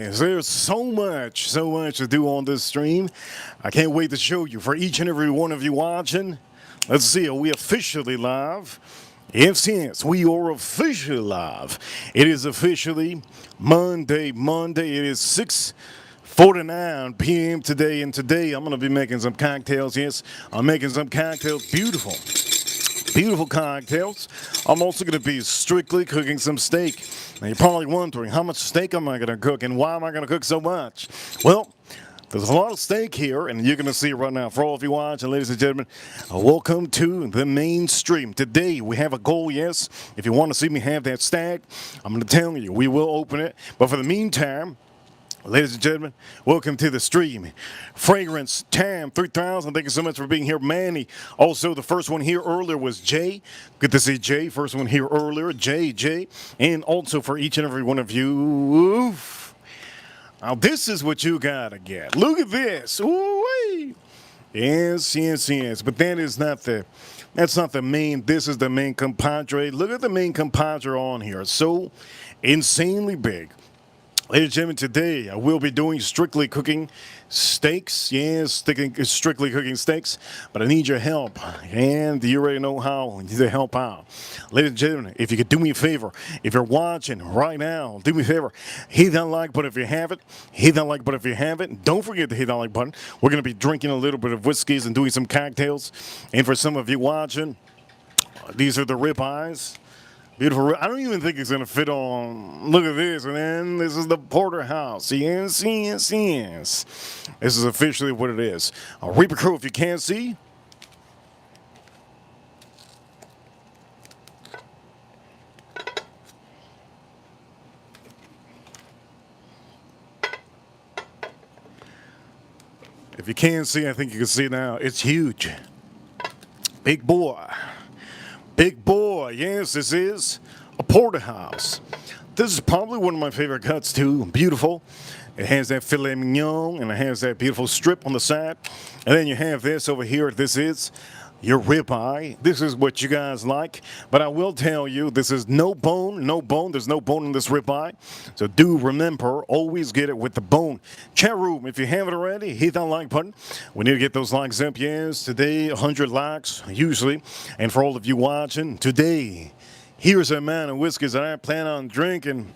There's so much to do on this stream. I can't wait to show you for each and every one of you watching. Let's see, are we officially live? Yes, we are officially live. It is officially Monday. It is 6:49 p.m. today, and today I'm going to be making some cocktails. Yes, I'm making some cocktails. Beautiful cocktails. I'm also going to be strictly cooking some steak. Now you're probably wondering, how much steak am I going to cook and why am I going to cook so much? Well, there's a lot of steak here, and you're going to see it right now. For all of you watching, ladies and gentlemen, welcome to the main stream. Today, we have a goal, yes. If you want to see me have that stack, I'm going to tell you, we will open it. But for the meantime, ladies and gentlemen, welcome to the stream. Fragrance Tam 3000, thank you so much for being here. Manny, also the first one here earlier was Jay. Good to see Jay. First one here earlier, Jay. And also for each and every one of you. Now this is what you gotta get. Look at this. Ooh-wee. Yes. But that's not the main. This is the main compadre. Look at the main compadre on here. So insanely big. Ladies and gentlemen, today I will be doing strictly cooking steaks. Yes, strictly cooking steaks, but I need your help, and you already know how. I need to help out. Ladies and gentlemen, if you could do me a favor, if you're watching right now, do me a favor, hit that like button if you haven't. Hit that like button if you haven't. Don't forget to hit that like button. We're going to be drinking a little bit of whiskeys and doing some cocktails. And for some of you watching, these are the ribeyes. Beautiful. I don't even think it's going to fit on. Look at this. And then this is the porterhouse. Yes. This is officially what it is. Reaper Crew, if you can't see. If you can't see, I think you can see now. It's huge. Big boy. Yes, this is a porterhouse. This is probably one of my favorite cuts too. Beautiful. It has that filet mignon and it has that beautiful strip on the side. And then you have this over here. This is your ribeye. This is what you guys like. But I will tell you, this is no bone. There's no bone in this ribeye. So do remember, always get it with the bone. Chat room, if you haven't already, hit that like button. We need to get those likes up. Yes, today, 100 likes, usually. And for all of you watching, today, here's the amount of whiskeys that I plan on drinking.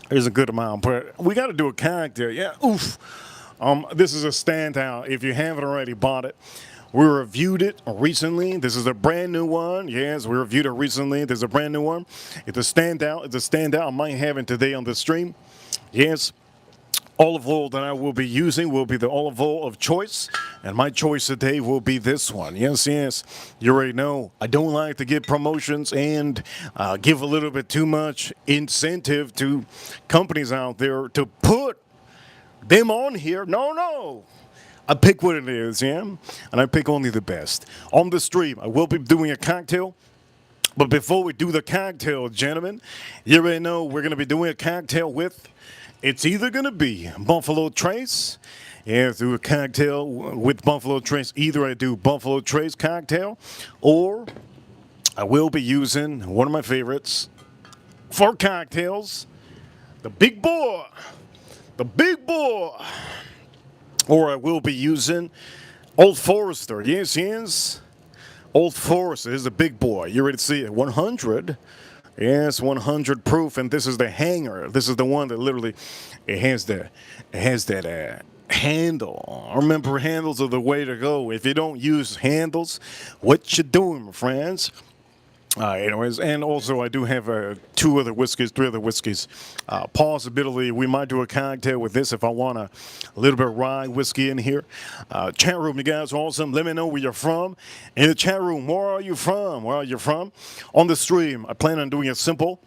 There's a good amount, but we got to do a cocktail. Yeah, oof. This is a standout. If you haven't already bought it, we reviewed it recently. This is a brand new one. Yes, we reviewed it recently. There's a brand new one. It's a standout. I might have it today on the stream. Yes, olive oil that I will be using will be the olive oil of choice. And my choice today will be this one. Yes. You already know I don't like to give promotions and give a little bit too much incentive to companies out there to put them on here. No. I pick what it is, yeah? And I pick only the best. On the stream, I will be doing a cocktail. But before we do the cocktail, gentlemen, you already know we're going to be doing a cocktail with, it's either going to be Buffalo Trace. Yeah, do a cocktail with Buffalo Trace. Either I do Buffalo Trace cocktail, or I will be using one of my favorites for cocktails, the big boy. Or I will be using Old Forester. Yes. Old Forester is a big boy. You ready to see it? 100. Yes, 100 proof. And this is the hanger. This is the one that literally, it has that handle. Remember, handles are the way to go. If you don't use handles, what you doing, my friends? Anyways, and also I do have three other whiskeys. Possibility we might do a cocktail with this if I want a little bit of rye whiskey in here. Chat room, you guys are awesome. Let me know where you're from. In the chat room, where are you from? On the stream, I plan on doing it simple.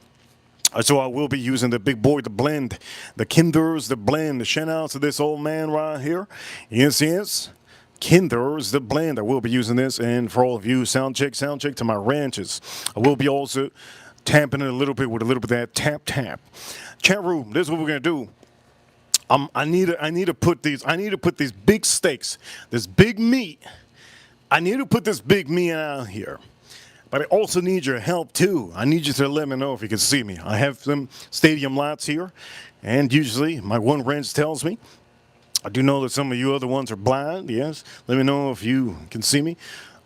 So I will be using the big boy, the blend, the Kinders, the blend. Shout out to this old man right here. Yes. Kinder's the blend. I will be using this, and for all of you, sound check to my ranches. I will be also tapping it a little bit with a little bit of that tap. Chat room, this is what we're gonna do. I need to put these big steaks, this big meat. I need to put this big meat out here. But I also need your help too. I need you to let me know if you can see me. I have some stadium lights here, and usually my one wrench tells me. I do know that some of you other ones are blind, yes. Let me know if you can see me.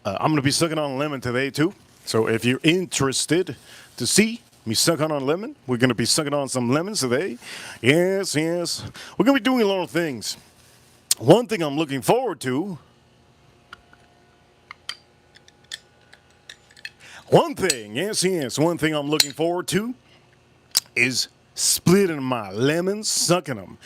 I'm going to be sucking on a lemon today too. So if you're interested to see me suck on a lemon, we're going to be sucking on some lemons today. Yes, yes. We're going to be doing a lot of things. One thing I'm looking forward to. One thing I'm looking forward to is splitting my lemons, sucking them.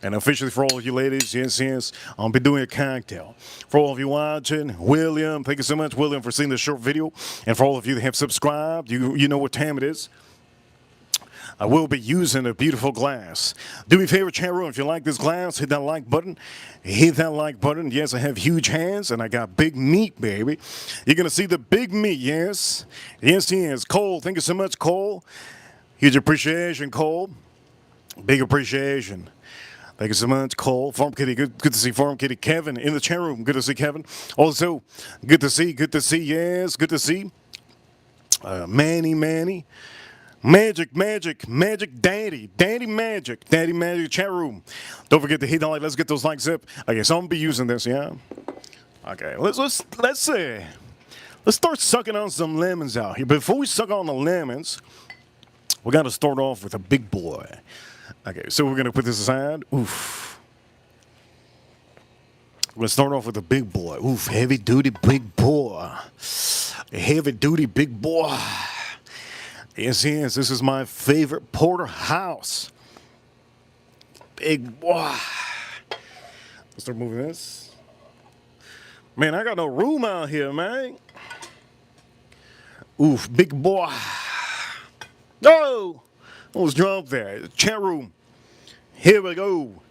And officially for all of you ladies, yes, I'll be doing a cocktail. For all of you watching, William, thank you so much, William, for seeing this short video. And for all of you that have subscribed, you know what time it is. I will be using a beautiful glass. Do me a favor, chat room, if you like this glass, hit that like button. Hit that like button. Yes, I have huge hands, and I got big meat, baby. You're going to see the big meat, yes. Yes. Cole, thank you so much, Cole. Huge appreciation, Cole. Big appreciation. Thank you so much, Cole. Farm Kitty, good to see Farm Kitty. Kevin in the chat room, good to see Kevin. Also, good to see, yes, good to see. Manny. Magic, Daddy Magic, chat room. Don't forget to hit the like. Let's get those likes up. Okay, so I'm gonna be using this, yeah. Okay, let's start sucking on some lemons out here. Before we suck on the lemons, we got to start off with a big boy. Okay, so we're gonna put this aside. Oof. We're gonna start off with a big boy. Oof, heavy duty big boy. Heavy duty big boy. Yes, this is my favorite porterhouse. Big boy. Let's start moving this. Man, I got no room out here, man. Oof, big boy. No! Almost dropped there. Chat room. Here we go.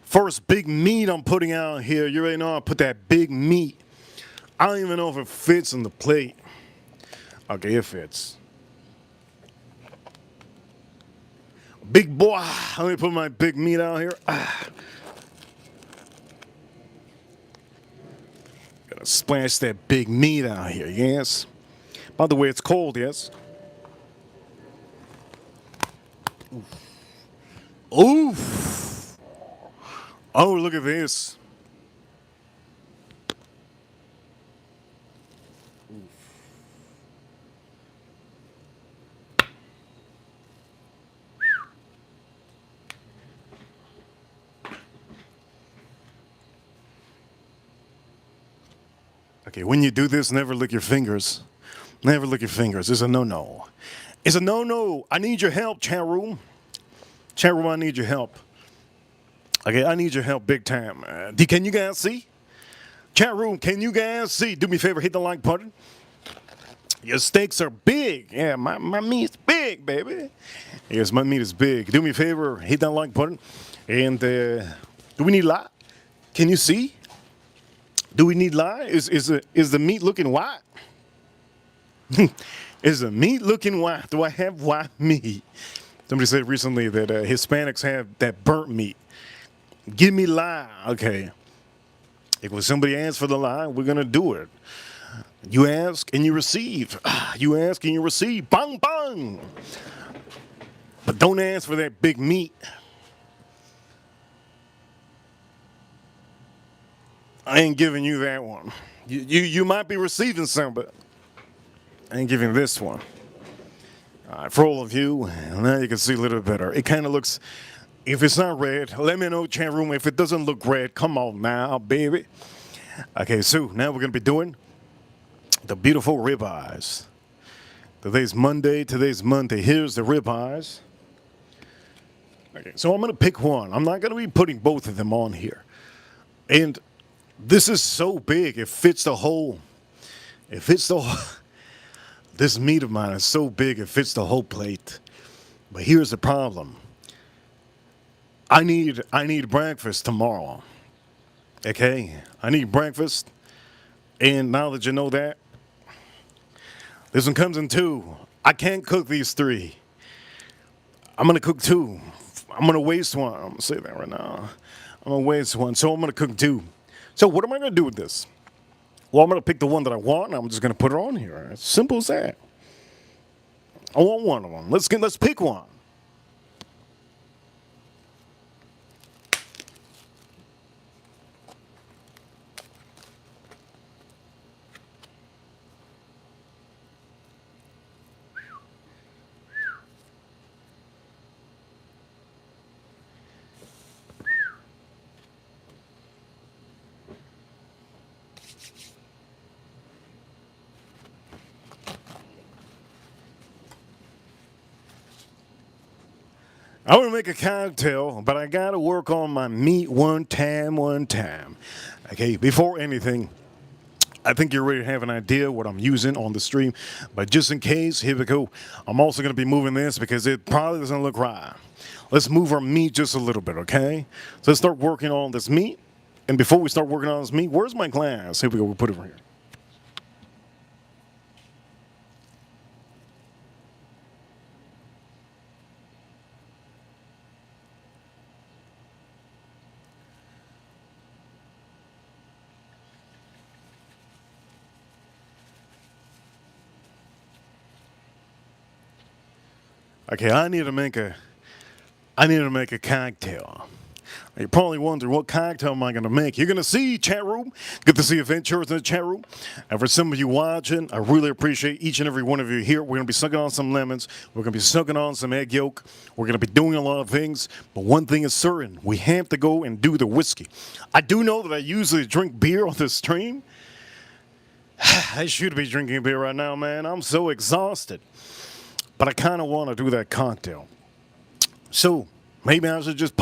First big meat I'm putting out here. You already know I put that big meat. I don't even know if it fits on the plate. Okay, it fits. Big boy. Let me put my big meat out here. Gotta splash that big meat out here, yes. By the way, it's cold, yes. Oof. Oh, look at this. Okay, when you do this, never lick your fingers. Never lick your fingers. It's a no-no. It's a no-no. I need your help, chat room. Chat room, I need your help. Okay, I need your help big time. Can you guys see? Chat room, can you guys see? Do me a favor, hit the like button. Your steaks are big. Yeah, my meat's big, baby. Yes, my meat is big. Do me a favor, hit that like button. And do we need light? Can you see? Do we need light? Is the meat looking white? Is the meat looking white? Do I have white meat? Somebody said recently that Hispanics have that burnt meat. Give me lye. Okay. If when somebody asks for the lye, we're going to do it. You ask and you receive. You ask and you receive. Bang, bang. But don't ask for that big meat. I ain't giving you that one. You might be receiving some, but I ain't giving this one. All right, for all of you, now you can see a little bit better. It kind of looks, if it's not red, let me know, chat room. If it doesn't look red, come on now, baby. Okay, so now we're going to be doing the beautiful ribeyes. Today's Monday. Here's the ribeyes. Okay, so I'm going to pick one. I'm not going to be putting both of them on here. And this is so big, it fits the whole, this meat of mine is so big, it fits the whole plate. But here's the problem. I need breakfast tomorrow. Okay? I need breakfast. And now that you know that, this one comes in two. I can't cook these three. I'm going to cook two. I'm going to waste one. I'm going to say that right now. I'm going to waste one. So I'm going to cook two. So what am I going to do with this? Well, I'm going to pick the one that I want, and I'm just going to put it on here. It's simple as that. I want one of them. Let's pick one. I want to make a cocktail, but I got to work on my meat one time. Okay, before anything, I think you're ready to have an idea what I'm using on the stream, but just in case, here we go. I'm also going to be moving this because it probably doesn't look right. Let's move our meat just a little bit, okay? So let's start working on this meat. And before we start working on this meat, where's my glass? Here we go, we'll put it over here. Okay, I need to make a cocktail. You're probably wondering what cocktail am I going to make. You're going to see chat room. Good to see adventures in the chat room. And for some of you watching, I really appreciate each and every one of you here. We're going to be sucking on some lemons. We're going to be sucking on some egg yolk. We're going to be doing a lot of things. But one thing is certain. We have to go and do the whiskey. I do know that I usually drink beer on this stream. I should be drinking beer right now, man. I'm so exhausted. But I kind of want to do that cocktail. So maybe I should just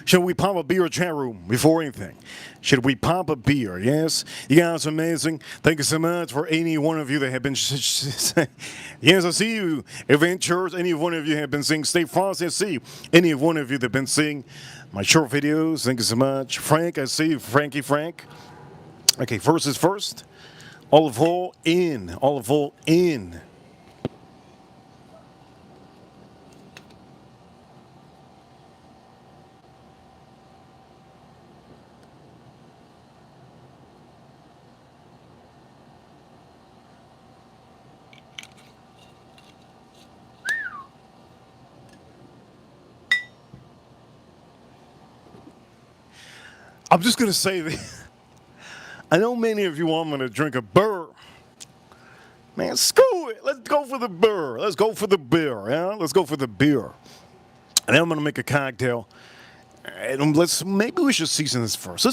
should we pop a beer chat room before anything? Should we pop a beer? Yes. You guys are amazing. Thank you so much for any one of you that have been, yes, I see you. Adventures, any one of you have been seeing Stay Frosty, I see you. Any one of you that have been seeing my short videos, thank you so much. Frank, I see you. Frankie Frank. Okay, first is first. Olive oil in. Olive oil in. I'm just going to say that I know many of you want me to drink a beer. Man, screw it. Let's go for the beer. Let's go for the beer. Yeah? Let's go for the beer. And then I'm going to make a cocktail. And maybe we should season this first.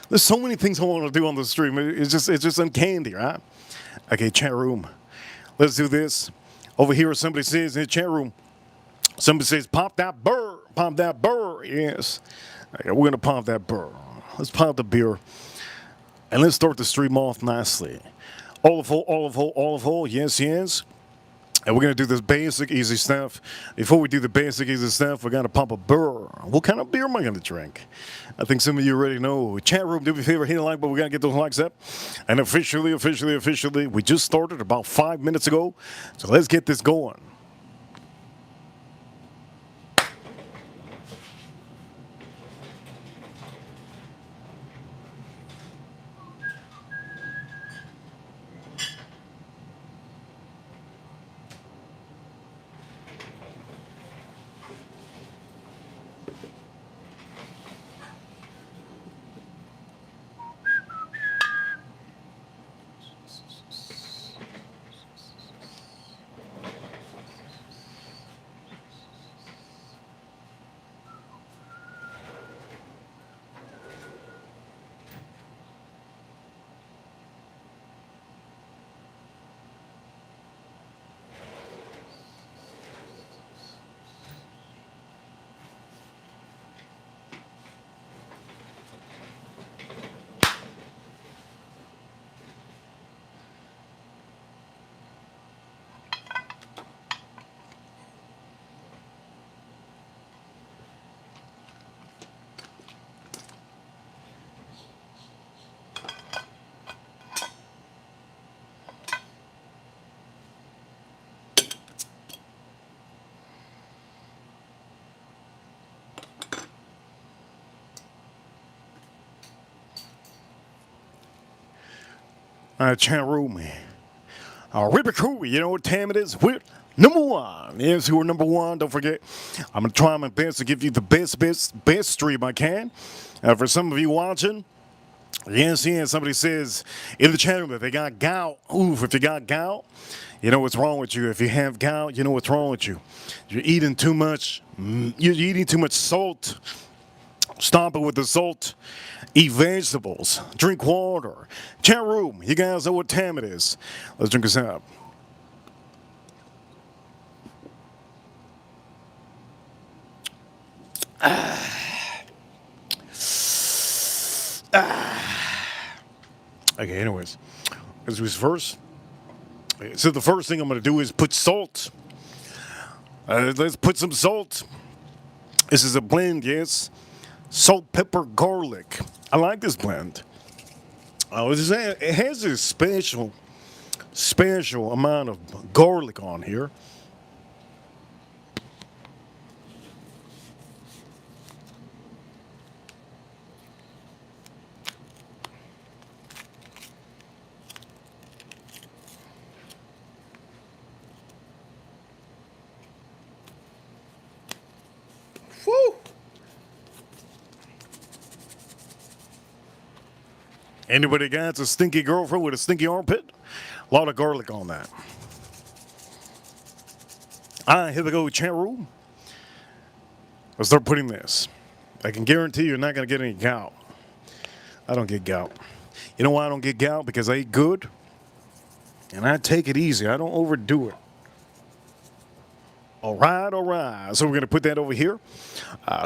There's so many things I want to do on the stream. It's just uncanny, right? Okay, chat room. Let's do this. Over here, somebody says in the chat room, somebody says, pop that burr. Pop that burr. Yes. Okay, we're going to pop that burr. Let's pop the beer. And let's start the stream off nicely. Olive oil, olive oil, olive oil. Yes, yes. And we're going to do this basic, easy stuff. Before we do the basic, easy stuff, we're going to pump a beer. What kind of beer am I going to drink? I think some of you already know. Chat room, do me a favor, hit a like, but we got to get those likes up. And officially, we just started about 5 minutes ago. So let's get this going. Chat room. Ripper Crew, you know what time it is? We're number one. Yes, we're number one. Don't forget, I'm going to try my best to give you the best stream I can. For some of you watching, yes, somebody says in the chat room that they got gout. Oof, if you got gout, you know what's wrong with you. If you have gout, you know what's wrong with you. You're eating too much. You're eating too much salt. Stop it with the salt. Eat vegetables. Drink water. Chat room, you guys know what time it is. Let's drink this up. Okay, anyways. As we first. So the first thing I'm going to do is put salt. Let's put some salt. This is a blend, yes. Salt, pepper, garlic. I like this blend. It has a special amount of garlic on here. Woo! Anybody got a stinky girlfriend with a stinky armpit? A lot of garlic on that. Here we go, chat room. Let's start putting this. I can guarantee you're not going to get any gout. I don't get gout. You know why I don't get gout? Because I eat good and I take it easy. I don't overdo it. All right. So we're going to put that over here.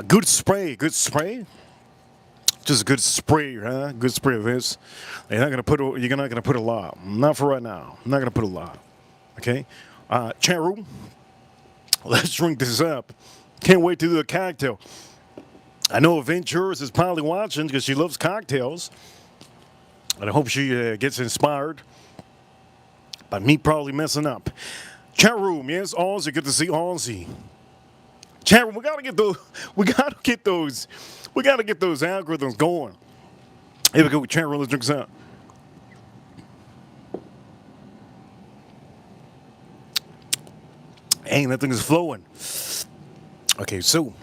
Good spray. Just a good spray, huh? Good spray of this. You're not gonna put a lot. Not for right now. I'm not gonna put a lot. Okay. Chat room. Let's drink this up. Can't wait to do a cocktail. I know Ventures is probably watching because she loves cocktails, and I hope she gets inspired by me probably messing up. Chat room, yes, Aussie. Good to see Aussie. Chat room, we gotta get those algorithms going. Here we go. Chat room, let's drink this out. Dang, that thing is flowing. Okay, so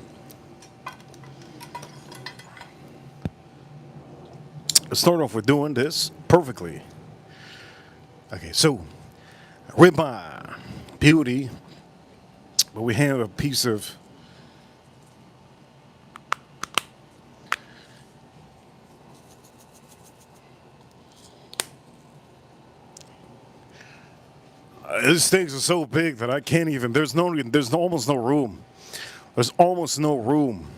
let's start off with doing this perfectly. Okay, so ribeye, beauty, but we have a piece of these steaks are so big that I can't even. There's almost no room. There's almost no room.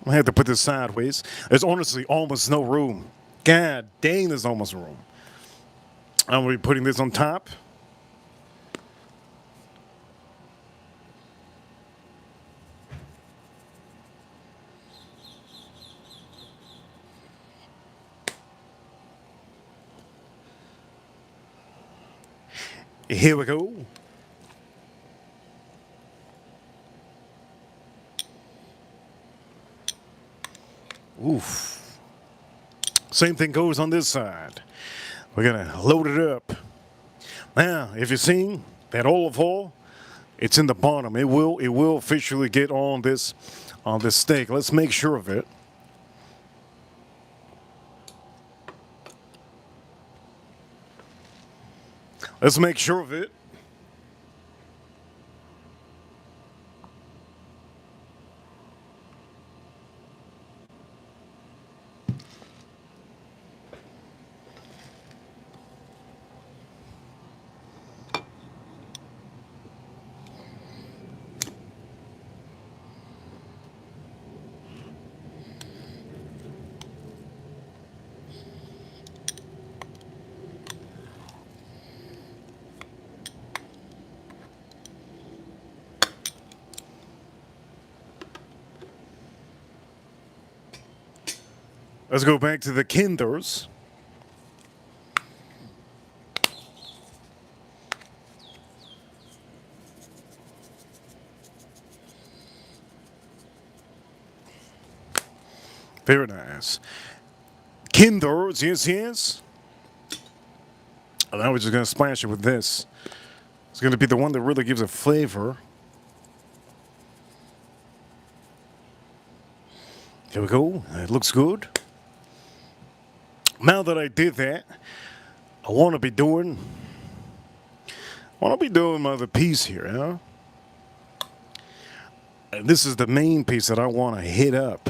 I have to put this sideways. There's honestly almost no room. God dang, there's almost room. I'm gonna be putting this on top. Here we go. Oof. Same thing goes on this side. We're gonna load it up. Now, if you're seeing that olive oil, it's in the bottom. It will officially get on this steak. Let's make sure of it. Let's make sure of it. Let's go back to the Kinders. Very nice. Kinders, yes. And now we're just going to splash it with this. It's going to be the one that really gives a flavor. Here we go. It looks good. Now that I did that, I want to be doing my other piece here, huh? And this is the main piece that I want to hit up.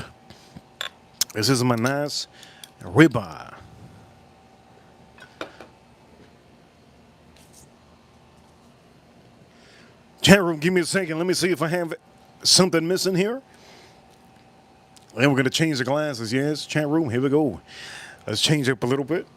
This is my nice ribeye. Chat room, give me a second. Let me see if I have something missing here. Then we're going to change the glasses. Yes, chat room, here we go. Let's change up a little bit.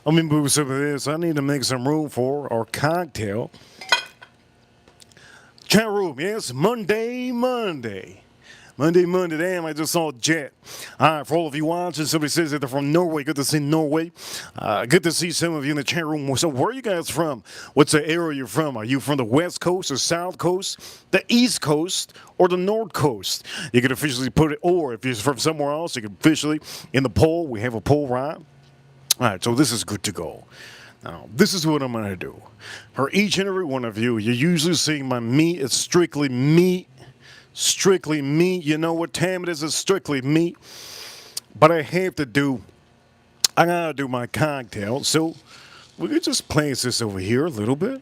Let me move some of this. I need to make some room for our cocktail. Chat room, yes, Monday. Damn, I just saw Jet. All right, for all of you watching, somebody says that they're from Norway. Good to see Norway. Good to see some of you in the chat room. So where are you guys from? What's the area you're from? Are you from the West Coast, the South Coast, the East Coast, or the North Coast? You can officially put it, or if you're from somewhere else, you can officially, in the poll, we have a poll, right? All right, so this is good to go. Now, this is what I'm going to do. For each and every one of you, you're usually seeing my meat. It's strictly meat. Strictly meat. You know what time it is? It's strictly meat. But I gotta do my cocktail. So we could just place this over here a little bit.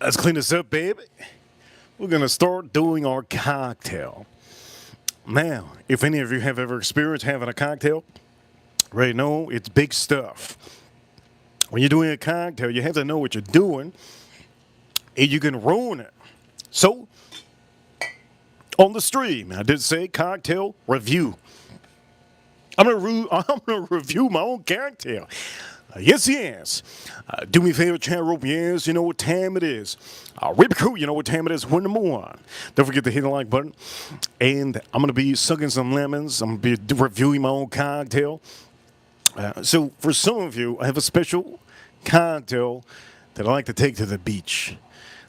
Let's clean this up, baby. We're going to start doing our cocktail. Now, if any of you have ever experienced having a cocktail, right, no, it's big stuff. When you're doing a cocktail, you have to know what you're doing, and you can ruin it. So, on the stream, I did say cocktail review. I'm gonna review my own cocktail. Yes. Do me a favor, chat room. Yes, you know what time it is. Rip Crew, you know what time it is. We're number one. Don't forget to hit the like button. And I'm going to be sucking some lemons. I'm going to be reviewing my own cocktail. So for some of you, I have a special cocktail that I like to take to the beach.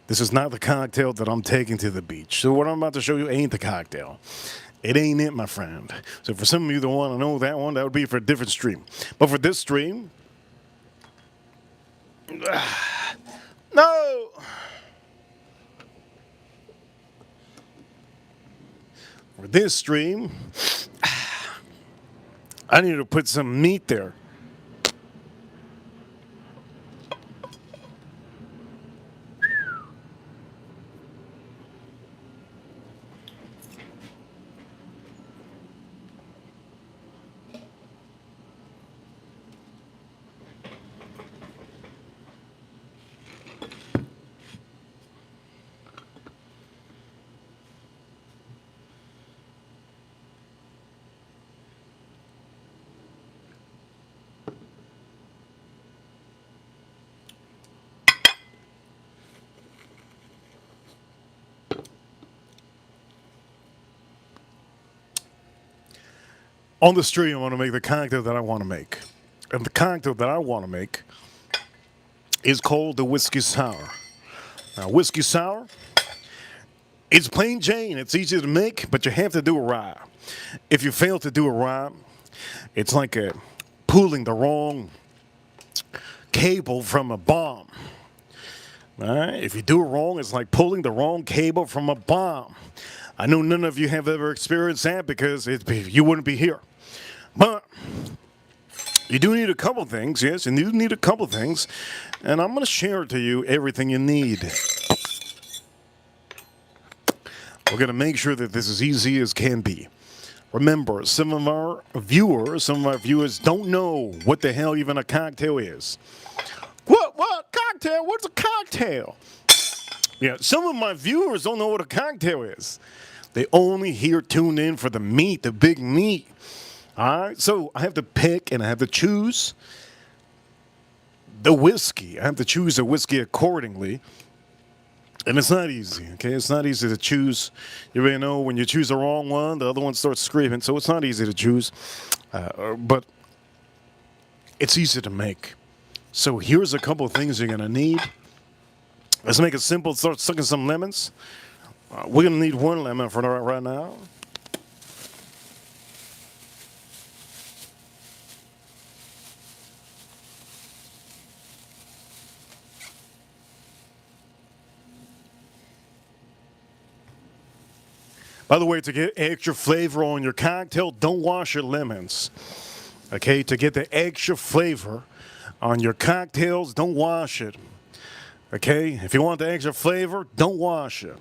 This is not the cocktail that I'm taking to the beach. So what I'm about to show you ain't the cocktail. It ain't it, my friend. So for some of you that want to know that one, that would be for a different stream. But for this stream, no. For this stream, I need to put some meat there. On the stream, I want to make the cocktail that I want to make. And the cocktail that I want to make is called the whiskey sour. Now, whiskey sour, it's plain Jane. It's easy to make, but you have to do it right. If you fail to do it right, it's like pulling the wrong cable from a bomb. All right? If you do it wrong, it's like pulling the wrong cable from a bomb. I know none of you have ever experienced that because you wouldn't be here. But you do need a couple things, yes, and you need a couple things, and I'm going to share to you everything you need. We're going to make sure that this is easy as can be. Remember, some of our viewers don't know what the hell even a cocktail is. What? Cocktail? What's a cocktail? Yeah, some of my viewers don't know what a cocktail is. They only tune in for the meat, the big meat. All right, so I have to pick and I have to choose the whiskey. I have to choose the whiskey accordingly. And it's not easy, okay? It's not easy to choose. You already know when you choose the wrong one, the other one starts screaming. So it's not easy to choose, but it's easy to make. So here's a couple of things you're going to need. Let's make it simple. Start sucking some lemons. We're going to need one lemon for right now. By the way, to get extra flavor on your cocktail, don't wash your lemons. Okay, to get the extra flavor on your cocktails, don't wash it. Okay, if you want the extra flavor, don't wash it.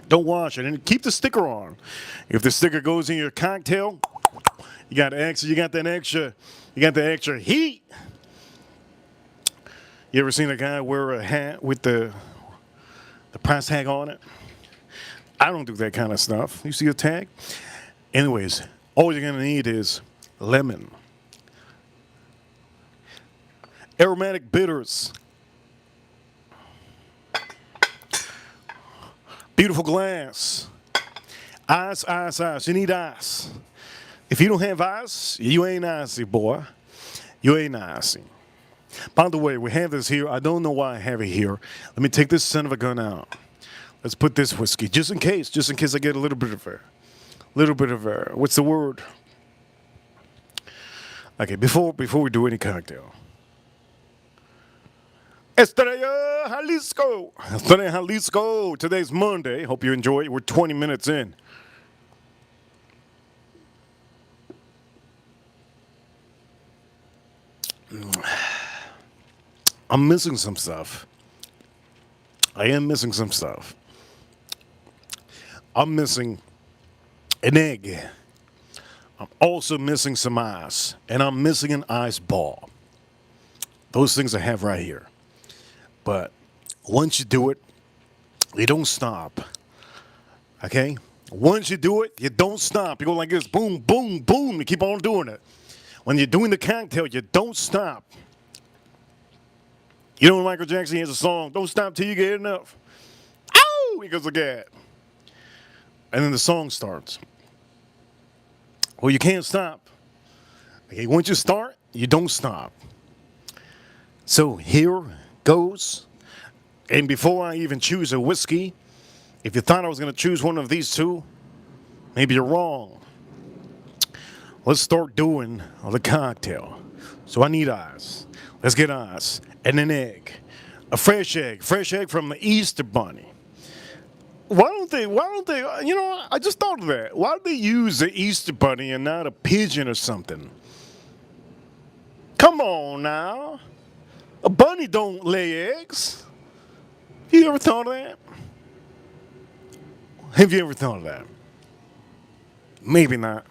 Don't wash it, and keep the sticker on. If the sticker goes in your cocktail, you got the extra heat. You ever seen a guy wear a hat with the price tag on it? I don't do that kind of stuff. You see a tag? Anyways, all you're gonna need is lemon, aromatic bitters, beautiful glass, ice. You need ice. If you don't have ice, you ain't icy, boy. You ain't icy. By the way, we have this here. I don't know why I have it here. Let me take this son of a gun out. Let's put this whiskey, just in case I get a little bit of what's the word? Okay, before we do any cocktail. Estrella Jalisco. Today's Monday. Hope you enjoy it. We're 20 minutes in. I'm missing some stuff. I am missing some stuff. I'm missing an egg. I'm also missing some ice. And I'm missing an ice ball. Those things I have right here. But once you do it, you don't stop. Okay? Once you do it, you don't stop. You go like this, boom, boom, boom. You keep on doing it. When you're doing the cocktail, you don't stop. You know when Michael Jackson has a song, don't stop till you get enough. Ow! He goes like that. And then the song starts. Well, you can't stop. Okay, once you start, you don't stop. So here goes. And before I even choose a whiskey, if you thought I was going to choose one of these two, maybe you're wrong. Let's start doing the cocktail. So I need ice. Let's get ice. And an egg. A fresh egg from the Easter Bunny. Why don't they, you know, I just thought of that. Why don't they use the Easter Bunny and not a pigeon or something? Come on now. A bunny don't lay eggs. You ever thought of that? Have you ever thought of that? Maybe not.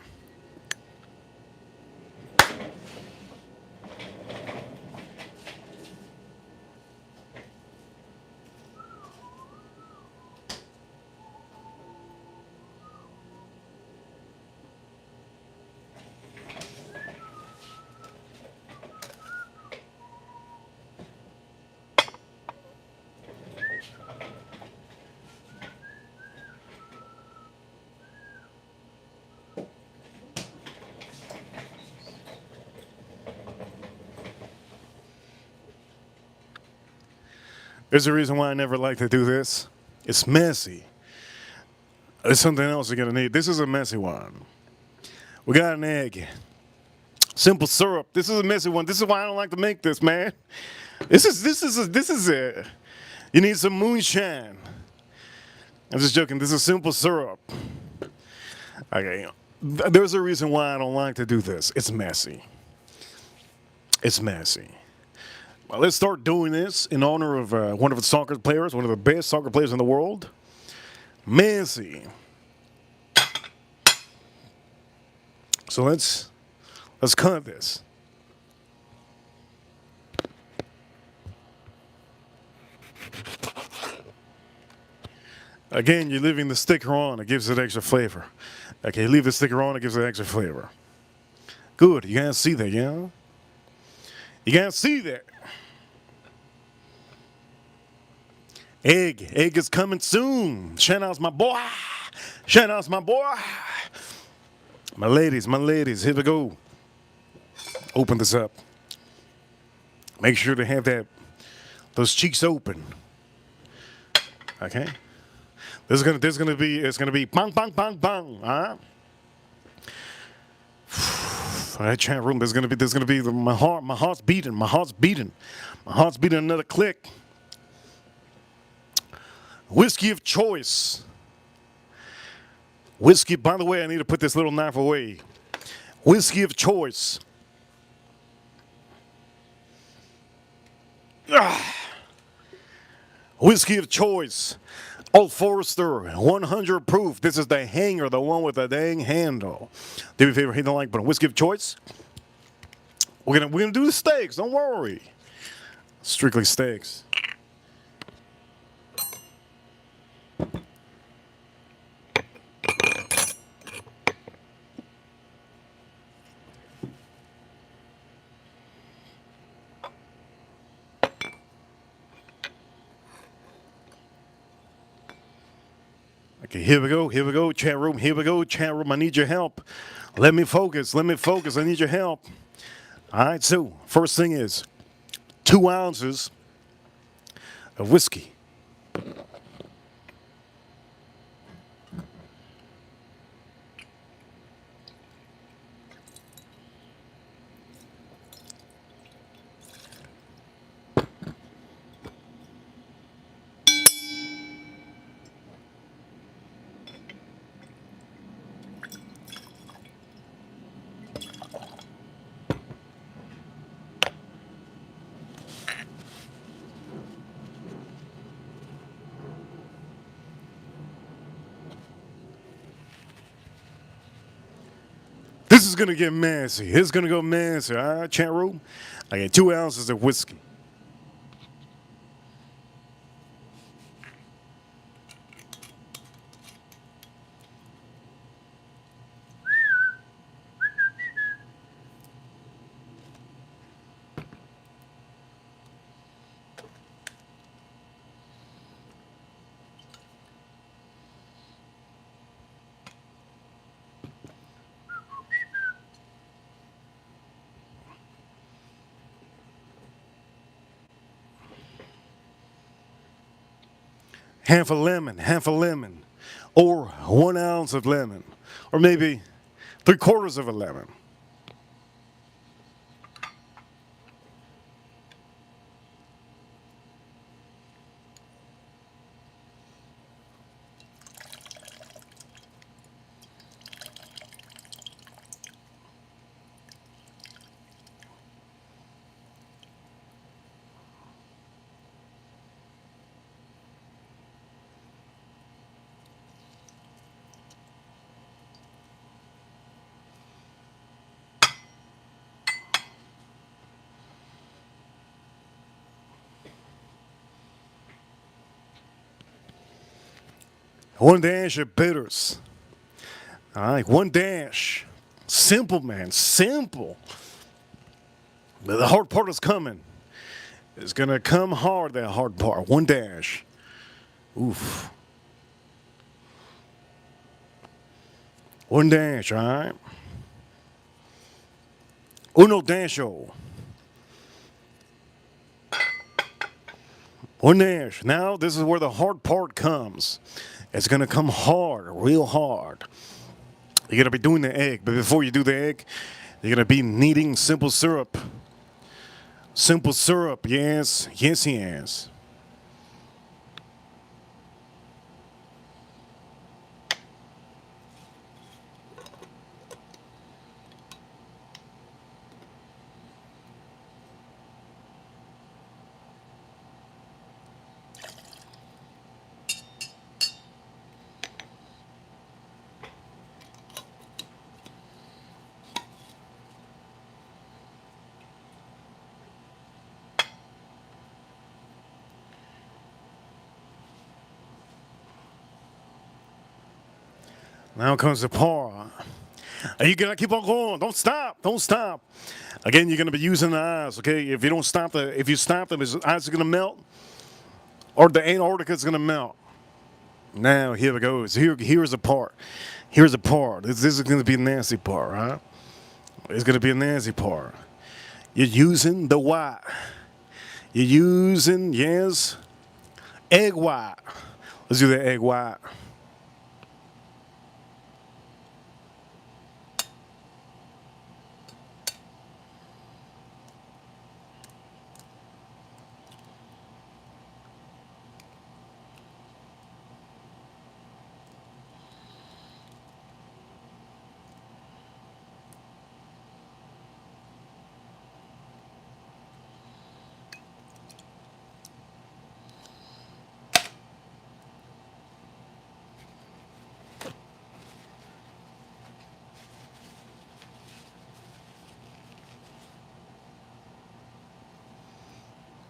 There's a reason why I never like to do this. It's messy. There's something else you're gonna need. This is a messy one. We got an egg. Simple syrup. This is a messy one. This is why I don't like to make this, man. This is it. You need some moonshine. I'm just joking. This is simple syrup. Okay. There's a reason why I don't like to do this. It's messy. It's messy. Well, let's start doing this in honor of one of the soccer players, one of the best soccer players in the world, Messi. So let's cut this. Again, you're leaving the sticker on. It gives it extra flavor. Okay, leave the sticker on. It gives it extra flavor. Good. You can't see that, yeah? You can't see that. Egg is coming soon. Shout out's my boy. Shout out's my boy. My ladies, here we go. Open this up. Make sure to have those cheeks open. Okay. It's gonna be bang bang bang bang. All right, chat room. There's gonna be my heart's beating. My heart's beating another click. Whiskey of choice. Whiskey, by the way, I need to put this little knife away. Whiskey of choice. Whiskey of choice. Old Forester, 100 proof. This is the hanger, the one with the dang handle. Do me a favor, hit the like button. Whiskey of choice. We're gonna do the steaks. Don't worry. Strictly steaks. Okay, here we go, chat room, I need your help. Let me focus, I need your help. All right, so first thing is 2 ounces of whiskey. This is gonna get messy. It's gonna go messy. All right, chat room. I got 2 ounces of whiskey. Half a lemon, or 1 ounce of lemon, or maybe 3/4 of a lemon. One dash of bitters. All right, 1 dash. Simple, man, simple. But the hard part is coming. It's gonna come hard, that hard part. 1 dash. Oof. 1 dash, all right. Uno dasho. Or Nash. Now this is where the hard part comes. It's gonna come hard, real hard. You're gonna be doing the egg, but before you do the egg, you're gonna be kneading simple syrup. Simple syrup, yes, yes, yes. Now comes the pour. And you gotta keep on going. Don't stop. Don't stop. Again, you're gonna be using the eyes. Okay, if you don't stop if you stop them, his eyes are gonna melt, or the Antarctica is gonna melt. Now here it goes. Here's the part. Here's the part. This is gonna be a nasty part, right? It's gonna be a nasty part. You're using the white. You're using, yes, egg white. Let's do the egg white.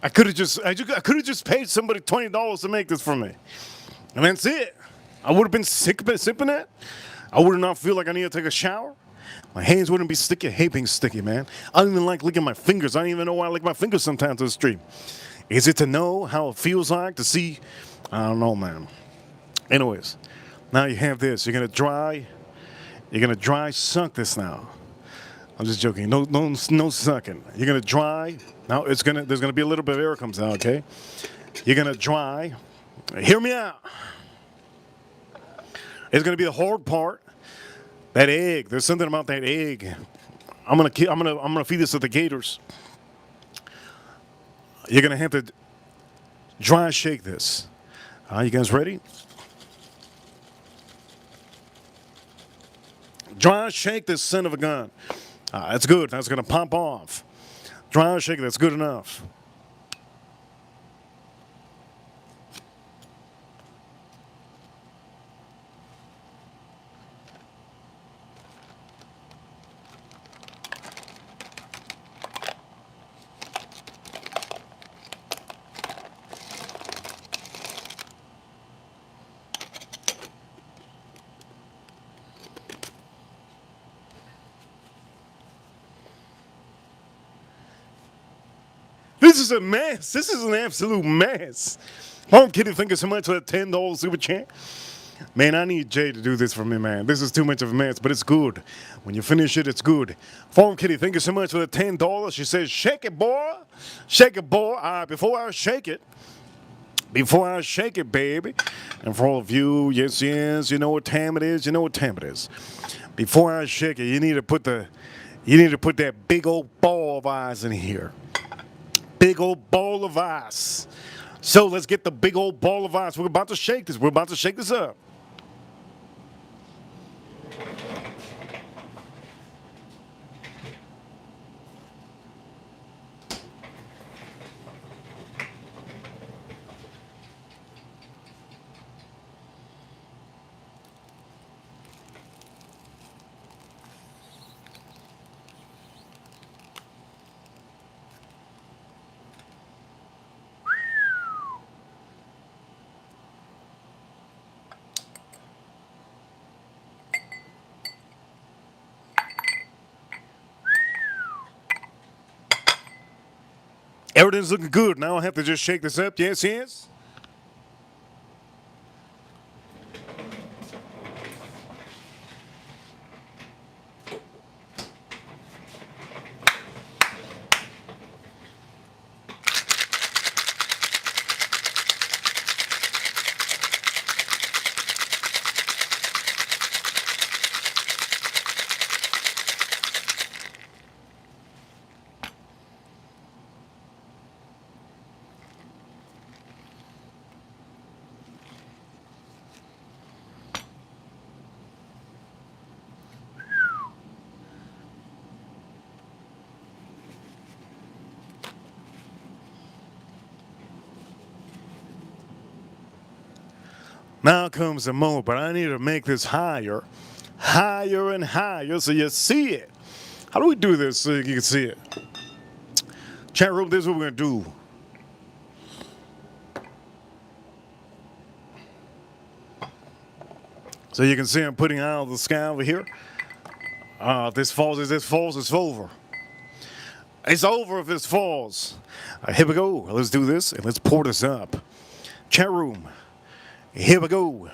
I could have just paid somebody $20 to make this for me, and that's it. I would have been sick of sipping it. I would not feel like I need to take a shower. My hands wouldn't be sticky. I hate being sticky, man. I don't even like licking my fingers. I don't even know why I lick my fingers sometimes on the stream. Is it to know how it feels like to see? I don't know, man. Anyways, now you have this. You're gonna dry. You're gonna dry suck this now. I'm just joking. No sucking. You're gonna dry. Now there's gonna be a little bit of air comes out. Okay. You're gonna dry. Hear me out. It's gonna be the hard part. That egg. There's something about that egg. I'm gonna feed this to the gators. You're gonna have to dry shake this. You guys ready? Dry shake this son of a gun. That's good. That's gonna pop off. Dry shake it. That's good enough. This is a mess. This is an absolute mess. Farm Kitty, thank you so much for that $10 super chat. Man, I need Jay to do this for me, man. This is too much of a mess, but it's good. When you finish it, it's good. Farm Kitty, thank you so much for the $10. She says, shake it, boy. Shake it, boy. Before I shake it, baby. And for all of you, yes, you know what time it is. You know what time it is. Before I shake it, you need to put that big old ball of ice in here. Big old ball of ice. So let's get the big old ball of ice. We're about to shake this. We're about to shake this up. Everything's looking good. Now I have to just shake this up. Yes, yes. Now comes the moment, but I need to make this higher, higher and higher so you see it. How do we do this so you can see it? Chat room, this is what we're going to do. So you can see I'm putting out the sky over here. If this falls, it's over. It's over if this falls. Here we go. Let's do this and let's pour this up. Chat room. Here we go.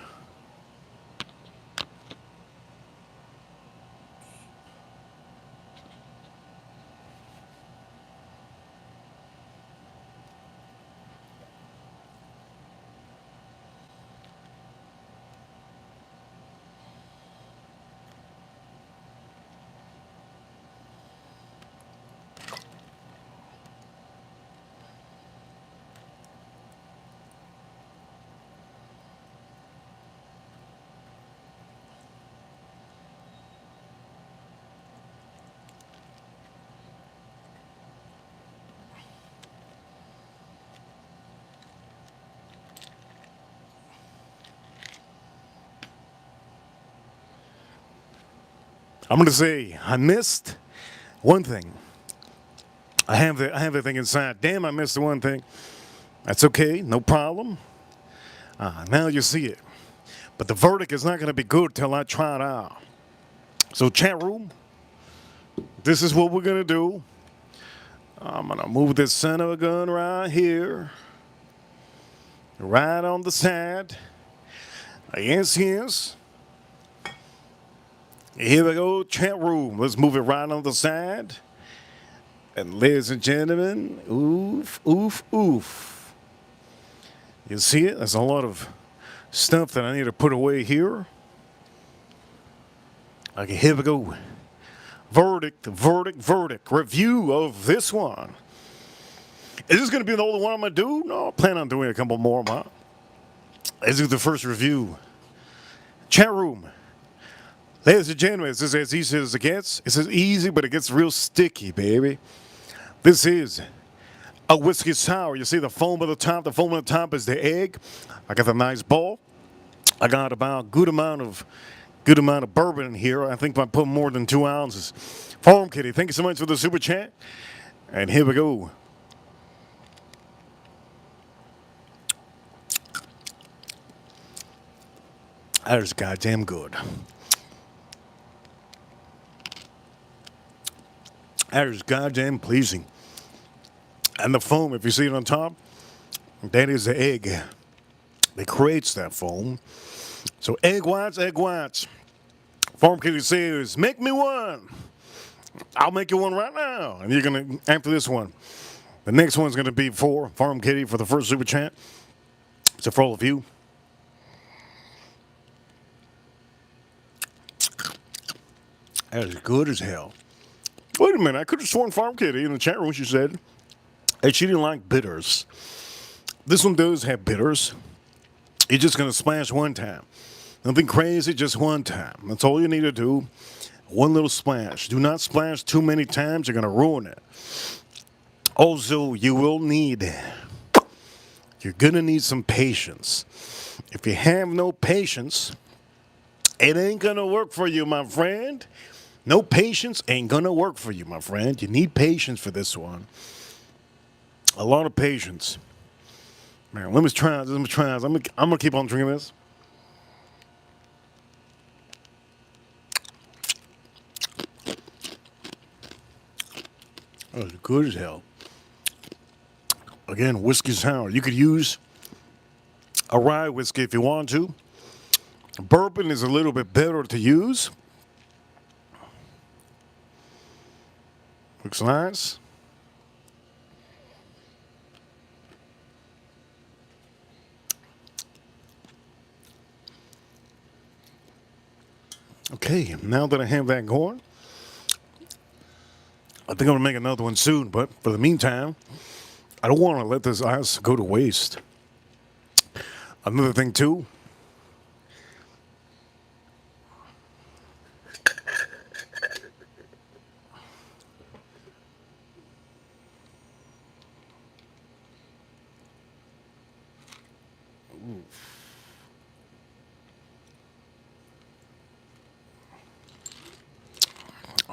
I'm going to say I missed one thing. I have the thing inside. Damn, I missed the one thing. That's okay, no problem. Now you see it. But the verdict is not going to be good till I try it out. So chat room, this is what we're going to do. I'm going to move this center gun right here. Right on the side. Yes, yes. Here we go, chat room. Let's move it right on the side. And ladies and gentlemen, oof, oof, oof. You see it? There's a lot of stuff that I need to put away here. Okay, here we go. Verdict, verdict, verdict. Review of this one. Is this going to be the only one I'm going to do? No, I plan on doing a couple more. This is the first review. Chat room. Ladies and gentlemen, is this as easy as it gets? It's as easy, but it gets real sticky, baby. This is a whiskey sour. You see the foam at the top? The foam at the top is the egg. I got the nice ball. I got about a good amount of bourbon in here. I think I put more than 2 ounces. Farm Kitty, thank you so much for the super chat. And here we go. That is goddamn good. That is goddamn pleasing. And the foam, if you see it on top, that is the egg that creates that foam. So egg whites. Farm Kitty says, make me one. I'll make you one right now. And you're going to, after this one, the next one's going to be for Farm Kitty for the first super chat. So for all of you. That is good as hell. Wait a minute, I could have sworn Farm Kitty in the chat room, she said, and she didn't like bitters. This one does have bitters. You're just going to splash one time. Nothing crazy, just one time. That's all you need to do. One little splash. Do not splash too many times. You're going to ruin it. Also, you're going to need some patience. If you have no patience, it ain't going to work for you, my friend. No patience ain't going to work for you, my friend. You need patience for this one. A lot of patience. Man, let me try this. I'm going to keep on drinking this. That was good as hell. Again, whiskey sour. You could use a rye whiskey if you want to. Bourbon is a little bit better to use. Looks nice. Okay, now that I have that going, I think I'm going to make another one soon, but for the meantime, I don't want to let this ice go to waste. Another thing, too.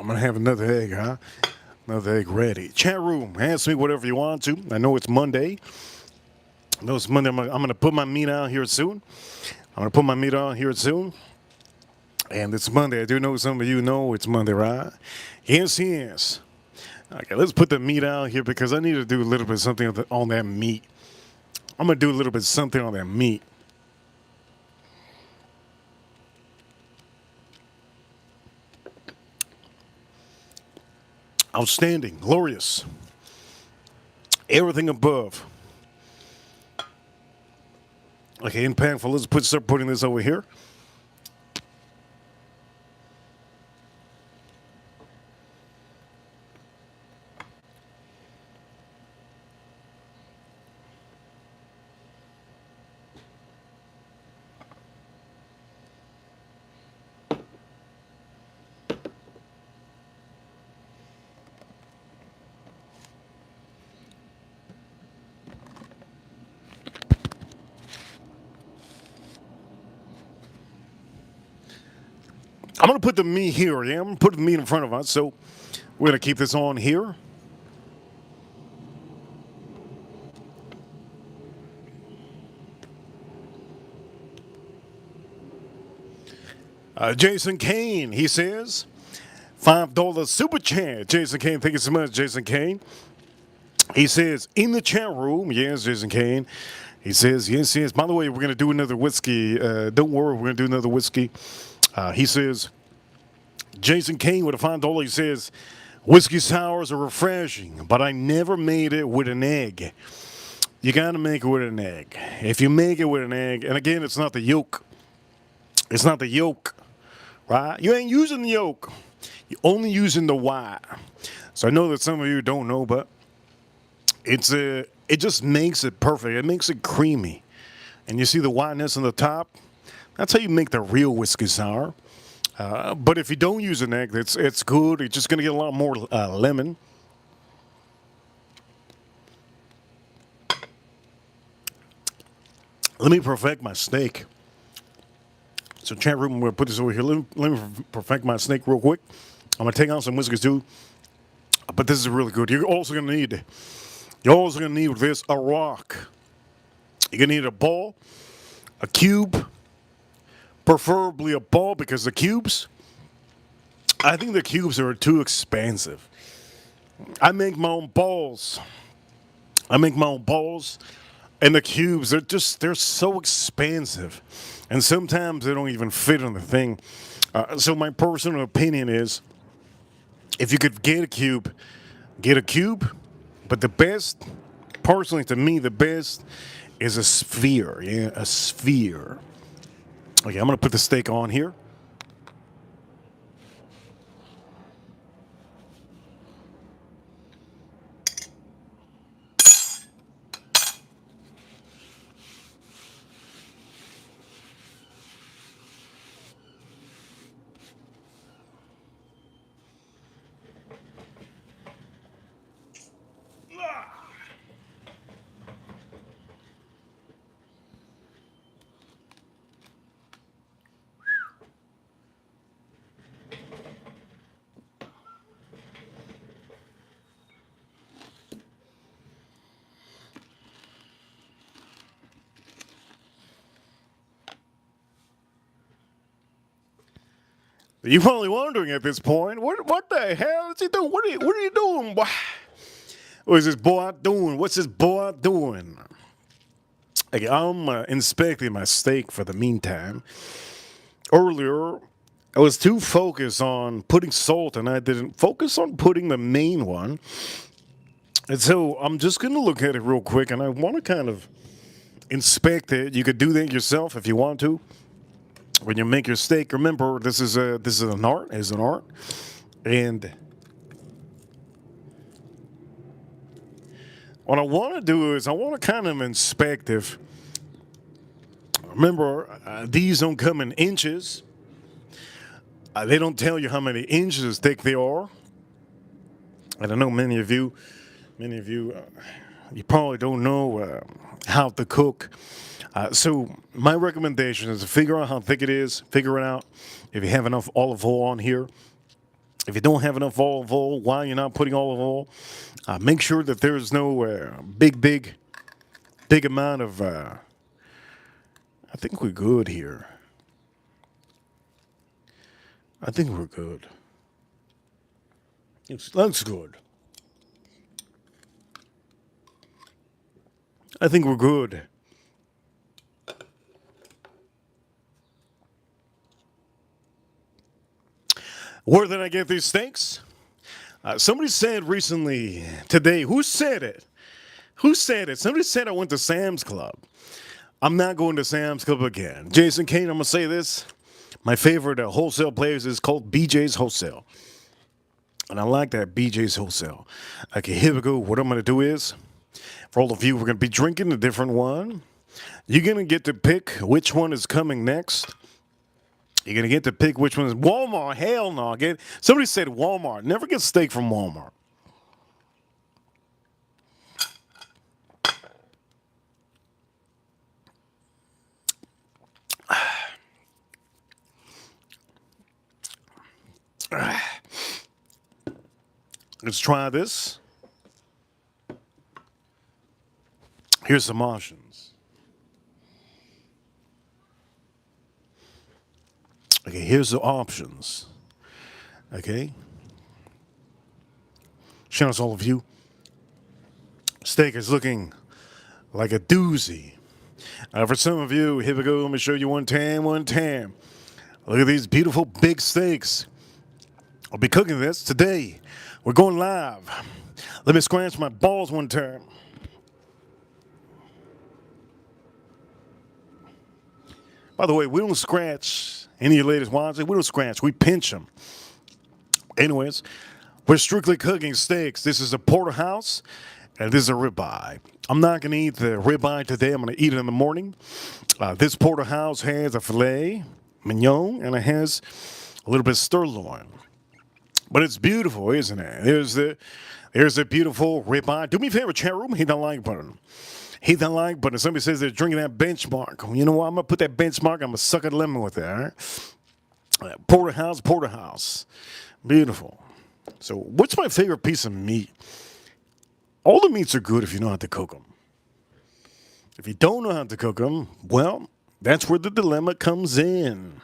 I'm going to have another egg, huh? Another egg ready. Chat room, ask me whatever you want to. I know it's Monday. I know it's Monday. I'm going to put my meat out here soon. And it's Monday. I do know some of you know it's Monday, right? Yes, yes. Okay, let's put the meat out here because I need to do a little bit of something on that meat. I'm going to do a little bit of something on that meat. Outstanding, glorious. Everything above. Okay, impactful. Let's start putting this over here. I'm going to put the meat here, yeah? I'm going to put the meat in front of us. So we're going to keep this on here. Jason Kane, he says, $5 super chat. Jason Kane, thank you so much, Jason Kane. He says, in the chat room, yes, Jason Kane. He says, yes, yes. By the way, we're going to do another whiskey. Don't worry, we're going to do another whiskey. He says, Jason Kane with a $5, he says, whiskey sours are refreshing, but I never made it with an egg. You got to make it with an egg. If you make it with an egg, and again, it's not the yolk. It's not the yolk, right? You ain't using the yolk. You're only using the white. So I know that some of you don't know, but it just makes it perfect. It makes it creamy. And you see the whiteness on the top? That's how you make the real whiskey sour. But if you don't use an egg, it's good. You're just going to get a lot more lemon. Let me perfect my steak. So chat room, I'm going to put this over here. Let me perfect my steak real quick. I'm going to take out some whiskeys too. But this is really good. You're also going to need with this a rock. You're going to need a ball, a cube, preferably a ball because I think the cubes are too expensive. I make my own balls. And the cubes, they're so expensive. And sometimes they don't even fit on the thing. So my personal opinion is, if you could get a cube. But the best, personally to me, the best is a sphere. Yeah, a sphere. Okay, I'm going to put the steak on here. You're probably wondering at this point, what the hell is he doing? What are you doing, boy? What is this boy doing? What's this boy doing? Okay, I'm inspecting my steak for the meantime. Earlier, I was too focused on putting salt, and I didn't focus on putting the main one. And so I'm just going to look at it real quick, and I want to kind of inspect it. You could do that yourself if you want to. When you make your steak, remember this is an art. It's an art, and what I want to do is I want to kind of inspect if. Remember, these don't come in inches. They don't tell you how many inches thick they are. And I know many of you, you probably don't know how to cook. So my recommendation is to figure out how thick it is, figure it out. If you have enough olive oil on here, If you don't have enough olive oil, why you're not putting olive oil, make sure that there's no big amount of. I think we're good here. I think we're good. That's good. I think we're good. Where did I get these steaks? Somebody said recently today. Who said it? Who said it? Somebody said I went to Sam's Club. I'm not going to Sam's Club again. Jason Kane, I'm gonna say this. My favorite wholesale place is called BJ's Wholesale. And I like that BJ's Wholesale. Okay, here we go. What I'm going to do is, for all of you, we're going to be drinking a different one. You're going to get to pick which one is coming next. You're going to get to pick which one is Walmart. Hell no. Somebody said Walmart. Never get steak from Walmart. Let's try this. Here's some options. Okay, here's the options. Okay. Shout out to all of you. Steak is looking like a doozy. For some of you, here we go. Let me show you one time. Look at these beautiful big steaks. I'll be cooking this today. We're going live. Let me scratch my balls one time. By the way, we don't scratch any of you ladies watching. We don't scratch. We pinch them. Anyways, we're strictly cooking steaks. This is a porterhouse, and this is a ribeye. I'm not going to eat the ribeye today. I'm going to eat it in the morning. This porterhouse has a filet mignon, and it has a little bit of sirloin. But it's beautiful, isn't it? There's the beautiful ribeye. Do me a favor, chat room, hit that like button. Hit that like button. Somebody says they're drinking that benchmark. You know what? I'm going to put that benchmark. I'm going to suck a lemon with it, all right? Porterhouse. Beautiful. So what's my favorite piece of meat? All the meats are good if you know how to cook them. If you don't know how to cook them, well, that's where the dilemma comes in.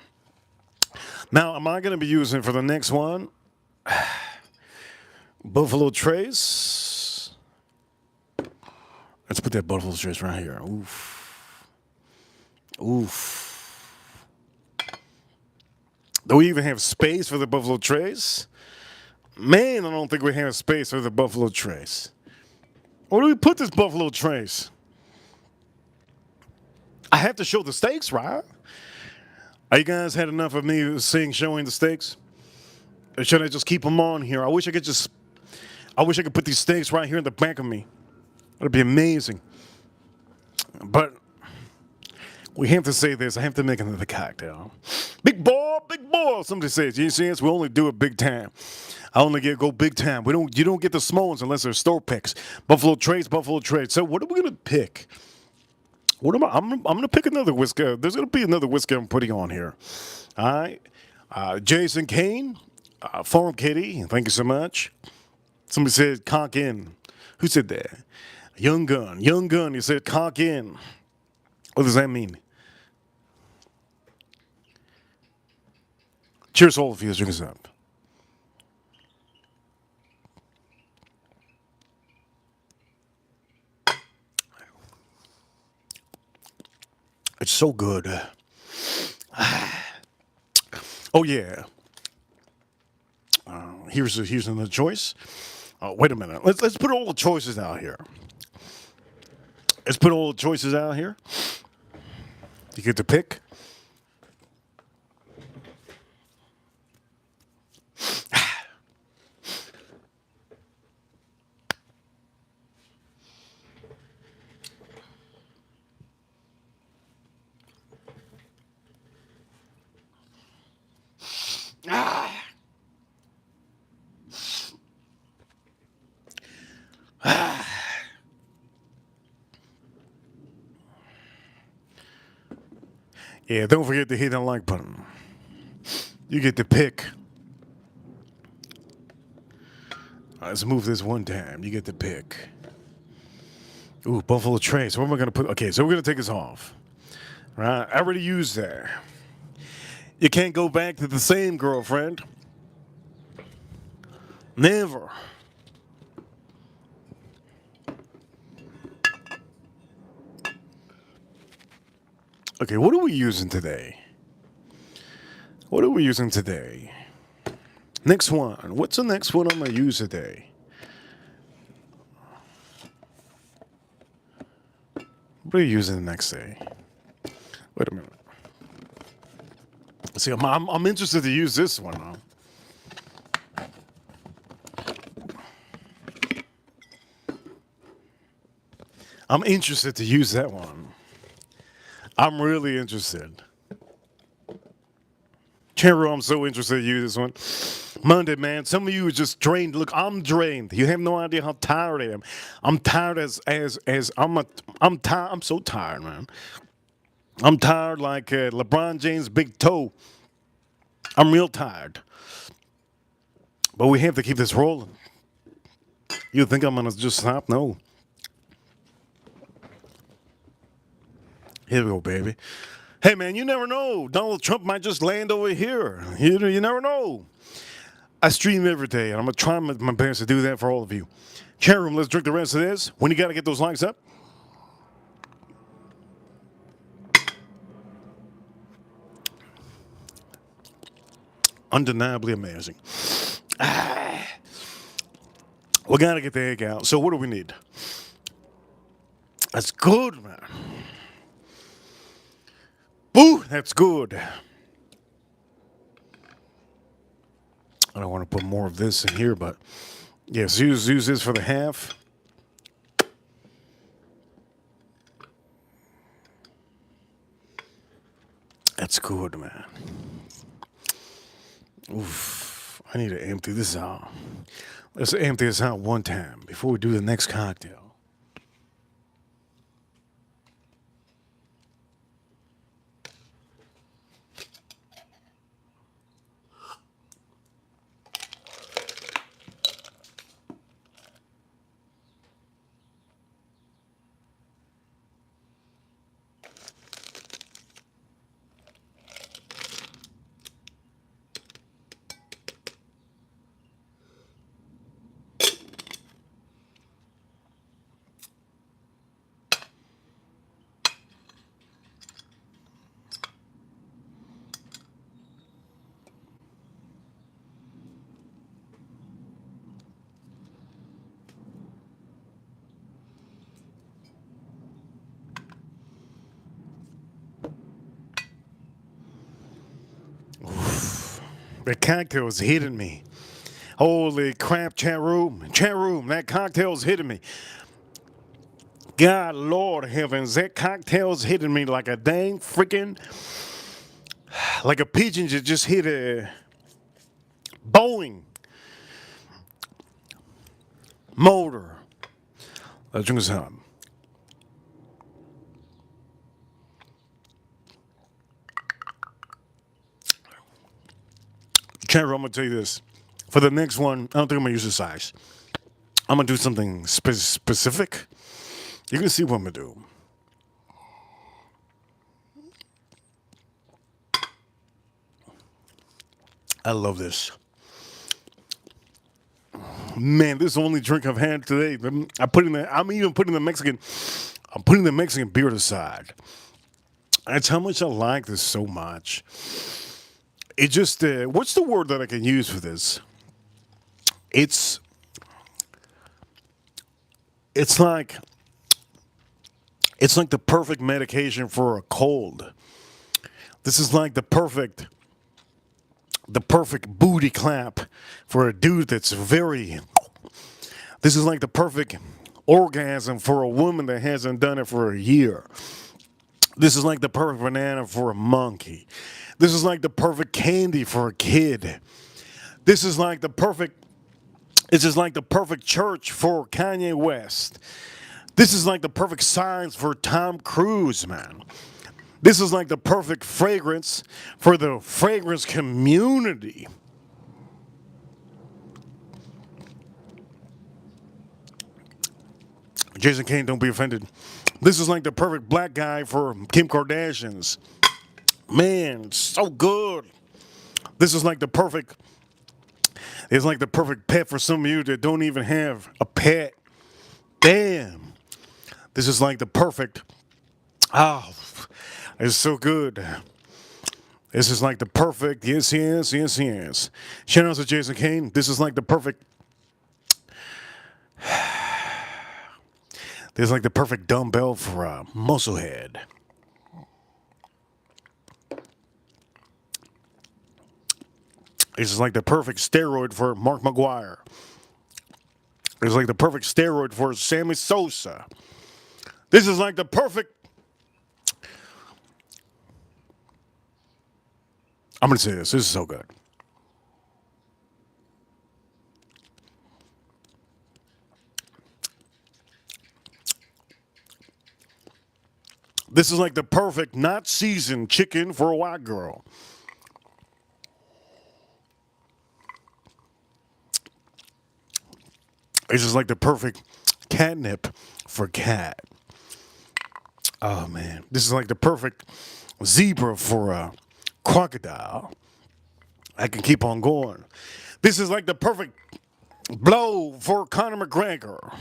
Now, am I going to be using for the next one Buffalo Trace? Let's put that Buffalo Trace right here. Oof. Do we even have space for the Buffalo Trace? Man, I don't think we have space for the Buffalo Trace. Where do we put this Buffalo Trace? I have to show the steaks, right? Are you guys had enough of me showing the steaks? Or should I just keep them on here? I wish I could put these steaks right here in the back of me. That'd be amazing. But we have to say this. I have to make another cocktail. Big ball. Somebody says, you see us? We only do it big time. I only go big time. You don't get the small ones unless they're store picks. Buffalo Trace. So what are we gonna pick? I'm gonna pick another whiskey. There's gonna be another whiskey I'm putting on here. All right. Jason Kane, Farm Kitty. Thank you so much. Somebody said cock in. Who said that? Young Gun. You said cock in. What does that mean? Cheers, all of you. Drink us up. It's so good. Oh yeah. Here's another choice. Wait a minute. Let's put all the choices out here. You get to pick. Yeah, don't forget to hit that like button. You get to pick Let's move this one time. You get the pick. Ooh, Buffalo Trace. What am I going to put? Okay, so we're going to take this off. Right? I already used that. You can't go back to the same girlfriend. Never. Okay, what are we using today? What are we using today? Next one. What's the next one I'm going to use today? What are you using the next day? Wait a minute. See, I'm interested to use this one now. I'm interested to use that one. I'm really interested. Chero, I'm so interested to use this one. Monday, man. Some of you are just drained. Look, I'm drained. You have no idea how tired I am. I'm tired as I'm tired. I'm so tired, man. I'm tired like LeBron James' big toe. I'm real tired. But we have to keep this rolling. You think I'm gonna just stop? No. Here we go, baby. Hey, man, you never know. Donald Trump might just land over here. You never know. I stream every day, and I'm going to try my best to do that for all of you. Chat room, let's drink the rest of this. When you got to get those likes up. Undeniably amazing. We got to get the egg out. So what do we need? That's good, man. Boo, that's good. I don't want to put more of this in here, but yes, use this for the half. That's good, man. Oof, I need to empty this out. Let's empty this out one time before we do the next cocktail. The cocktail is hitting me. Holy crap, chat room, that cocktail's hitting me. God, Lord heavens, that cocktail's hitting me like a dang freaking, like a pigeon that just hit a Boeing motor. Let's drink this out. Chandler, I'm going to tell you this. For the next one, I don't think I'm going to use this size. I'm going to do something specific. You can see what I'm going to do. I love this. Man, this is the only drink I've had today. I'm putting the Mexican beer aside. That's how much I like this so much. It just, what's the word that I can use for this? It's like the perfect medication for a cold. This is like the perfect booty clap for a dude that's very. This is like the perfect orgasm for a woman that hasn't done it for a year. This is like the perfect banana for a monkey. This is like the perfect candy for a kid. This is like the perfect church for Kanye West. This is like the perfect signs for Tom Cruise, man. This is like the perfect fragrance for the fragrance community. Jason Kane, don't be offended. This is like the perfect black guy for Kim Kardashians. Man, so good. This is like the perfect. It's like the perfect pet for some of you that don't even have a pet. Damn. This is like the perfect. Oh, it's so good. This is like the perfect. Yes, yes, yes, yes. Shout out to Jason Kane. This is like the perfect. This is like the perfect dumbbell for a musclehead. This is like the perfect steroid for Mark McGuire. It's like the perfect steroid for Sammy Sosa. This is like the perfect. I'm going to say this. This is so good. This is like the perfect not seasoned chicken for a white girl. This is like the perfect catnip for cat. Oh man, this is like the perfect zebra for a crocodile. I can keep on going. This is like the perfect blow for Conor McGregor.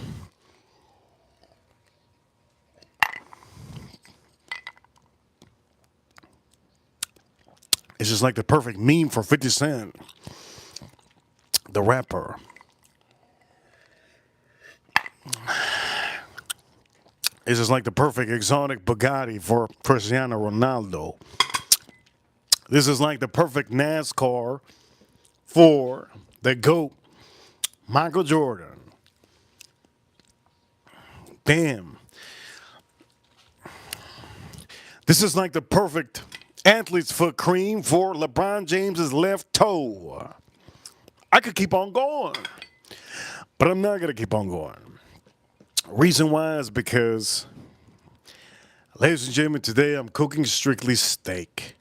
It's just like the perfect meme for 50 Cent, the rapper. It's just like the perfect exotic Bugatti for Cristiano Ronaldo. This is like the perfect NASCAR for the GOAT, Michael Jordan. Damn. This is like the perfect athlete's foot cream for LeBron James's left toe. I could keep on going, but I'm not going to keep on going. Reason why is because, ladies and gentlemen, today I'm cooking strictly steak.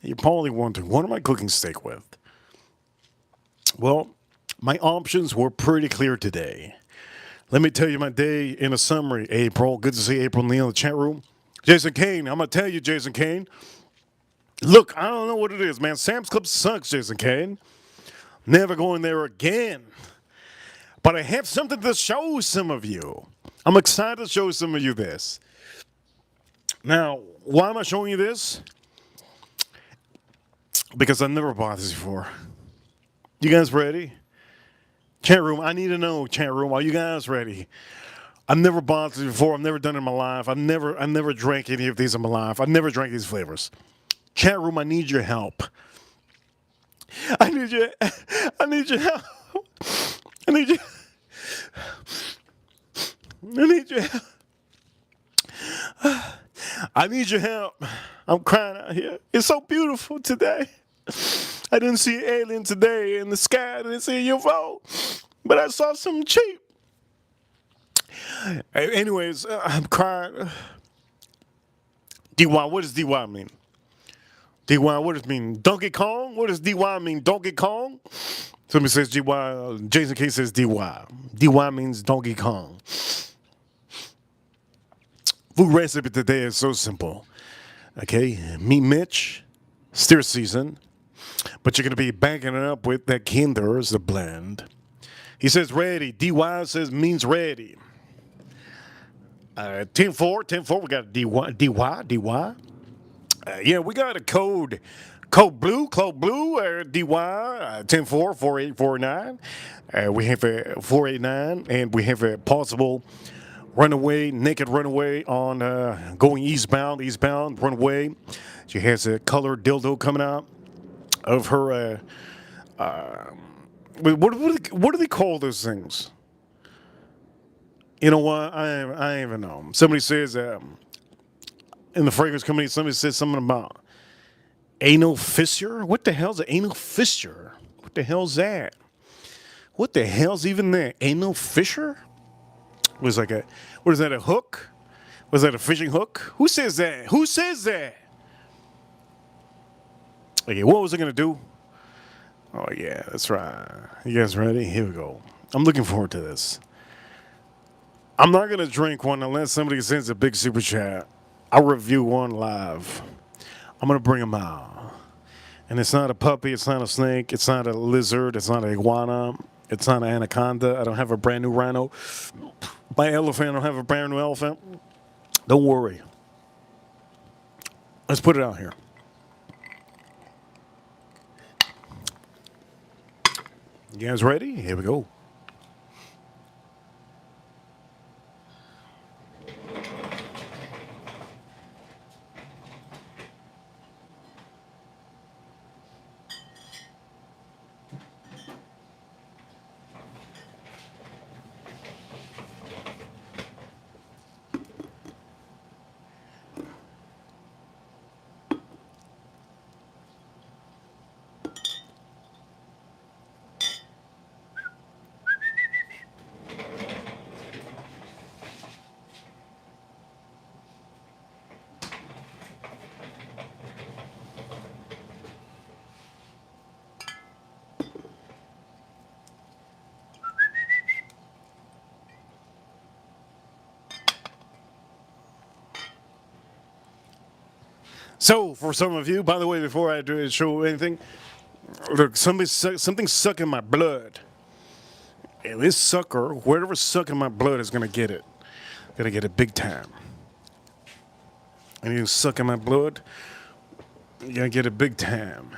You're probably wondering, what am I cooking steak with? Well, my options were pretty clear today. Let me tell you my day in a summary, April. Good to see April Neal in the chat room. Jason Kane, I'm going to tell you, Jason Kane. Look, I don't know what it is, man. Sam's Club sucks, Jason Kane. Never going there again. But I have something to show some of you. I'm excited to show some of you this. Now, why am I showing you this? Because I never bought this before. You guys ready? Chat room, I need to know, chat room, are you guys ready? I've never bought this before. I've never done it in my life. I've never drank any of these in my life. I've never drank these flavors. Chat room, I need your help. I need your help. I need your help. I need your help. I'm crying out here. It's so beautiful today. I didn't see an alien today in the sky. I didn't see a UFO. But I saw something cheap. Anyways, I'm crying. DY, what does DY mean? DY, what does it mean? Donkey Kong? What does DY mean? Donkey Kong? Somebody says DY. Jason King says DY. DY means Donkey Kong. Food recipe today is so simple. Okay, meet Mitch, steer season, but you're going to be backing it up with that Kinder's the blend. He says ready. DY says means ready. 10-4, we got DY. Yeah, we got a code blue, DY, 10-4, 4849. We have a 489, and we have a possible naked runaway on going eastbound, runaway. She has a colored dildo coming out of her, what do they call those things? You know what? I don't even know. Somebody says, in the fragrance company, somebody says something about anal fissure. What the hell's an anal fissure? What the hell's that? What the hell's even that? Anal fissure? Was like what is that, a hook? Was that a fishing hook? Who says that? Who says that? Okay, what was I going to do? Oh, yeah, that's right. You guys ready? Here we go. I'm looking forward to this. I'm not going to drink one unless somebody sends a big super chat. I'll review one live. I'm going to bring them out. And it's not a puppy, it's not a snake, it's not a lizard, it's not an iguana, it's not an anaconda. I don't have a brand new rhino. My elephant, I don't have a brand new elephant. Don't worry. Let's put it out here. You guys ready? Here we go. So, for some of you, by the way, before I do show anything, look, something's sucking my blood. And this sucker, whatever's sucking my blood, is gonna get it. Gonna get it big time. Anything sucking my blood, you're gonna get it big time.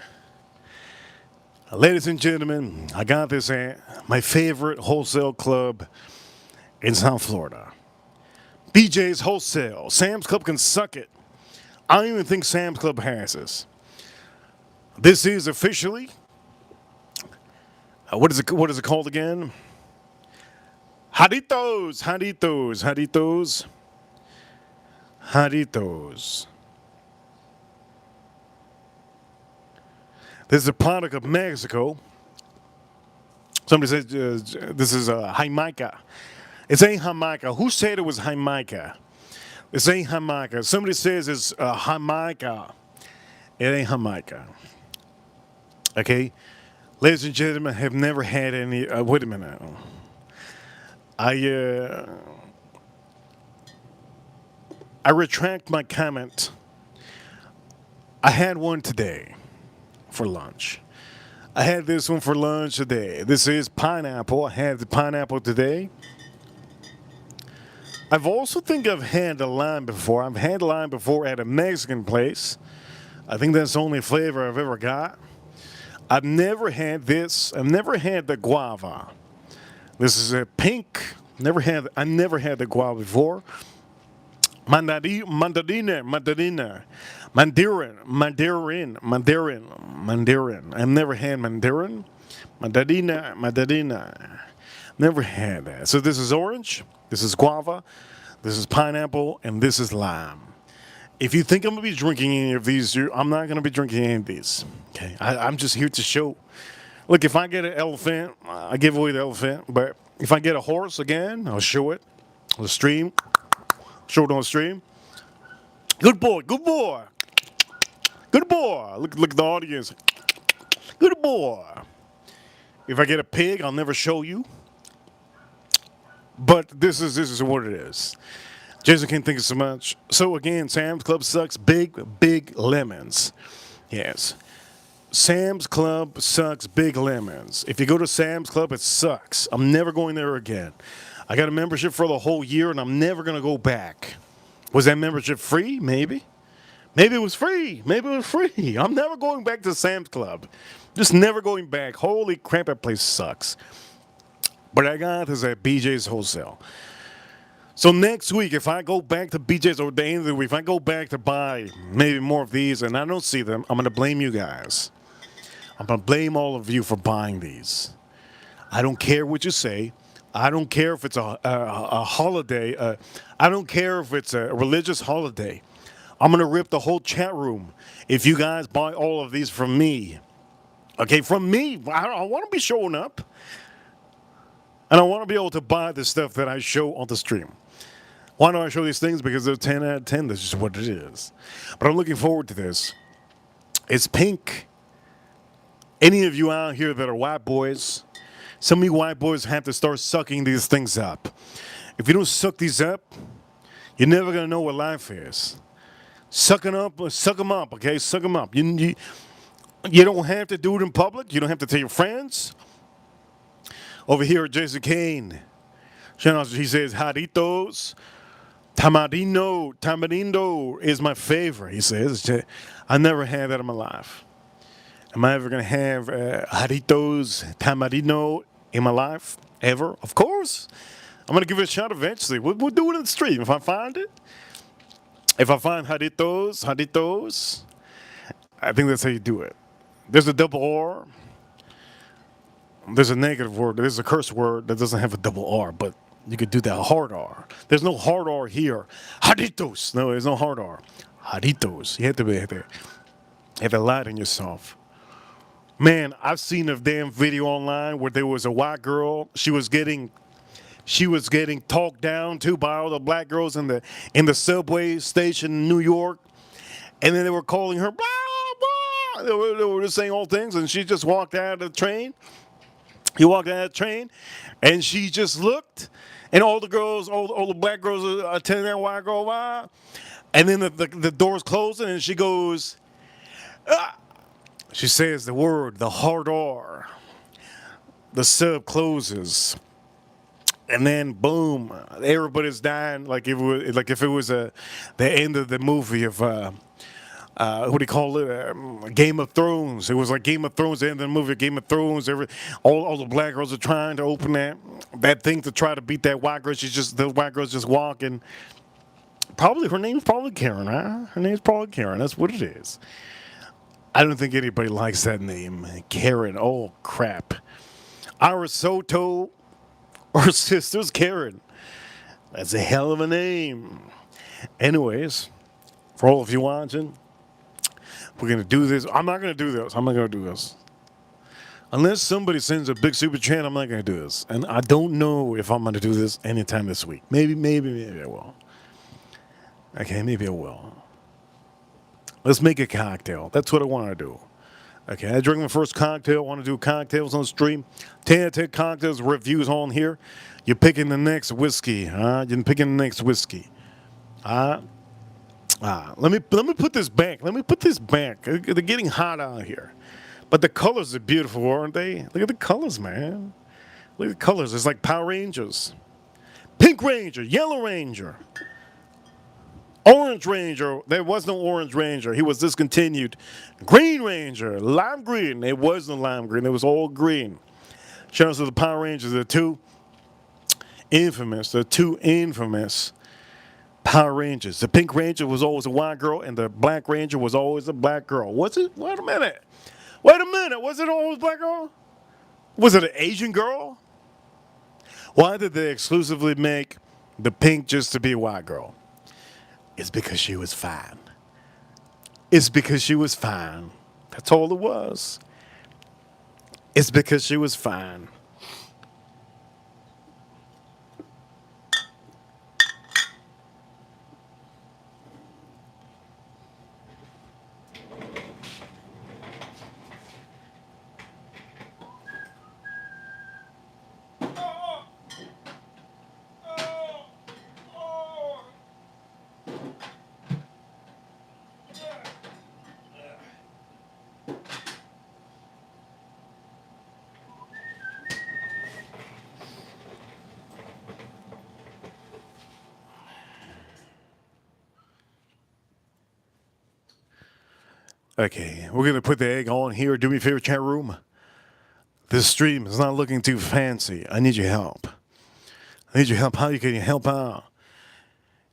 Ladies and gentlemen, I got this at my favorite wholesale club in South Florida. BJ's Wholesale. Sam's Club can suck it. I don't even think Sam's Club has this. This is officially, what is it called again? Jaritos, Jaritos, Jaritos, Jaritos. This is a product of Mexico. Somebody said this is Jamaica. It's ain't Jamaica. Who said it was Jamaica? This ain't Jamaica. Somebody says it's Jamaica. It ain't Jamaica. Okay? Ladies and gentlemen, have never had any. Wait a minute. I retract my comment. I had one today for lunch. I had this one for lunch today. This is pineapple. I had the pineapple today. I've also think I've had a lime before. I've had lime before at a Mexican place. I think that's the only flavor I've ever got. I've never had this. I've never had the guava. This is a pink. I never had the guava before. Mandarina. I've never had mandarin. Mandarina. Never had that. So this is orange, this is guava, this is pineapple, and this is lime. If you think I'm going to be drinking any of these, I'm not going to be drinking any of these. Okay, I'm just here to show. Look, if I get an elephant, I give away the elephant. But if I get a horse again, I'll show it on the stream. Show it on the stream. Good boy, good boy. Good boy. Look at the audience. Good boy. If I get a pig, I'll never show you. But this is what it is. Jason can't think of so much. So again, Sam's Club sucks big lemons. Yes. Sam's Club sucks big lemons. If you go to Sam's Club, it sucks. I'm never going there again. I got a membership for the whole year, and I'm never going to go back. Was that membership free? Maybe. Maybe it was free. Maybe it was free. I'm never going back to Sam's Club. Just never going back. Holy crap, that place sucks. But I got this at BJ's Wholesale. So next week, if I go back to BJ's or the end of the week, if I go back to buy maybe more of these and I don't see them, I'm going to blame you guys. I'm going to blame all of you for buying these. I don't care what you say. I don't care if it's a holiday. I don't care if it's a religious holiday. I'm going to rip the whole chat room if you guys buy all of these from me. Okay, from me. I want to be showing up. And I want to be able to buy the stuff that I show on the stream. Why do I show these things? Because they're 10 out of 10. That's just what it is. But I'm looking forward to this. It's pink. Any of you out here that are white boys, some of you white boys have to start sucking these things up. If you don't suck these up, you're never gonna know what life is. Suck them up, okay? Suck them up. You don't have to do it in public. You don't have to tell your friends. Over here, Jason Kane. He says, Jaritos, tamarindo is my favorite, he says. I never had that in my life. Am I ever going to have Jaritos, tamarindo in my life? Ever? Of course. I'm going to give it a shot eventually. We'll do it in the stream if I find it. If I find Jaritos, I think that's how you do it. There's a double R. There's a negative word. There's a curse word that doesn't have a double R, but you could do that hard R. There's no hard R here. Jaritos. No, there's no hard R. Jaritos. You have to lie to yourself. Man, I've seen a damn video online where there was a white girl. She was getting talked down to by all the black girls in the subway station in New York, and then they were calling her blah blah. They were just saying all things, and she just walked out of the train. He walked out of the train, and she just looked, and all the girls, all the black girls are attending that white girl, wow. And then the doors closing, and she goes, ah. She says the word, the hard R. The sub closes, and then boom, everybody's dying like if it was the end of the movie of what do you call it? Game of Thrones. It was like Game of Thrones, the end of the movie, Game of Thrones. All the black girls are trying to open that thing to try to beat that white girl. The white girl's just walking. Probably her name's probably Karen, huh? Her name's probably Karen. That's what it is. I don't think anybody likes that name, Karen. Oh crap. Our Soto, our sister's Karen. That's a hell of a name. Anyways, for all of you watching, we're going to do this. I'm not going to do this. Unless somebody sends a big super chat, I'm not going to do this. And I don't know if I'm going to do this anytime this week. Maybe I will. Okay, maybe I will. Let's make a cocktail. That's what I want to do. Okay, I drink my first cocktail. I want to do cocktails on the stream. 10 out of 10 cocktails reviews on here. You're picking the next whiskey. You're picking the next whiskey. Let me put this back. They're getting hot out here. But the colors are beautiful, aren't they? Look at the colors, man. Look at the colors. It's like Power Rangers. Pink Ranger, Yellow Ranger, Orange Ranger. There was no Orange Ranger. He was discontinued. Green Ranger, Lime Green. It wasn't lime green. It was all green. Shout out to the Power Rangers. The two infamous Power Rangers. The Pink Ranger was always a white girl, and the Black Ranger was always a black girl. Was it? Wait a minute. Was it always black girl? Was it an Asian girl? Why did they exclusively make the pink just to be a white girl? It's because she was fine. That's all it was. It's because she was fine. Okay, we're going to put the egg on here. Do me a favor, chat room. This stream is not looking too fancy. I need your help. How can you help out?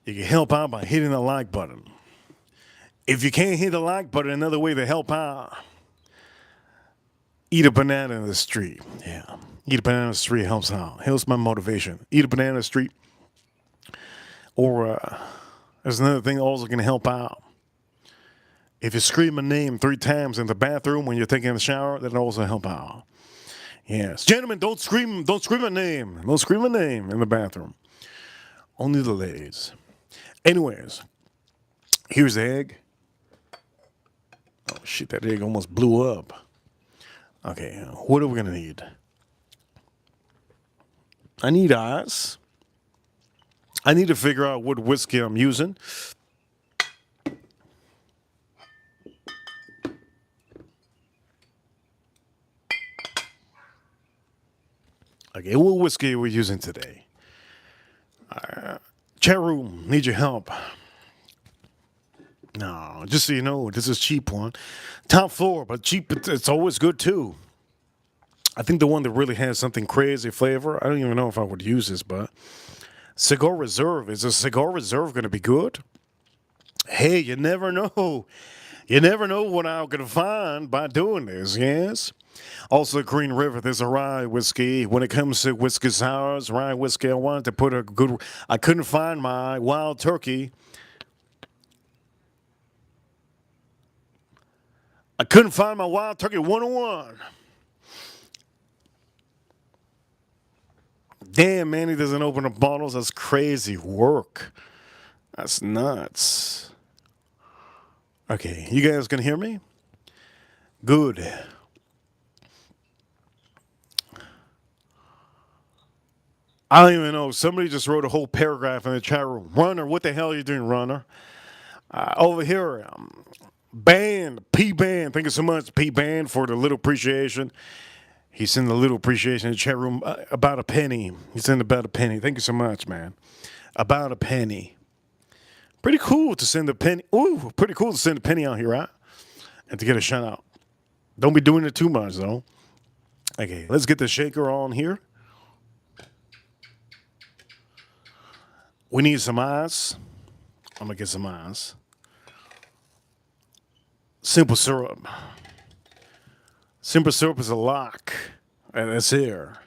You can help out by hitting the like button. If you can't hit the like button, another way to help out, eat a banana in the street. Yeah, eat a banana in the street helps out. Helps my motivation. Eat a banana in the street. Or there's another thing also can help out. If you scream a name 3 times in the bathroom when you're taking a shower, that'll also help out. Yes. Gentlemen, don't scream a name. Don't scream a name in the bathroom. Only the ladies. Anyways, here's the egg. Oh, shit, that egg almost blew up. Okay, what are we going to need? I need ice. I need to figure out what whiskey I'm using. Okay, what whiskey are we using today? Chat room, need your help. No, just so you know, this is cheap one. Top floor, but cheap, it's always good too. I think the one that really has something crazy flavor, I don't even know if I would use this, but Cigar Reserve. Is a Cigar Reserve going to be good? Hey, you never know. You never know what I'm going to find by doing this, yes? Also, Green River, there's a rye whiskey. When it comes to whiskey sours, rye whiskey, I wanted to put a good. I couldn't find my wild turkey. I couldn't find my wild turkey 101. Damn, man, he doesn't open up bottles. That's crazy work. That's nuts. Okay, you guys can hear me? Good. I don't even know. Somebody just wrote a whole paragraph in the chat room. Runner, what the hell are you doing, Runner? Over here, Band, P Band. Thank you so much, P Band, for the little appreciation. He sent a little appreciation in the chat room. About a penny. He sent about a penny. Thank you so much, man. About a penny. Pretty cool to send a penny. Ooh, pretty cool to send a penny out here, right? And to get a shout out. Don't be doing it too much, though. Okay, let's get the shaker on here. We need some ice. I'm going to get some ice. Simple syrup. Simple syrup is a lock. And it's here.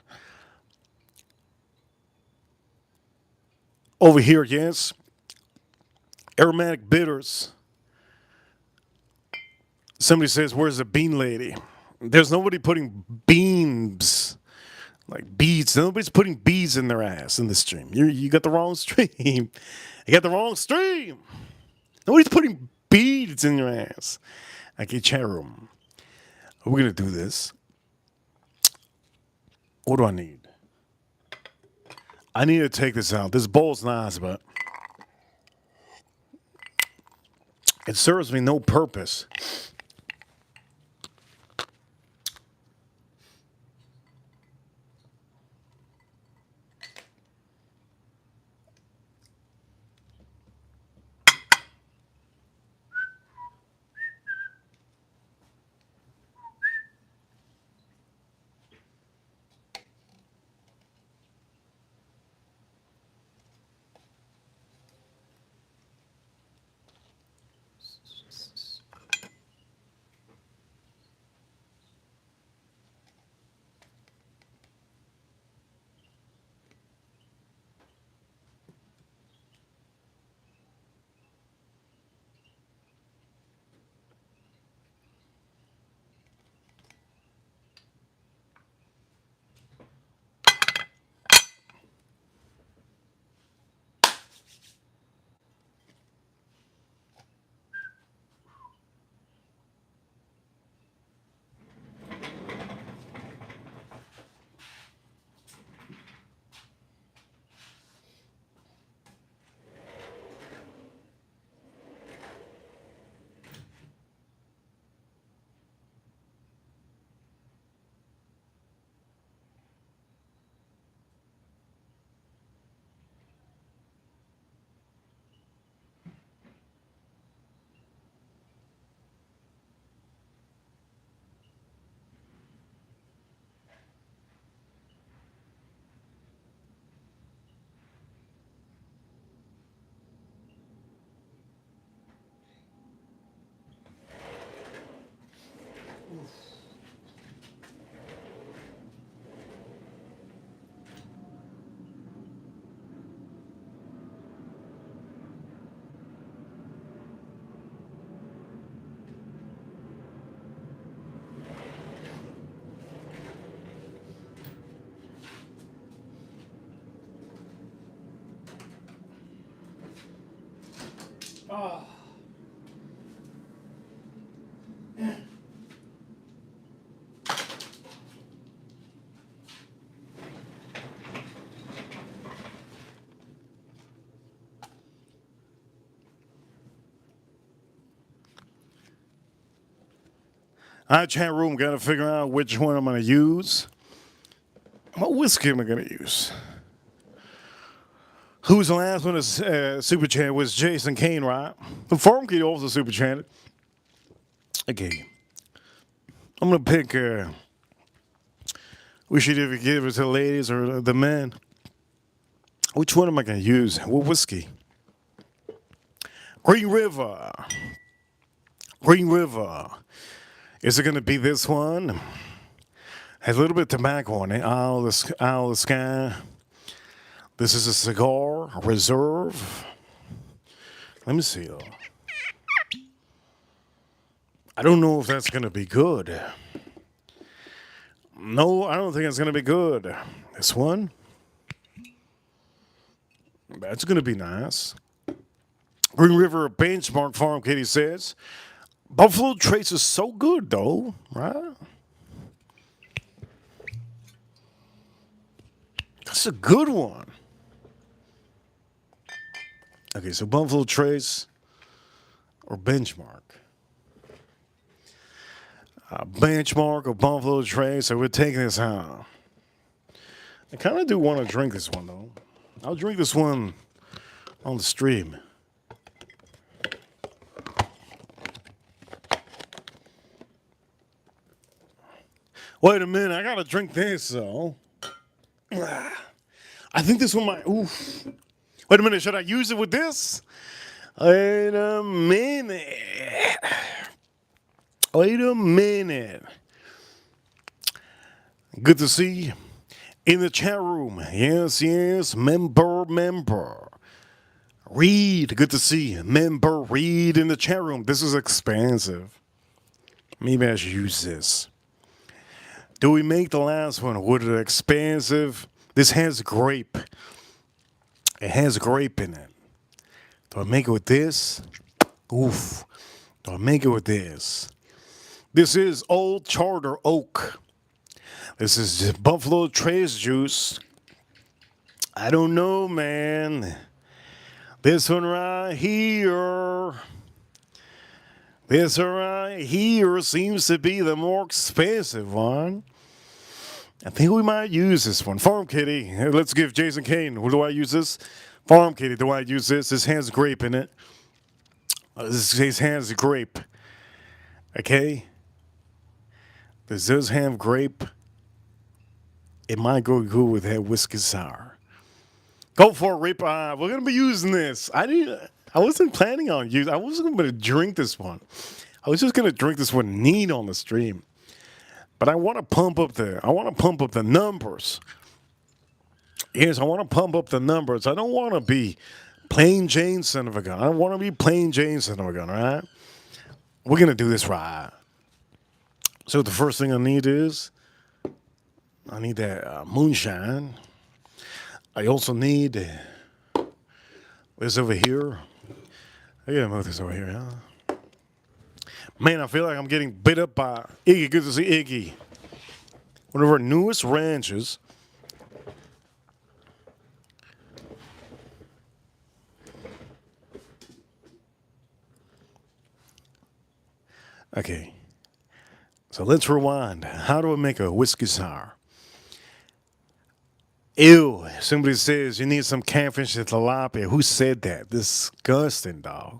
Over here, yes. Aromatic bitters. Somebody says, where's the bean lady? There's nobody putting beans, like beads. Nobody's putting beads in their ass in this stream. You got the wrong stream. You got the wrong stream. Nobody's putting beads in your ass. Okay, chat room. We're going to do this. What do I need? I need to take this out. This bowl's nice, but it serves me no purpose. Our chat room got to figure out which one I'm going to use. What whiskey am I going to use? Who's the last one to super chat was Jason Kane, right? The Farm Kid also super chatted. Okay. I'm going to pick, we should either give it to the ladies or the men. Which one am I going to use? What whiskey? Green River. Green River. Is it going to be this one? Has a little bit of tobacco on it. Out of the sky. This is a cigar reserve. Let me see. I don't know if that's going to be good. No, I don't think it's going to be good. This one? That's going to be nice. Green River Benchmark Farm, Katie says. Buffalo Trace is so good, though, right? That's a good one. Okay, so Buffalo Trace or Benchmark. Benchmark or Buffalo Trace, so we're taking this out. I kind of do want to drink this one, though. I'll drink this one on the stream. Wait a minute, I gotta drink this, though. I think this one might, oof. Wait a minute, should I use it with this? Wait a minute. Wait a minute. Good to see you in the chat room. Yes, yes, member. Reed, good to see you. Member Reed in the chat room. This is expensive. Maybe I should use this. Do we make the last one? Would it expensive? This has grape. It has grape in it. Do I make it with this? Oof. Do I make it with this? This is Old Charter Oak. This is Buffalo Trace juice. I don't know, man. This one right here. This one right here seems to be the more expensive one. I think we might use this one. Farm Kitty. Let's give Jason Kane. Do I use this? Farm Kitty. Do I use this? This has grape in it. This has grape. Okay? This does have grape. It might go good with that whiskey sour. Go for it, Rip. We're going to be using this. I wasn't planning on using. I wasn't going to drink this one. I was just going to drink this one neat on the stream. But I want to pump up the numbers. Yes, I want to pump up the numbers. I don't want to be plain Jane son of a gun. I don't want to be plain Jane son of a gun, all right? We're going to do this right. So the first thing I need that moonshine. I also need this over here. I gotta move this over here, huh? Man, I feel like I'm getting bit up by Iggy. Good to see Iggy. One of our newest ranches. Okay. So let's rewind. How do I make a whiskey sour? Ew. Somebody says you need some catfish and tilapia. Who said that? Disgusting, dog.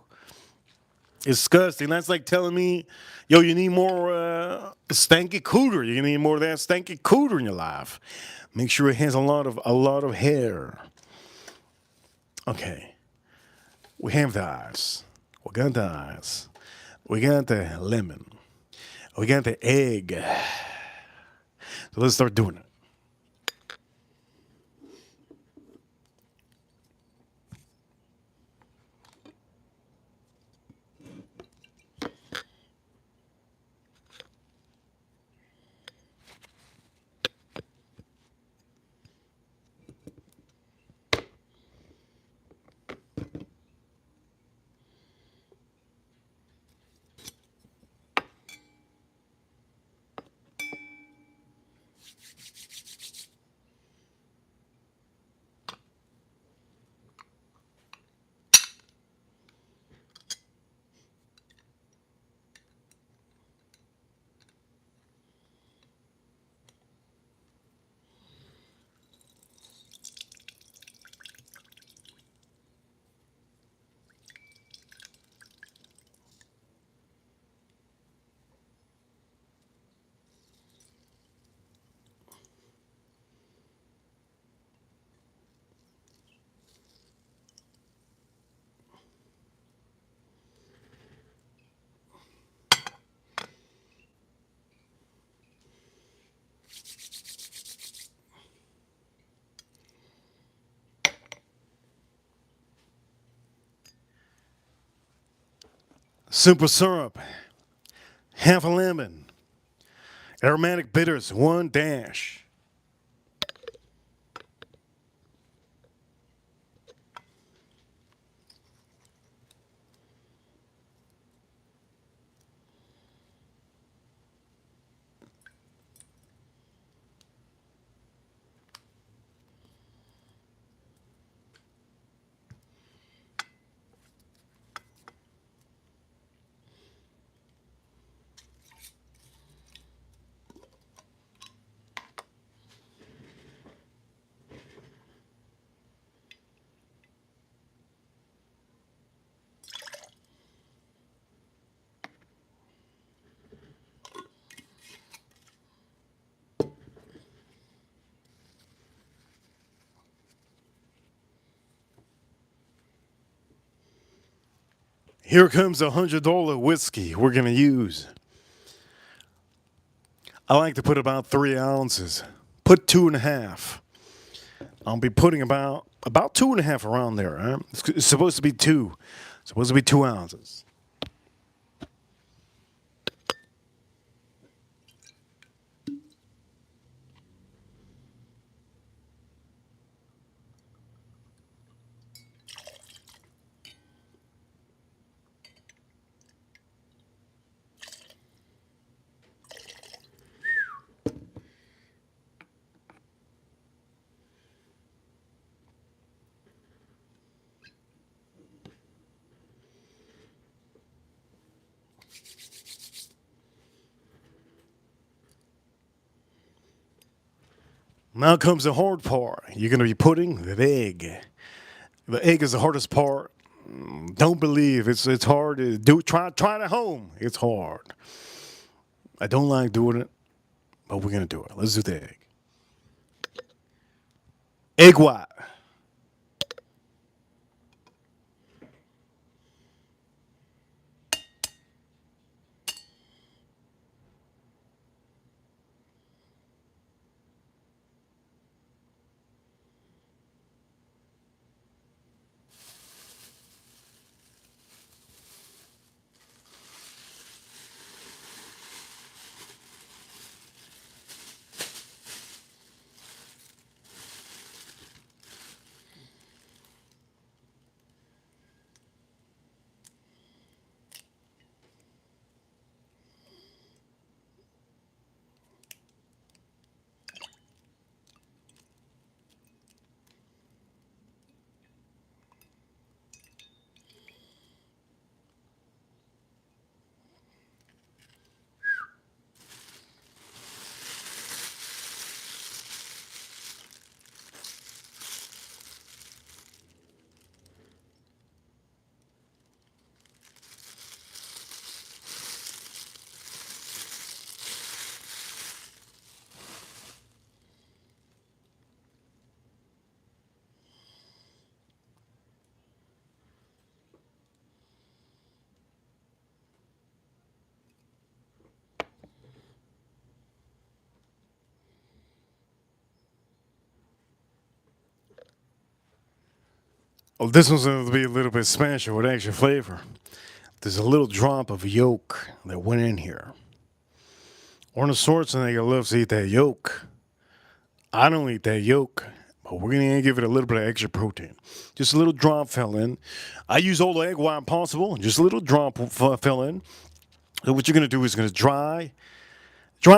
Disgusting. That's like telling me, yo, you need more stanky cooter. You need more of that stanky cooter in your life. Make sure it has a lot of hair. Okay. We have the ice. We got the ice. We got the lemon. We got the egg. So let's start doing it. simple syrup, half a lemon, aromatic bitters, 1 dash. Here comes $100 whiskey we're going to use. I like to put about 3 ounces. Put 2.5. I'll be putting about 2.5 around there. Huh? It's supposed to be 2. It's supposed to be 2 ounces. Now comes the hard part. You're going to be putting the egg. The egg is the hardest part. Don't believe it's hard to do. Try it at home. It's hard. I don't like doing it, but we're gonna do it. Let's do the egg. Egg white. Well, this one's going to be a little bit special with extra flavor. There's a little drop of yolk that went in here. Arnold Schwarzenegger loves to eat that yolk. I don't eat that yolk, but we're going to give it a little bit of extra protein. Just a little drop fell in. I use all the egg white possible. Just a little drop fell in. So what you're going to do is going to dry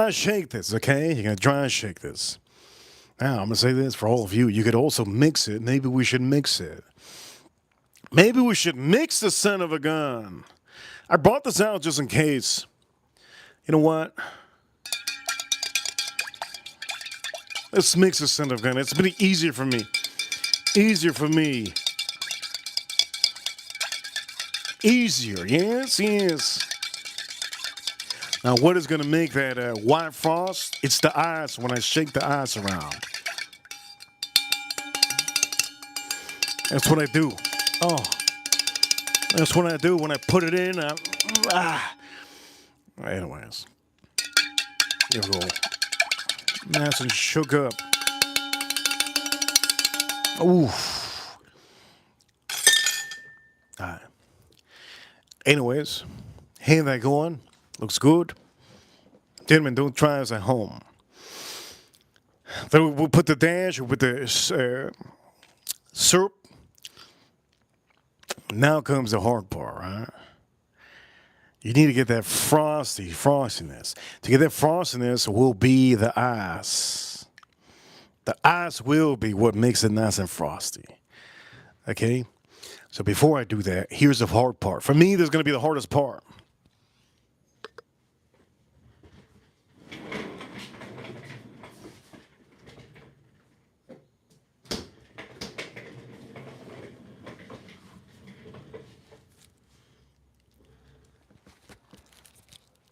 shake this, okay? You're going to dry shake this. Now, I'm going to say this for all of you. You could also mix it. Maybe we should mix it. Maybe we should mix the son of a gun. I brought this out just in case. You know what? Let's mix the son of a gun. It's been easier for me. Easier for me. Easier. Yes, yes. Now, what is going to make that white frost? It's the ice when I shake the ice around. That's what I do. Oh, that's what I do when I put it in. Anyways, here we go. Nice and shook up. Ooh. All right. Anyways. Hey, that going? Looks good. Gentlemen, don't try this at home. Then we'll put the dash with the syrup. Now comes the hard part, right? You need to get that frostiness. To get that frostiness will be the ice. The ice will be what makes it nice and frosty. Okay? So before I do that, here's the hard part. For me, this is going to be the hardest part.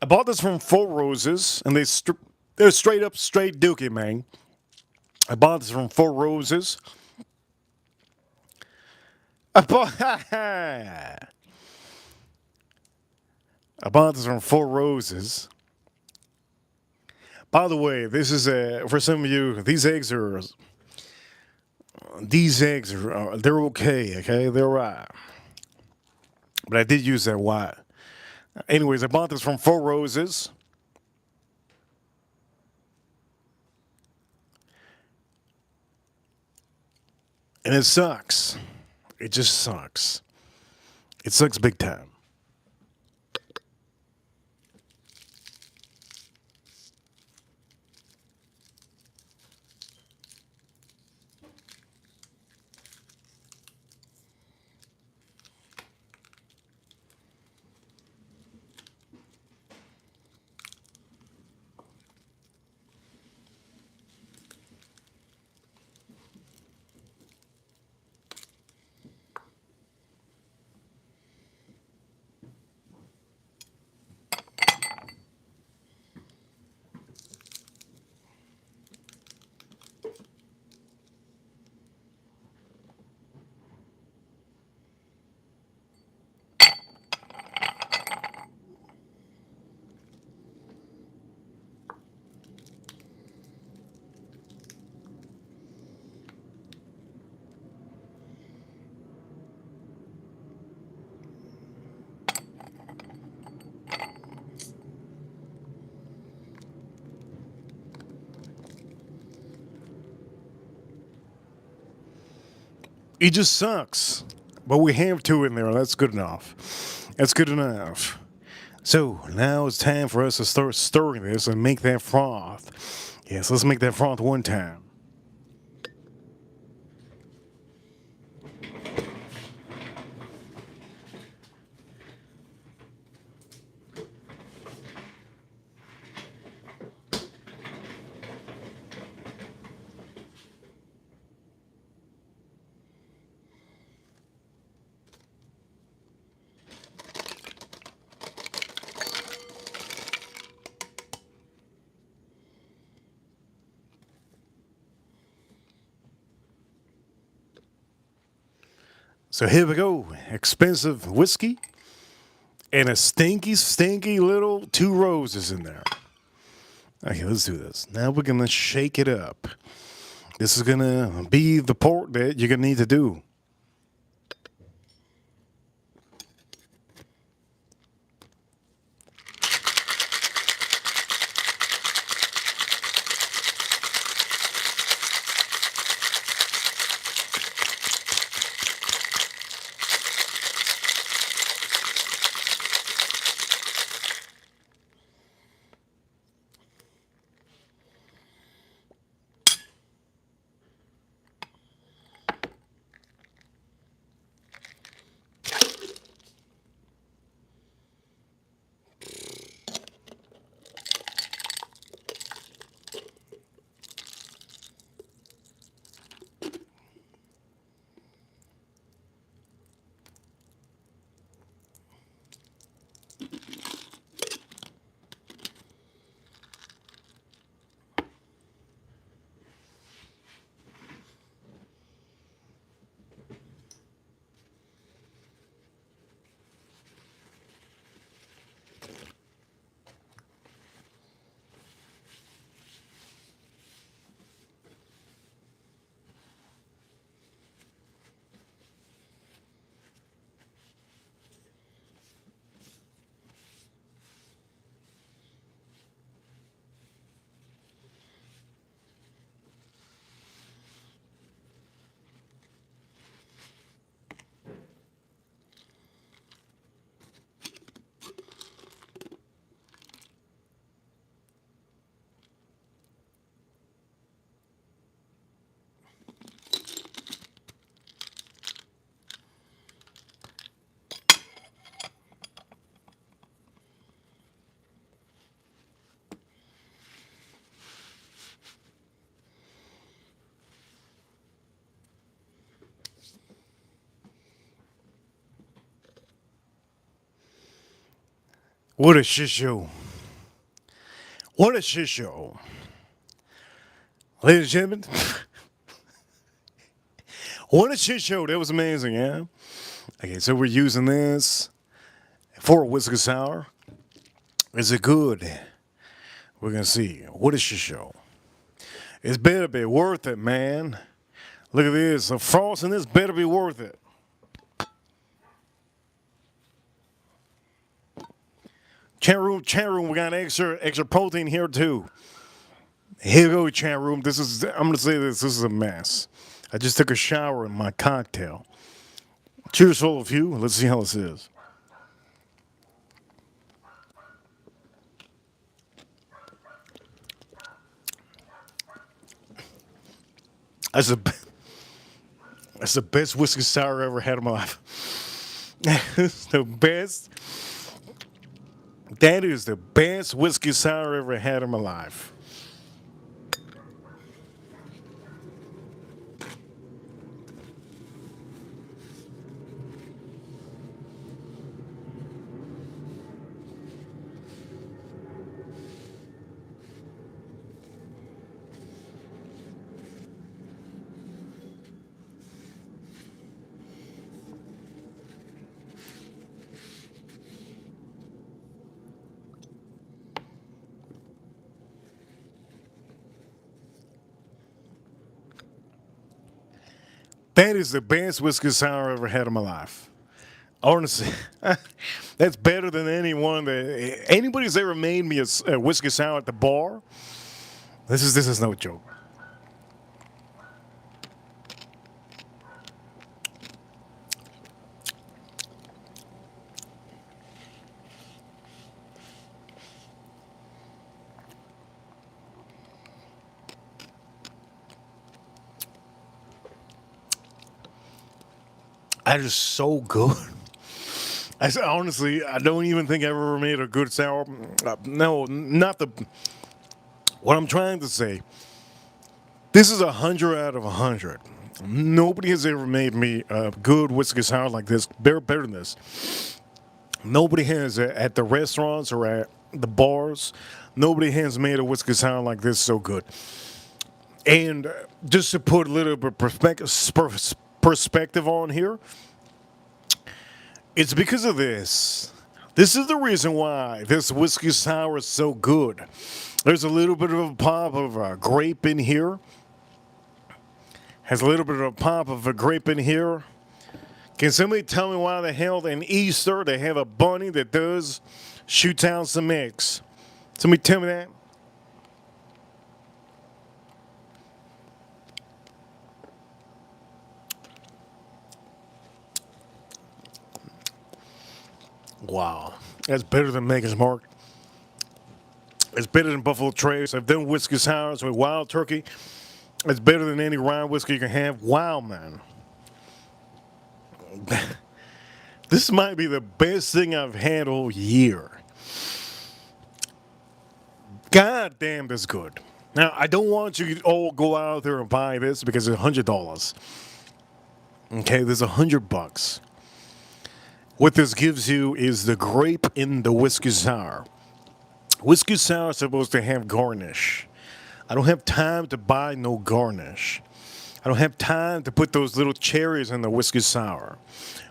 I bought this from Four Roses, and they're straight dookie, man. I bought this from Four Roses. I bought, I bought this from Four Roses. By the way, this is for some of you. These eggs are they're okay. Okay, they're right. But I did use that white. Anyways, I bought this from Four Roses. And it sucks. It just sucks. It sucks big time. It just sucks. But we have two in there. That's good enough. That's good enough. So now it's time for us to start stirring this and make that froth. Yes, let's make that froth one time. So here we go. Expensive whiskey and a stinky little two roses in there. Okay, let's do this. Now we're going to shake it up. This is going to be the part that you're going to need to do. What a shit show. What a shit show. Ladies and gentlemen, what a shit show. That was amazing, yeah? Okay, so we're using this for a whiskey sour. Is it good? We're going to see. What a shit show. It's better be worth it, man. Look at this. The frosting, this better be worth it. Chat room, we got extra protein here too. Here you go, chat room. I'm gonna say this is a mess. I just took a shower in my cocktail. Cheers to all of you. Let's see how this is. That's the that's the best whiskey sour I ever had in my life. That's the best. That is the best whiskey sour I ever had in my life. That is the best whiskey sour I ever had in my life. Honestly, that's better than anyone that anybody's ever made me a whiskey sour at the bar. This is no joke. That is so good. Honestly, I don't even think I ever made a good sour. No, not the. What I'm trying to say, this is 100 out of 100. Nobody has ever made me a good whiskey sour like this. Better than this. Nobody has at the restaurants or at the bars. Nobody has made a whiskey sour like this so good. And just to put a little bit perspective on here, it's because of this. This is the reason why this whiskey sour is so good. There's a little bit of a pop of a grape in here. Has a little bit of a pop of a grape in here. Can somebody tell me why the hell in Easter they have a bunny that does shoot out some eggs? Somebody tell me that. Wow. That's better than Maker's Mark. It's better than Buffalo Trace. I've done whiskey sours with wild turkey. It's better than any rye whiskey you can have. Wow, man. This might be the best thing I've had all year. God damn, that's good. Now, I don't want you to all go out there and buy this because it's $100. Okay, there's $100. What this gives you is the grape in the whiskey sour. Whiskey sour is supposed to have garnish. I don't have time to buy no garnish. I don't have time to put those little cherries in the whiskey sour.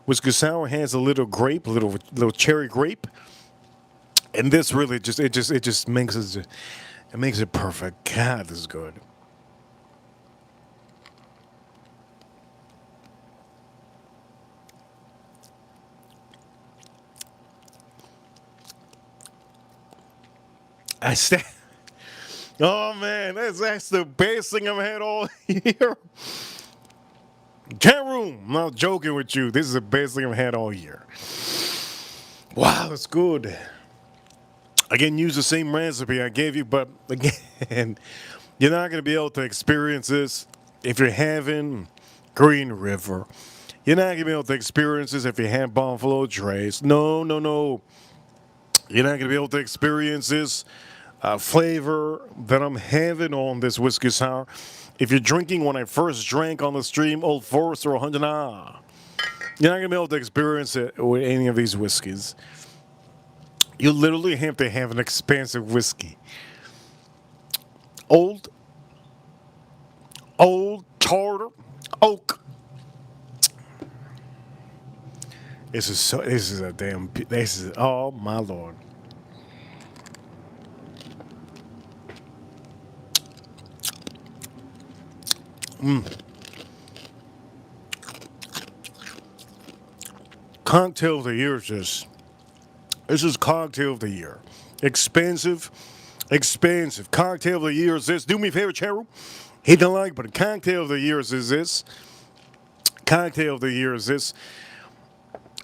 Whiskey sour has a little grape, little cherry grape, and this really just makes it perfect. God, this is good. I stand. Oh man, that's the best thing I've had all year. Chat room, I'm not joking with you. This is the best thing I've had all year. Wow, that's good. Again, use the same recipe I gave you, but again, you're not going to be able to experience this if you're having Green River. You're not going to be able to experience this if you have Buffalo Trace. No, no, no. You're not going to be able to experience this flavor that I'm having on this whiskey sour if you're drinking when I first drank on the stream Old Forester 100. You're not going to be able to experience it with any of these whiskeys. You literally have to have an expensive whiskey. Old, old charter oak. This is so. This is a damn. This is. Oh my lord. Cocktail of the year is this. This is cocktail of the year. Expensive, expensive. Cocktail of the year is this. Do me a favor, Cheryl. Hit the like button. Cocktail of the year is this. Cocktail of the year is this.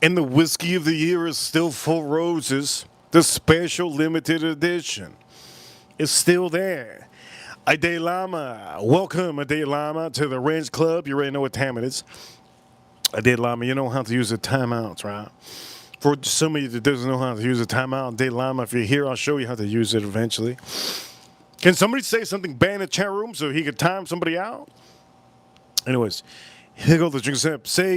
And the whiskey of the year is still Four Roses, the special limited edition. It's still there. Ade Lama, welcome Ade Lama to the Ranch Club. You already know what time it is. Ade Lama, you know how to use the timeouts, right? For somebody that doesn't know how to use a timeout, Ade Lama, if you're here, I'll show you how to use it eventually. Can somebody say something bad in the chat room so he could time somebody out? Anyways, here go the drinks up. Say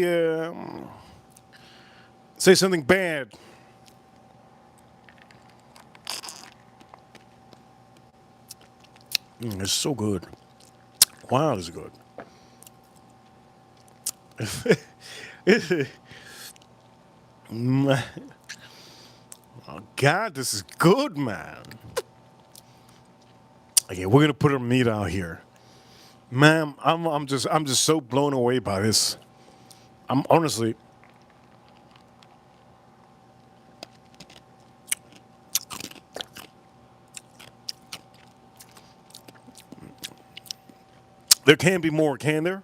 something bad. It's so good. Wow, it's good. Oh God, this is good, man. Okay, we're gonna put our meat out here, ma'am. I'm just so blown away by this. I'm honestly. There can't be more, can there?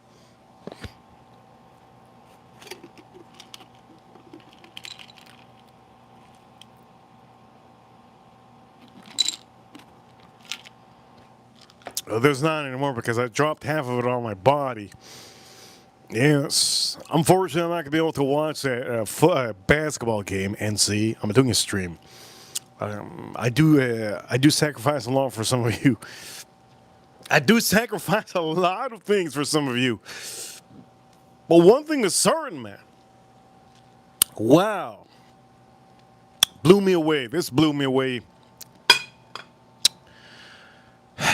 There's not anymore because I dropped half of it on my body. Yes. Unfortunately, I'm not going to be able to watch that basketball game and see. I'm doing a stream. I do sacrifice a lot for some of you. I do sacrifice a lot of things for some of you. But one thing is certain, man. Wow. Blew me away. This blew me away.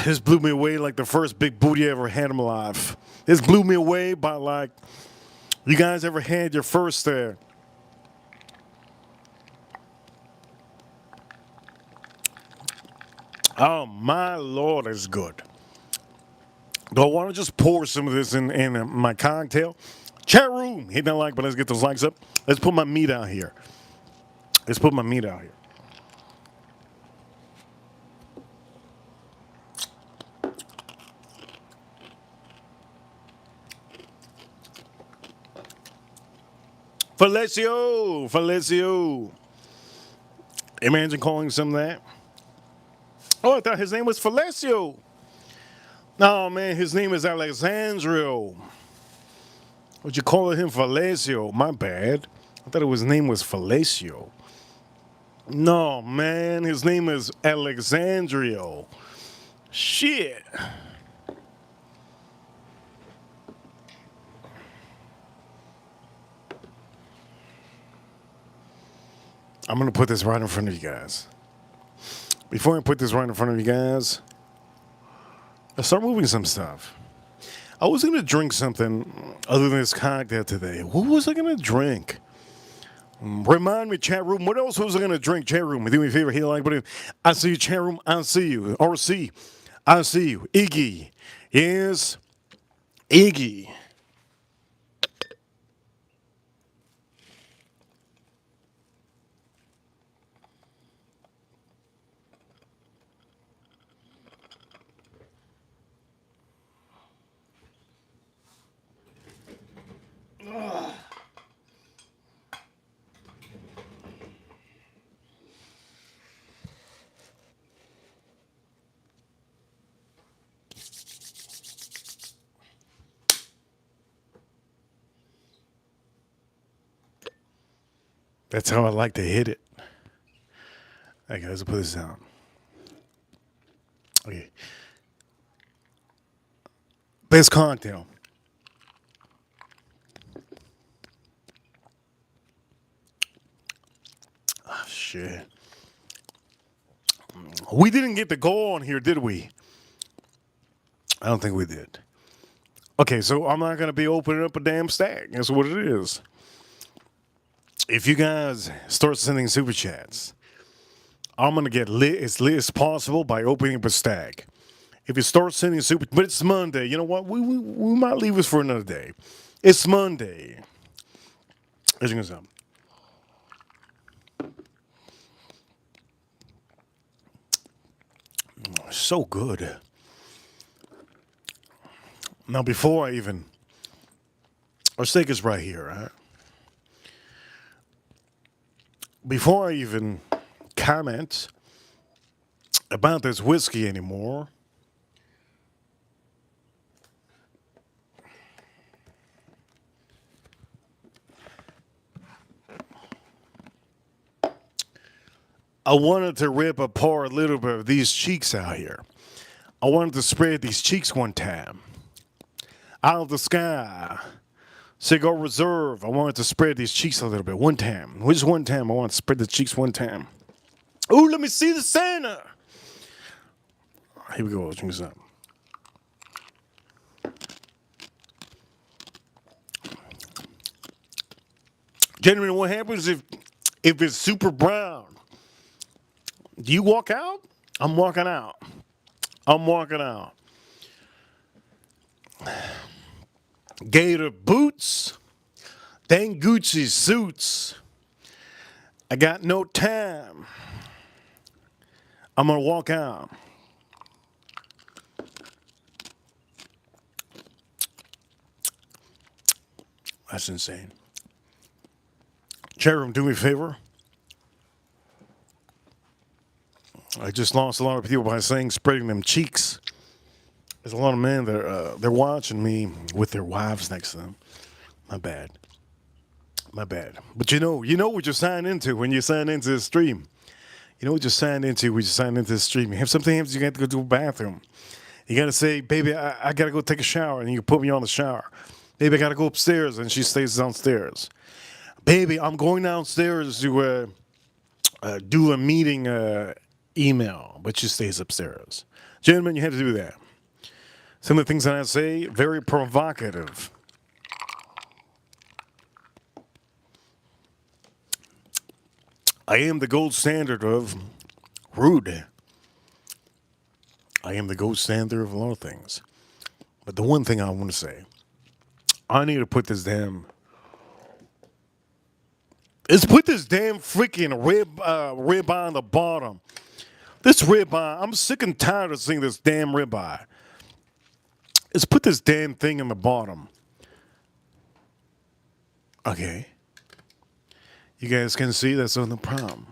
This blew me away like the first big booty I ever had in my life. This blew me away by like, you guys ever had your first oh my lord, it's good. Do I want to just pour some of this in my cocktail? Chat room, hit that like button. Let's get those likes up. Let's put my meat out here. Let's put my meat out here. Felicio. Imagine calling some that. Oh, I thought his name was Felicio. No, man, his name is Alexandrio. Would you call him Felicio? My bad. I thought his name was Felicio. No, man, his name is Alexandrio. Shit. I'm going to put this right in front of you guys. Before I put this right in front of you guys, I start moving some stuff. I was going to drink something other than this cocktail today. What was I going to drink? Remind me, chat room. What else was I going to drink, chat room? Do me a favor, hit the like button. I see you, chat room. I see you. RC, I see you. Iggy. Yes, Iggy. That's how I like to hit it. Okay, let's put this down. Okay. Best cocktail. Oh, shit. We didn't get the goal on here, did we? I don't think we did. Okay, so I'm not going to be opening up a damn stack. That's what it is. If you guys start sending super chats, I'm going to get lit as lit as possible by opening up a stack. If you start sending super, but it's Monday. You know what? We might leave this for another day. It's Monday. As you can see. So good. Now, before I even, our steak is right here, right? Before I even comment about this whiskey anymore, I wanted to rip apart a little bit of these cheeks out here. I wanted to spread these cheeks one time. Out of the sky. Cigar Reserve. I wanted to spread these cheeks a little bit. One time. Just one time. I want to spread the cheeks one time. Oh, let me see the Santa. Here we go. Check this out. Gentlemen, what happens if it's super brown? Do you walk out? I'm walking out. I'm walking out. Gator boots. Dang Gucci suits. I got no time. I'm going to walk out. That's insane. Chat room, do me a favor. I just lost a lot of people by saying spreading them cheeks. There's a lot of men that they're watching me with their wives next to them. My bad. My bad. But you know what you sign into when you sign into the stream. You know what you sign into when you sign into the stream. You have something happens, you got to go to the bathroom. You got to say, baby, I got to go take a shower, and you put me on the shower. Baby, I got to go upstairs, and she stays downstairs. Baby, I'm going downstairs to do a meeting email, but she stays upstairs. Gentlemen, you have to do that. Some of the things that I say, very provocative. I am the gold standard of rude. I am the gold standard of a lot of things. But the one thing I want to say, I need to put this damn... Let's put this damn freaking ribeye on the bottom. This ribeye, I'm sick and tired of seeing this damn ribeye. Let's put this damn thing in the bottom. Okay. You guys can see that's on the prom.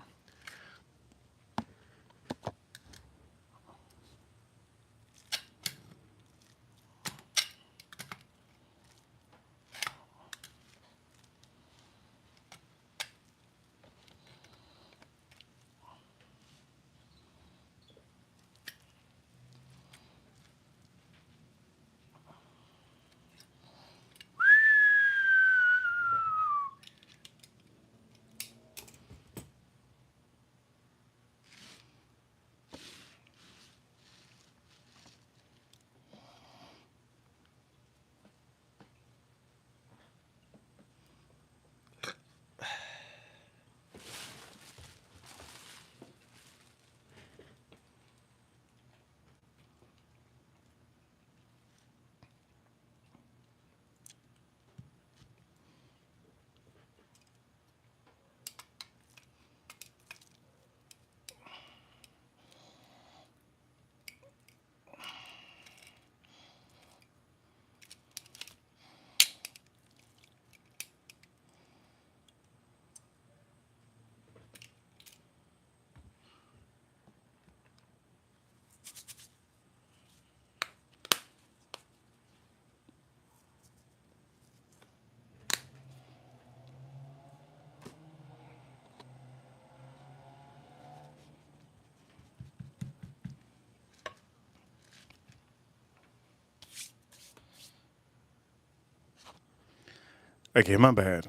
Okay, my bad.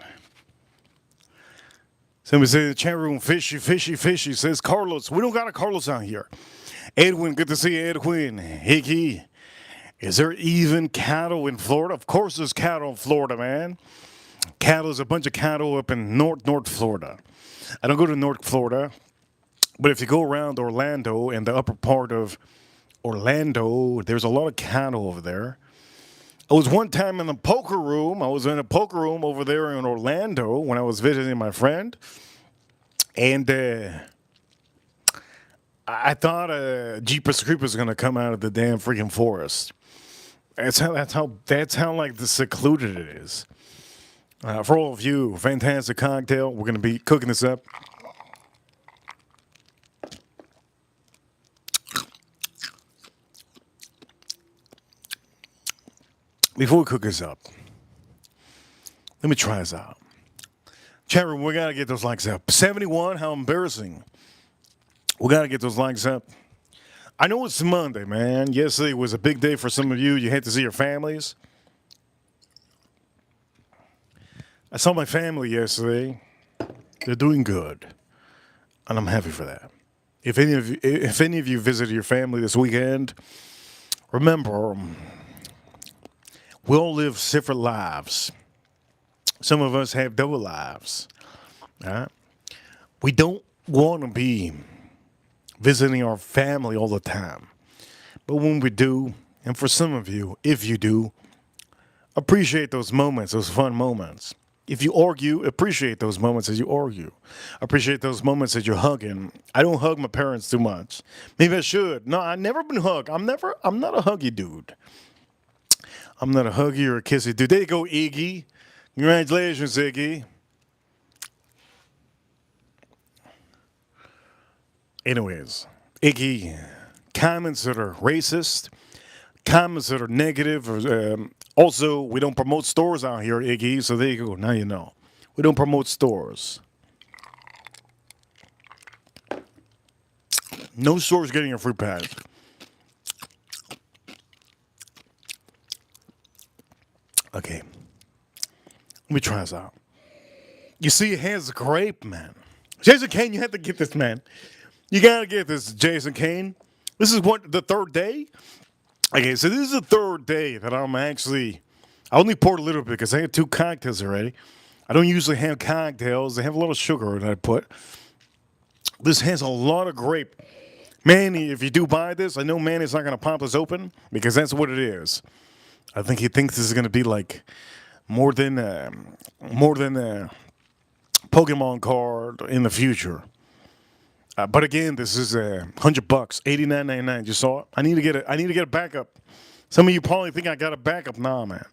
Somebody said in the chat room, fishy, fishy, fishy. Says Carlos. We don't got a Carlos out here. Edwin, good to see you, Edwin. Hickey, is there even cattle in Florida? Of course there's cattle in Florida, man. Cattle is a bunch of cattle up in North Florida. I don't go to North Florida, but if you go around Orlando and the upper part of Orlando, there's a lot of cattle over there. I was one time in the poker room. I was in a poker room over there in Orlando when I was visiting my friend, and I thought a Jeepers Creepers was gonna come out of the damn freaking forest. That's how like the secluded it is. For all of you, fantastic cocktail. We're gonna be cooking this up. Before we cook this up, let me try this out. Chat room, we gotta get those likes up. 71, how embarrassing. We gotta get those likes up. I know it's Monday, man. Yesterday was a big day for some of you. You had to see your families. I saw my family yesterday. They're doing good, and I'm happy for that. If any of you visited your family this weekend, remember, we all live separate lives. Some of us have double lives. All right? We don't want to be visiting our family all the time. But when we do, and for some of you, if you do, appreciate those moments, those fun moments. If you argue, appreciate those moments as you argue. Appreciate those moments that you're hugging. I don't hug my parents too much. Maybe I should. No, I've never been hugged. I'm not a huggy dude. I'm not a huggy or a kissy dude. There you go, Iggy. Congratulations, Iggy. Anyways, Iggy, comments that are racist, comments that are negative. Also, we don't promote stores out here, Iggy, so there you go. Now you know. We don't promote stores. No store's getting a free pass. Okay. Let me try this out. You see, it has a grape, man. Jason Kane, you have to get this, man. You gotta get this, Jason Kane. This is what, the third day? Okay, so this is the third day that I only poured a little bit because I had two cocktails already. I don't usually have cocktails. They have a lot of sugar that I put. This has a lot of grape. Manny, if you do buy this, I know Manny's not going to pop this open because that's what it is. I think he thinks this is going to be like more than a Pokemon card in the future. But again, this is $100, $89.99. You saw it. I need to get a backup. Some of you probably think I got a backup. Nah, man.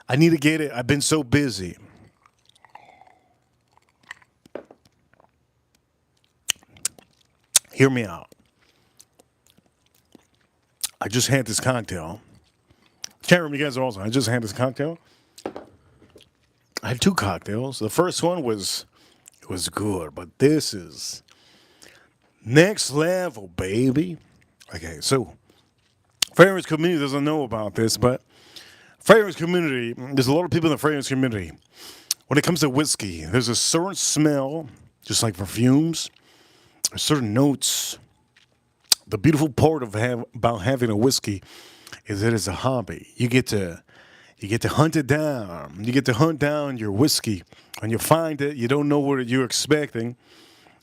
I need to get it. I've been so busy. Hear me out. I just had this cocktail. Can't remember you guys are also. I just had this cocktail. I had two cocktails. The first one was good, but this is next level, baby. Okay, so fragrance community doesn't know about this, but fragrance community, there's a lot of people in the fragrance community. When it comes to whiskey, there's a certain smell, just like perfumes, certain notes. The beautiful part about having a whiskey is that it's a hobby. You get to hunt it down. You get to hunt down your whiskey. When you find it, you don't know what you're expecting.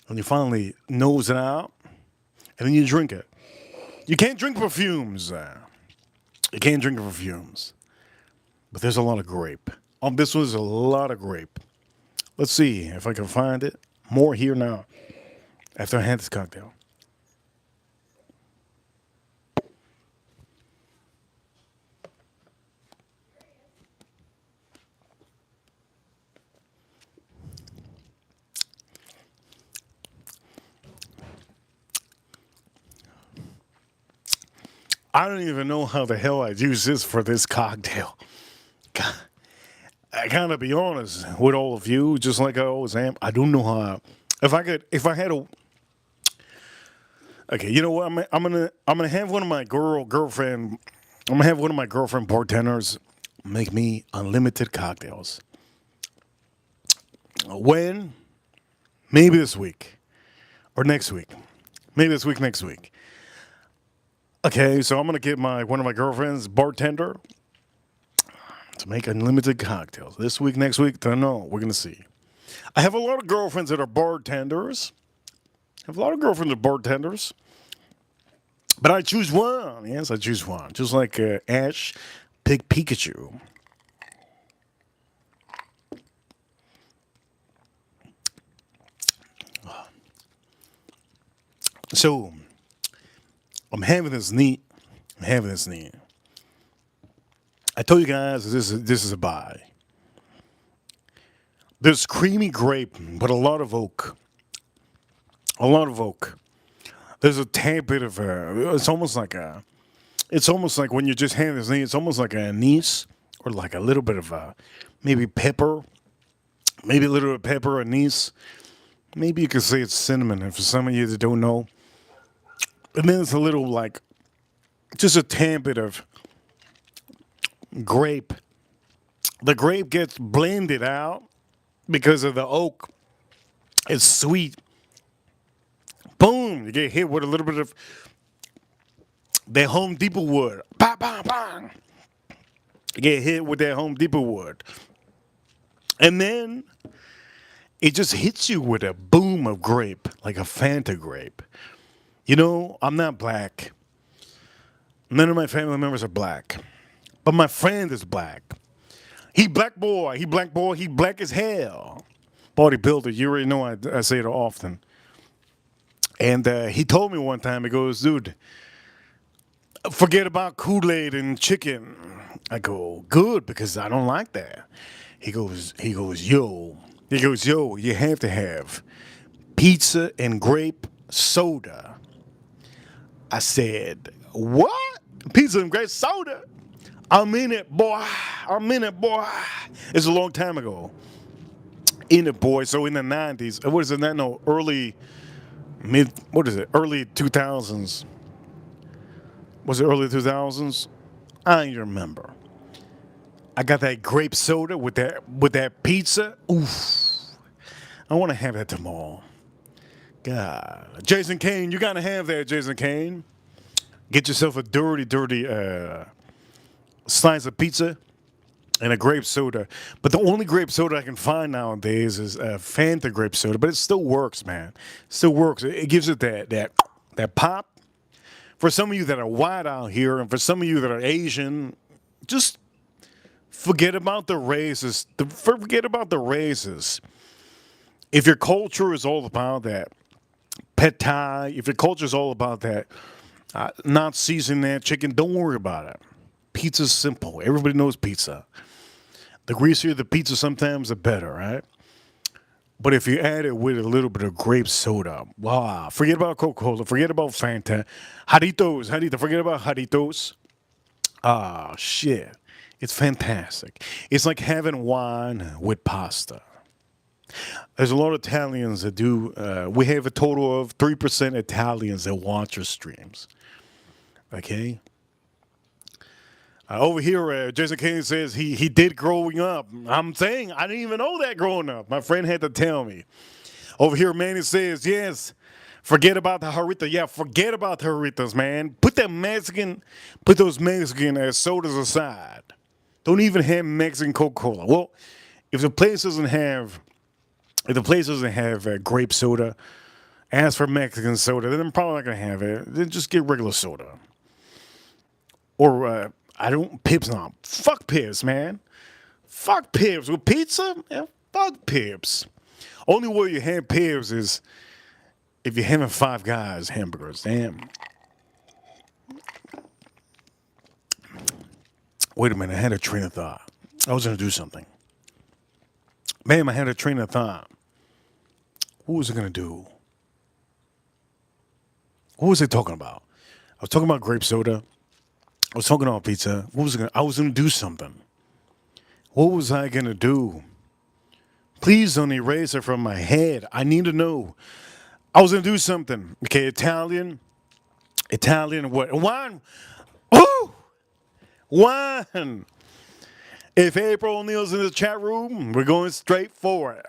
And you finally nose it out, and then you drink it. You can't drink perfumes. You can't drink perfumes. But there's a lot of grape. On this one's a lot of grape. Let's see if I can find it. More here now after I had this cocktail. I don't even know how the hell I'd use this for this cocktail. I gotta be honest with all of you, just like I always am. I don't know how. If I had a. Okay, you know what? I'm gonna have one of my girlfriend. I'm gonna have one of my girlfriend bartenders make me unlimited cocktails. When? Maybe this week or next week. Maybe this week, next week. Okay, so I'm gonna get my one of my girlfriends, bartender, to make unlimited cocktails this week, next week. Don't know. We're gonna see. I have a lot of girlfriends that are bartenders. I have a lot of girlfriends that are bartenders. But I choose one. Yes, I choose one. Just like Ash picked Pikachu. So I'm having this neat. I'm having this neat. I told you guys this is a buy. There's creamy grape, but a lot of oak. A lot of oak. There's a tad bit of it's almost like a. It's almost like when you just have this neat. It's almost like an anise or like a little bit of maybe pepper, maybe a little bit of pepper, anise. Maybe you could say it's cinnamon. And for some of you that don't know, and then it's a little like just a tad bit of grape. The grape gets blended out because of the oak. It's sweet. Boom! You get hit with a little bit of that Home Depot wood. Bang, bang, bang. You get hit with that Home Depot wood. And then it just hits you with a boom of grape, like a Fanta grape. You know, I'm not black. None of my family members are black. But my friend is black. He black boy. He black boy. He black as hell. Bodybuilder. You already know I say it often. And he told me one time, he goes, dude, forget about Kool-Aid and chicken. I go, good, because I don't like that. Yo, you have to have pizza and grape soda. I said, what? Pizza and grape soda? I'm in it, boy. I'm in it, boy. It's a long time ago. In it, boy. So in the 90s, what is it? No, early 2000s. Was it early 2000s? I don't even remember. I got that grape soda with that pizza. Oof. I want to have that tomorrow. God. Jason Kane, you got to have that, Jason Kane. Get yourself a dirty slice of pizza and a grape soda. But the only grape soda I can find nowadays is Fanta grape soda. But it still works, man. Still works. It gives it that pop. For some of you that are white out here, and for some of you that are Asian, just forget about the races. Forget about the races. If your culture is all about that pad thai, if your culture is all about that not seasoning that chicken, don't worry about it. Pizza's simple. Everybody knows pizza. The greasier the pizza, sometimes the better, right? But if you add it with a little bit of grape soda, wow, forget about Coca-Cola, forget about Fanta. Jarritos, forget about Jarritos. Ah, shit. It's fantastic. It's like having wine with pasta. There's a lot of Italians that do, we have a total of 3% Italians that watch our streams. Okay? Over here, Jason Kane says he did growing up. I'm saying I didn't even know that growing up. My friend had to tell me. Over here, Manny says, yes, forget about the Jarrita. Yeah, forget about the Jarritas, man. Put those Mexican sodas aside. Don't even have Mexican Coca-Cola. Well, if the place doesn't have grape soda, ask for Mexican soda. Then I'm probably not gonna have it. Then just get regular soda. Or I don't Pips not. Fuck Pips, man. Fuck Pips with pizza. Yeah, fuck Pips. Only way you have Pips is if you're having Five Guys hamburgers. Damn. Wait a minute. I had a train of thought. I was gonna do something. Man, I had a train of thought. What was I gonna do? What was I talking about? I was talking about grape soda. I was talking about pizza. I was gonna do something. What was I gonna do? Please don't erase it from my head. I need to know. I was gonna do something. Okay, Italian what? Wine. Ooh! Wine. If April O'Neil's in the chat room, we're going straight for it.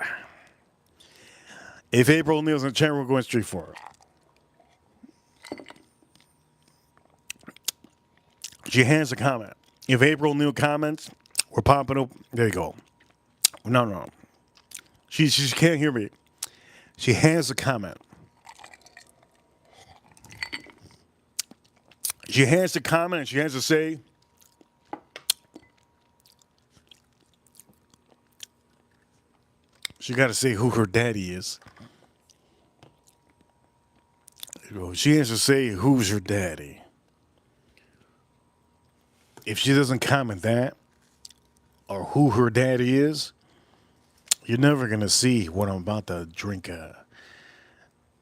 If April O'Neil's in the chat room, we're going straight for it. She has a comment. If April New comments, we're popping up. There you go. No, no. She can't hear me. She has a comment. She has to comment and she has to say, she got to say who her daddy is. She has to say who's her daddy. If she doesn't comment that or who her daddy is, you're never going to see what I'm about to drink. I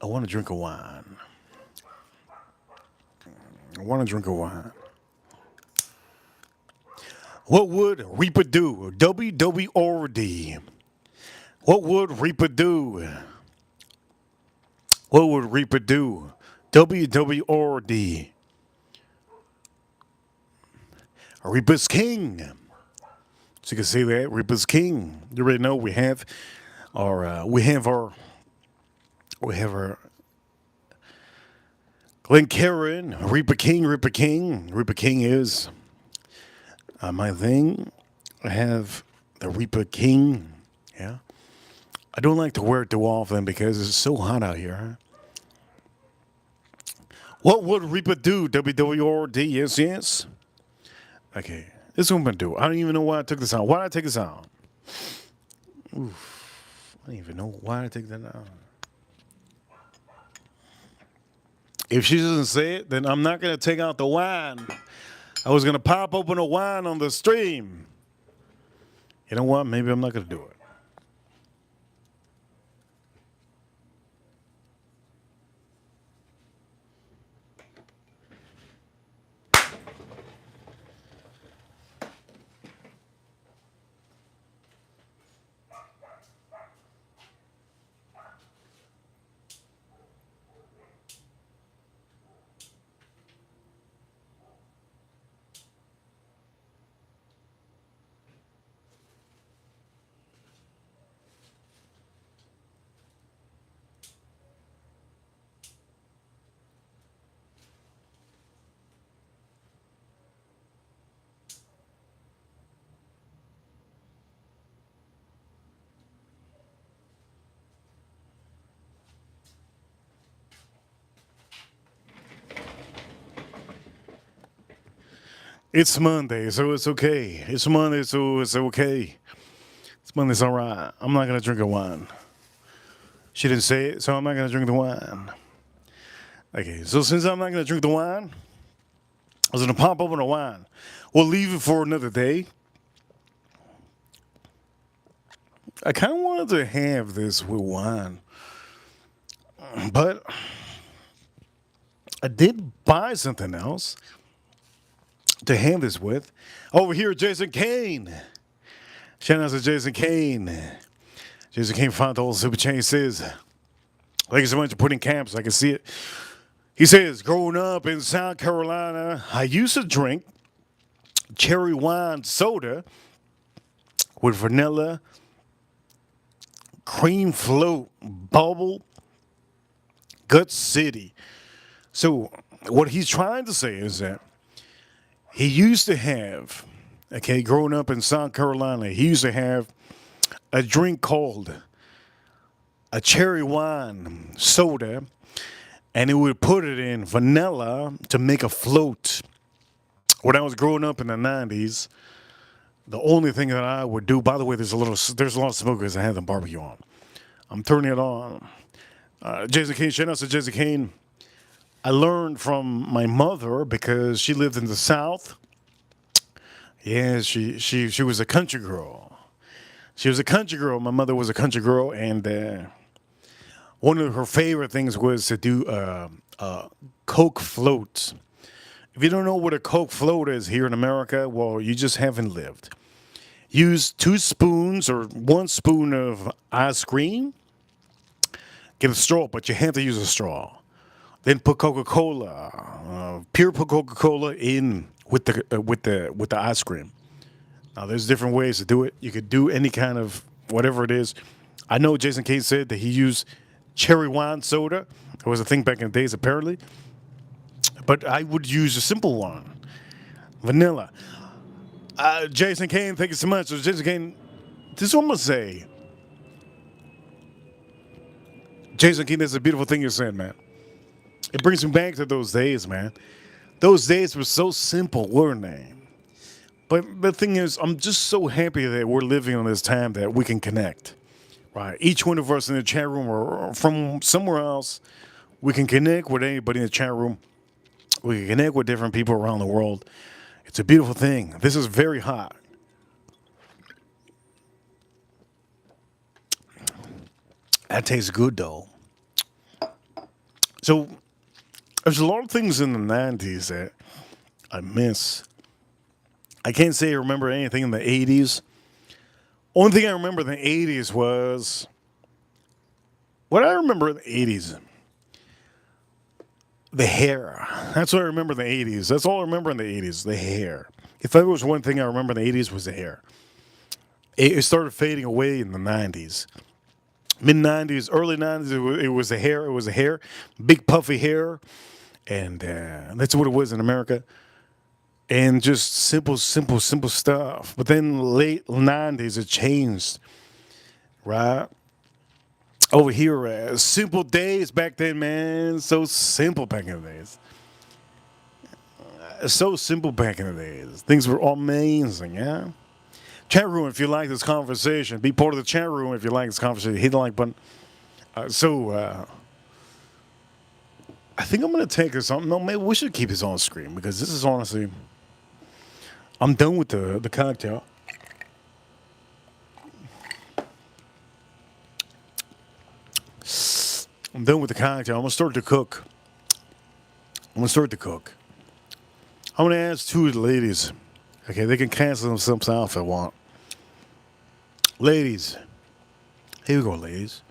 want to drink a wine. I want to drink a wine. What would Reaper do? WWRD. What would Reaper do? What would Reaper do? WWRD. Reaper's King. So you can say that Reaper's King. You already know we have our Glen Karen, Reaper King, Reaper King. Reaper King is my thing. I have the Reaper King. Yeah. I don't like to wear it too often because it's so hot out here. What would Reaper do? WWRD, yes, yes. Okay, this is what I'm going to do. I don't even know why I took this out. Why did I take this out? Oof. I don't even know why I take that out. If she doesn't say it, then I'm not going to take out the wine. I was going to pop open a wine on the stream. You know what? Maybe I'm not going to do it. It's Monday, so it's okay. It's Monday, so it's okay. It's Monday, it's all right. I'm not going to drink a wine. She didn't say it, so I'm not going to drink the wine. Okay, so since I'm not going to drink the wine, I was going to pop open a wine. We'll leave it for another day. I kind of wanted to have this with wine, but I did buy something else to have this with. Over here, Jason Kane. Shout out to Jason Kane. Jason Kane found the old super chain says, thank you so much for putting camps. I can see it. He says, growing up in South Carolina, I used to drink cherry wine soda with vanilla, cream float, bubble, Gut City. So what he's trying to say is that he used to have, okay, growing up in South Carolina, he used to have a drink called a cherry wine soda, and he would put it in vanilla to make a float. When I was growing up in the 90s, the only thing that I would do, by the way, there's a lot of smoke because I had the barbecue on. I'm turning it on. Jason Kane, shout out to Jason Kane. I learned from my mother because she lived in the South. Yeah, she was a country girl. She was a country girl. My mother was a country girl, and one of her favorite things was to do Coke floats. If you don't know what a Coke float is here in America, well, you just haven't lived. Use 2 spoons or 1 spoon of ice cream. Get a straw, but you have to use a straw. Then put Coca-Cola, pure Coca-Cola in with the ice cream. Now there's different ways to do it. You could do any kind of whatever it is. I know Jason Kane said that he used cherry wine soda. It was a thing back in the days apparently. But I would use a simple one, Vanilla. Jason Kane, thank you so much. So Jason Kane, this is what I'm going to say. Jason Kane, that's a beautiful thing you're saying, man. It brings me back to those days, man. Those days were so simple, weren't they? But the thing is, I'm just so happy that we're living in this time that we can connect, right? Each one of us in the chat room or from somewhere else, we can connect with anybody in the chat room. We can connect with different people around the world. It's a beautiful thing. This is very hot. That tastes good, though. So, there's a lot of things in the 90s that I miss. I can't say I remember anything in the 80s. Only thing I remember in the 80s was what I remember in the 80s. The hair. That's what I remember in the 80s. That's all I remember in the 80s, the hair. If there was one thing I remember in the 80s was the hair. It started fading away in the 90s. Mid 90s, early 90s, it was the hair. It was the hair. Big puffy hair. And that's what it was in America. And just simple stuff. But then late 90s, it changed. Right? Over here, simple days back then, man. So simple back in the days. So simple back in the days. Things were amazing, yeah? Chat room, if you like this conversation, be part of the chat room if you like this conversation. Hit the like button. I think I'm going to take this on. No, maybe we should keep this on screen because this is honestly, I'm done with the cocktail. I'm done with the cocktail. I'm going to start to cook. I'm going to ask two of the ladies. Okay, they can cancel themselves out if they want. Ladies. Here we go, ladies.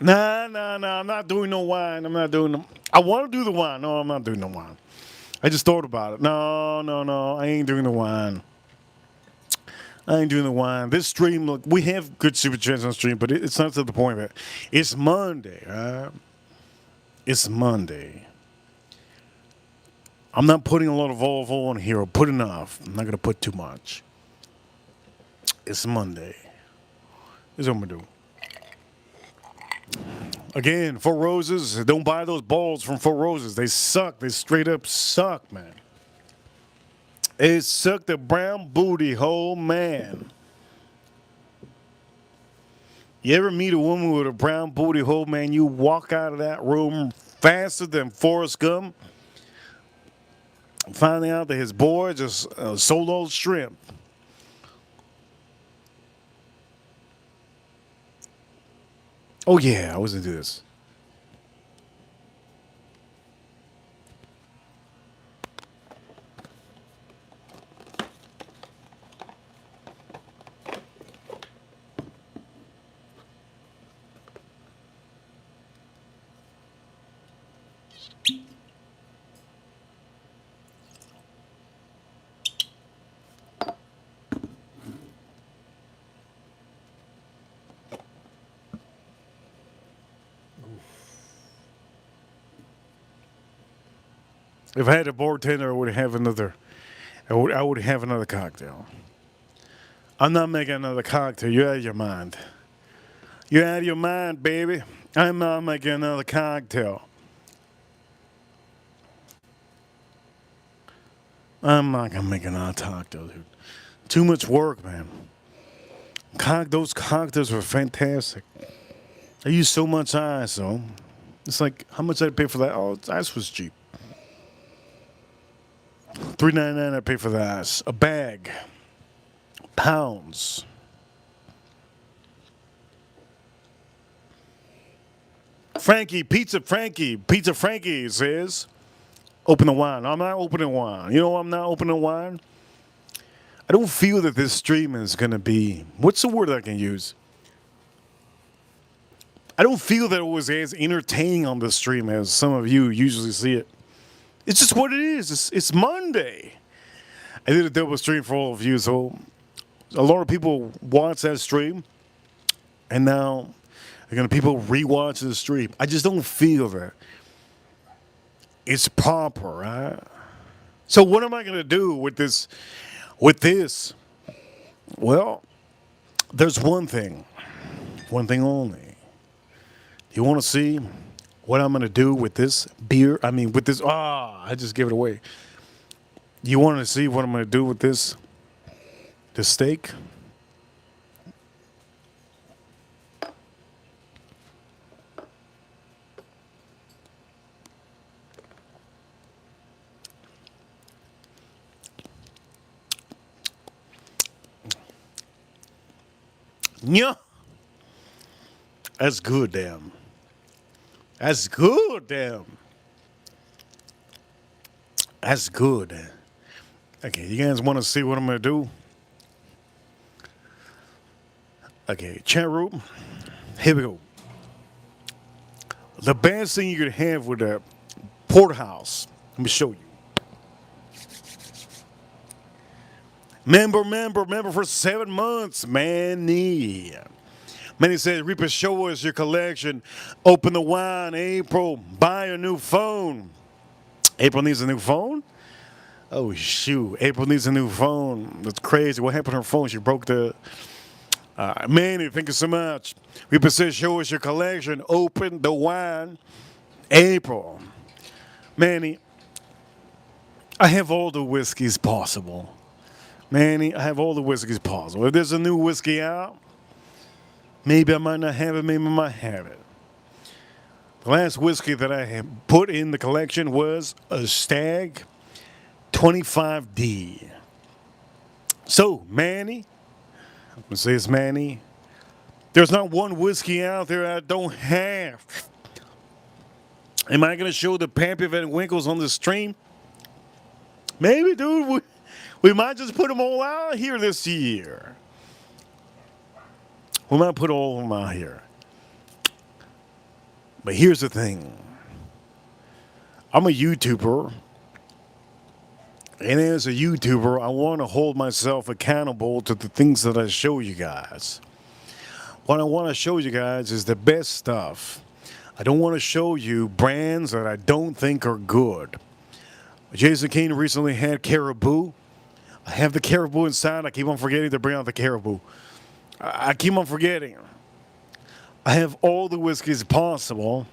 Nah. I'm not doing no wine. I want to do the wine. No, I'm not doing no wine. I just thought about it. No. I ain't doing the wine. This stream, look, we have good super chats on stream, but it's not to the point that it's Monday, right? It's Monday. I'm not putting a lot of olive oil on here. I'll put enough. I'm not going to put too much. It's Monday. This is what I'm going to do. Again, Four Roses. Don't buy those balls from Four Roses. They suck. They straight up suck, man. It sucked the brown booty hole, man. You ever meet a woman with a brown booty hole, man? You walk out of that room faster than Forrest Gump. Finding out that his boy just solo shrimp. Oh yeah, I was into this. If I had a bartender, I would have another. I would have another cocktail. I'm not making another cocktail. You're out of your mind. You're out of your mind, baby. I'm not making another cocktail. I'm not gonna make another cocktail, dude. Too much work, man. Those cocktails were fantastic. I used so much ice, though. It's like how much I pay for that? Oh, ice was cheap. $3.99 I pay for the ice. A bag. Pounds. Pizza Frankie says, open the wine. I'm not opening wine. You know why I'm not opening wine? I don't feel that this stream is going to be, what's the word I can use? I don't feel that it was as entertaining on the stream as some of you usually see it. It's just what it is. It's Monday. I did a double stream for all of you, so a lot of people watch that stream, and now people rewatch the stream. I just don't feel that. It's proper, right? So what am I gonna do with this? With this? Well, there's one thing only. You want to see what I'm gonna do with this beer? I mean, with this. I just gave it away. You want to see what I'm gonna do with this steak? Yeah, that's good, damn. That's good, damn. That's good. Okay, you guys want to see what I'm gonna do? Okay, chat room. Here we go. The best thing you could have with a porterhouse. Let me show you. Member for 7 months. Manny. Manny says, Reaper, show us your collection. Open the wine, April. Buy a new phone. April needs a new phone? Oh, shoot. April needs a new phone. That's crazy. What happened to her phone? She broke the. Manny, thank you so much. Reaper says, show us your collection. Open the wine, April. Manny, I have all the whiskeys possible. Manny, I have all the whiskeys possible. If there's a new whiskey out, maybe I might not have it, maybe I might have it. The last whiskey that I have put in the collection was a Stag 25D. So, Manny, I'm going to say it's Manny, there's not one whiskey out there I don't have. Am I going to show the Pappy Van Winkles on the stream? Maybe, dude. We might just put them all out here this year. We might put all of them out here. But here's the thing. I'm a YouTuber. And as a YouTuber, I want to hold myself accountable to the things that I show you guys. What I want to show you guys is the best stuff. I don't want to show you brands that I don't think are good. Jason Kane recently had Caribou. I have the Caribou inside. I keep on forgetting to bring out the Caribou. I keep on forgetting. I have all the whiskeys possible.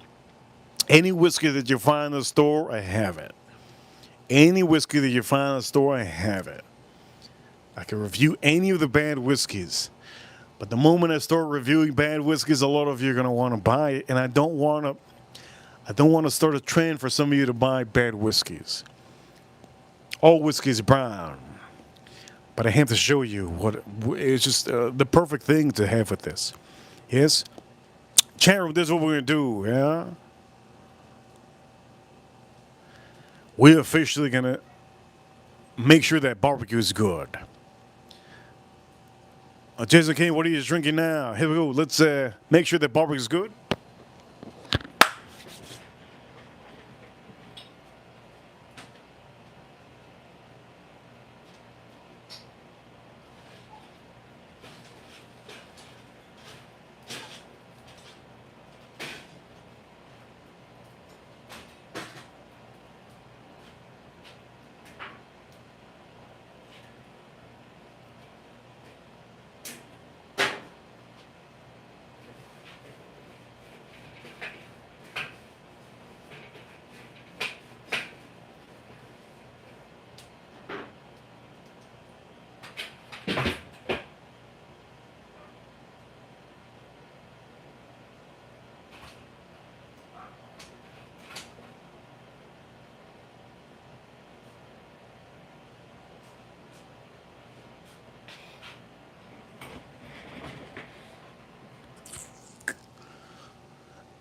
Any whiskey that you find in the store, I have it. Any whiskey that you find in the store, I have it. I can review any of the bad whiskeys. But the moment I start reviewing bad whiskeys, a lot of you are going to want to buy it. And I don't want to start a trend for some of you to buy bad whiskeys. All whiskey is brown. But I have to show you what it's just the perfect thing to have with this. Yes? Chandler, this is what we're going to do, yeah? We're officially going to make sure that barbecue is good. Jason King, what are you drinking now? Here we go. Let's make sure that barbecue is good.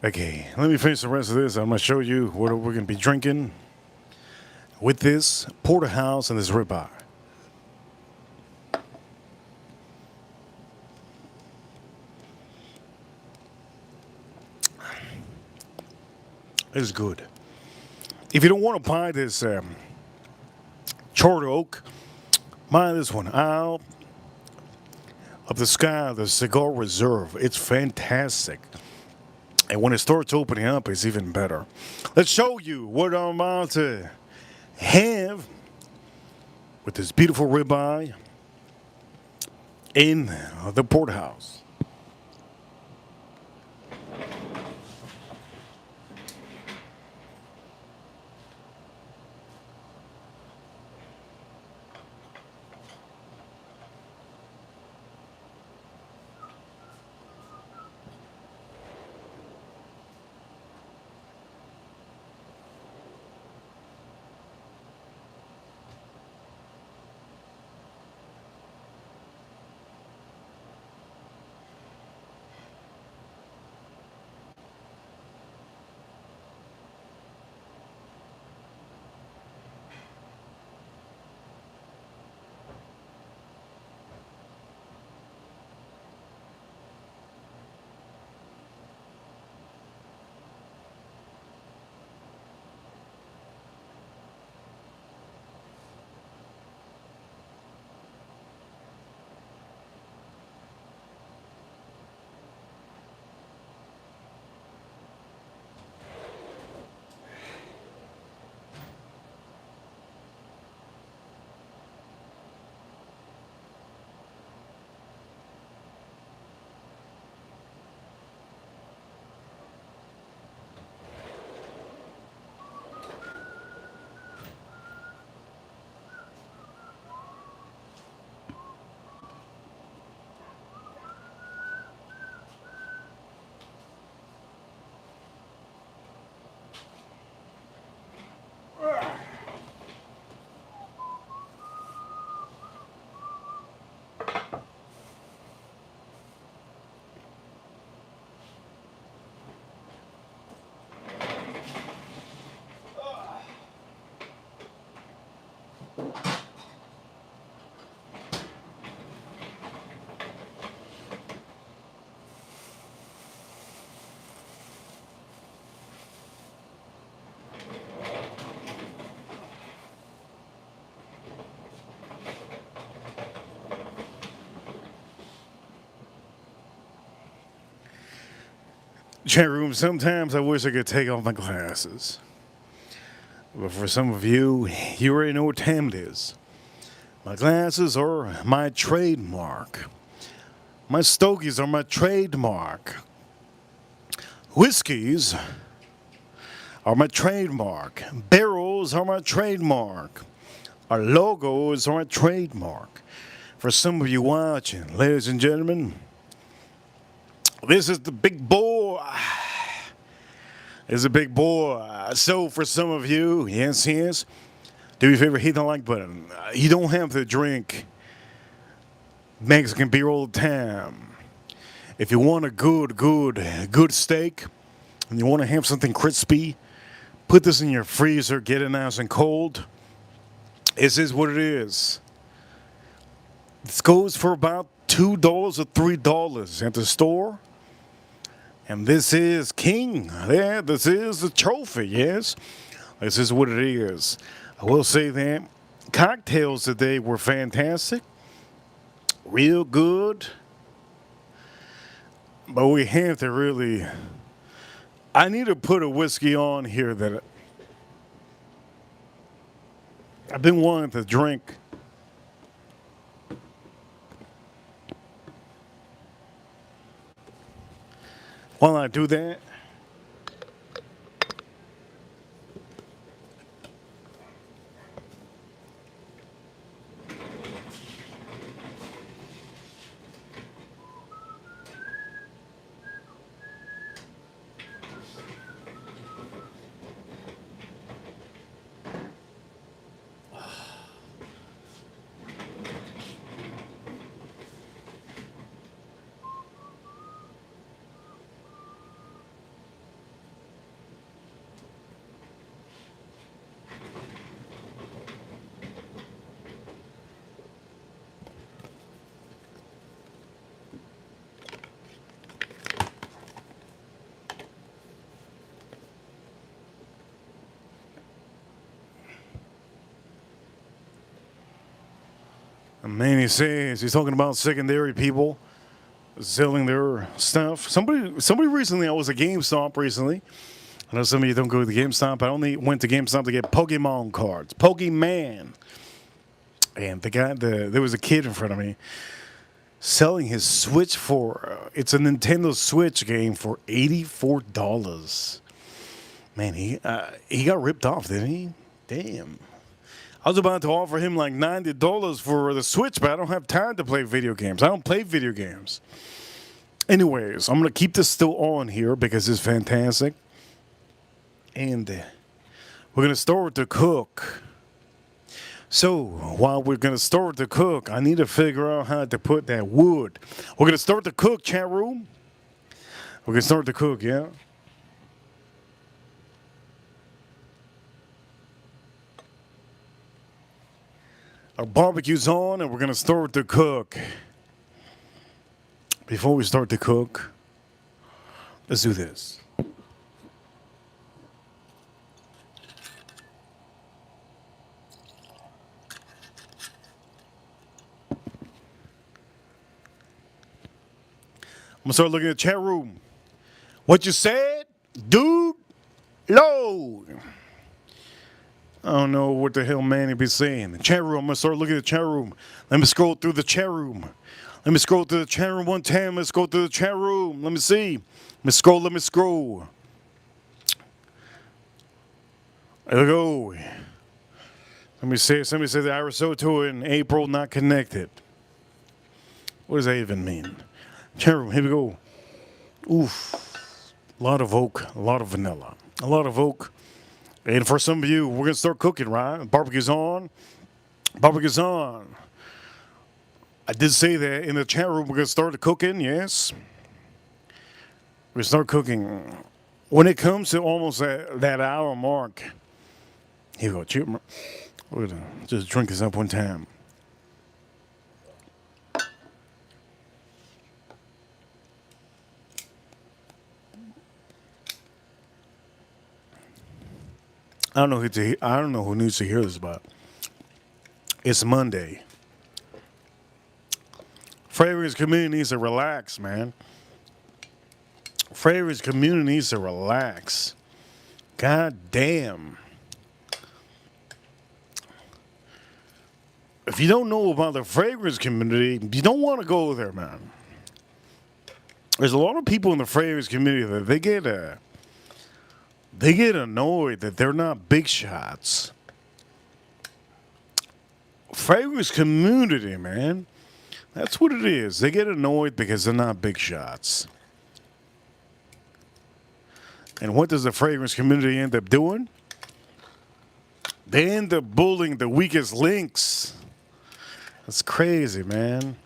Okay, let me finish the rest of this. I'm going to show you what we're going to be drinking with this porterhouse and this ribeye. It's good. If you don't want to buy this Charter Oak, buy this one. Isle of the Sky, the Cigar Reserve. It's fantastic. And when it starts opening up, it's even better. Let's show you what I'm about to have with this beautiful ribeye in the porterhouse. Chat room, sometimes I wish I could take off my glasses. But for some of you, you already know what time it is. My glasses are my trademark. My stogies are my trademark. Whiskeys are my trademark. Barrels are my trademark. Our logos are my trademark. For some of you watching, ladies and gentlemen, this is the big boy. It's a big boy. So for some of you, yes, do me a favor, hit the like button. You don't have to drink Mexican beer all the time. If you want a good steak, and you want to have something crispy, put this in your freezer, get it nice and cold. This is what it is. This goes for about $2 or $3 at the store. And this is king. Yeah, this is the trophy, yes. This is what it is. I will say that cocktails today were fantastic. Real good. But we have to really... I need to put a whiskey on here that I've been wanting to drink. While I do that, man, he says he's talking about secondary people. selling their stuff. Somebody recently, I was at GameStop recently. I know some of you don't go to the GameStop. I only went to GameStop to get Pokemon cards. Pokemon. And there was a kid in front of me selling his Switch for, it's a Nintendo Switch game for $84. Man, he got ripped off, didn't he? Damn. I was about to offer him like $90 for the Switch, but I don't have time to play video games. I don't play video games. Anyways, I'm going to keep this still on here because it's fantastic. And we're going to start to cook. So, while we're going to start to cook, I need to figure out how to put that wood. We're going to start to cook, chat room. We're going to start to cook, yeah? Our barbecue's on, and we're going to start to cook. Before we start to cook, let's do this. I'm gonna start looking at the chat room. What you said, dude? Load. I don't know what the hell Manny be saying. The chat room. I'm gonna start looking at the chat room. Let me scroll through the chat room. Let me scroll through the chat room one time. Let's go through the chat room. Let me see. Let me scroll. Let me scroll. There we go. Let me say. Somebody said the Arisoto in April not connected. What does that even mean? Chat room, here we go. Oof. A lot of oak, a lot of vanilla, a lot of oak. And for some of you, we're going to start cooking, right? Barbecue's on. Barbecue's on. I did say that in the chat room, we're going to start cooking, yes. We're going to start cooking. When it comes to almost that hour mark, here we go. Cheers. We're going to just drink this up one time. I don't know who needs to hear this, but it's Monday. Fragrance community needs to relax, man. Fragrance community needs to relax. God damn. If you don't know about the fragrance community, you don't want to go there, man. There's a lot of people in the fragrance community that they get annoyed that they're not big shots. Fragrance community, man. That's what it is. They get annoyed because they're not big shots. And what does the fragrance community end up doing? They end up bullying the weakest links. That's crazy, man.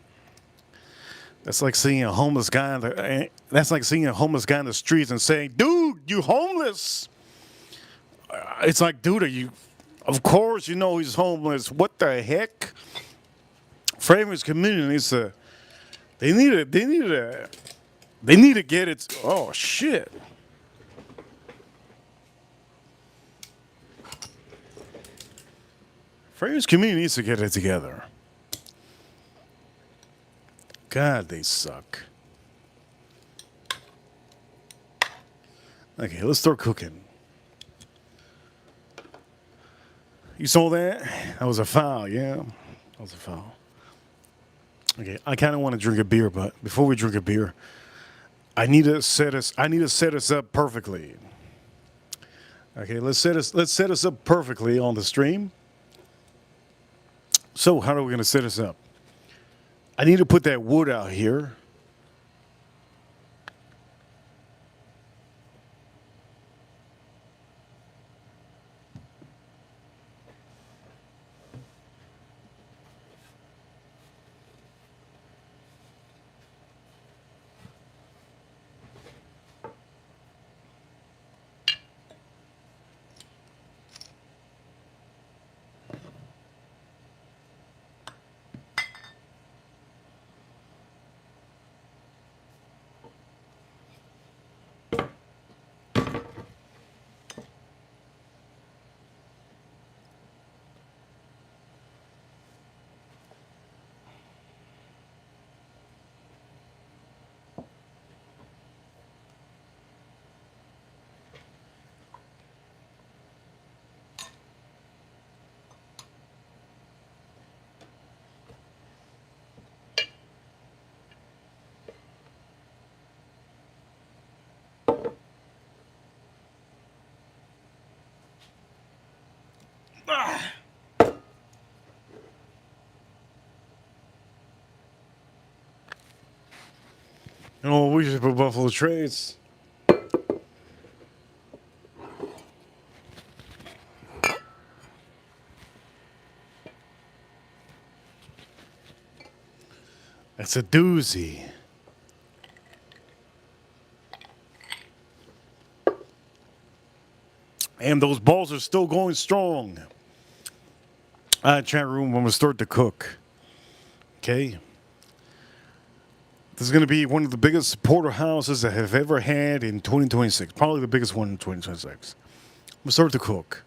That's like seeing a homeless guy in the streets and saying, "Dude, you homeless." It's like, dude, of course you know he's homeless. What the heck? Fragrance community needs to, they need to get it. Oh shit. Fragrance community needs to get it together. God, they suck. Okay, let's start cooking. You saw that? That was a foul, yeah. That was a foul. Okay, I kind of want to drink a beer, but before we drink a beer, I need to set us up perfectly. Okay, let's set us up perfectly on the stream. So, how are we going to set us up? I need to put that wood out here. Oh, we should put Buffalo Trace. That's a doozy. And those balls are still going strong. Chat room, I'm going to start to cook. Okay. This is going to be one of the biggest porterhouses I have ever had in 2026. Probably the biggest one in 2026. I'm going to start to cook.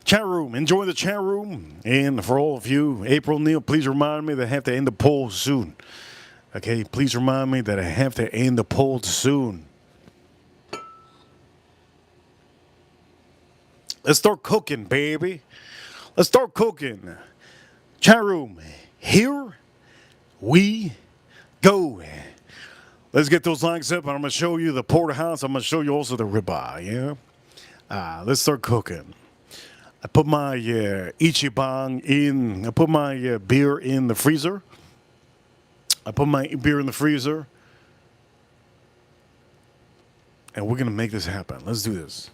Chat room, enjoy the chat room. And for all of you, April Neal, please remind me that I have to end the poll soon. Okay, please remind me that I have to end the poll soon. Let's start cooking, baby. Let's start cooking. Chat room, here we go. Let's get those likes up, and I'm going to show you the porterhouse. I'm going to show you also the ribeye, yeah? Let's start cooking. I put my Ichiban in, I put my beer in the freezer. I put my beer in the freezer. And we're going to make this happen. Let's do this.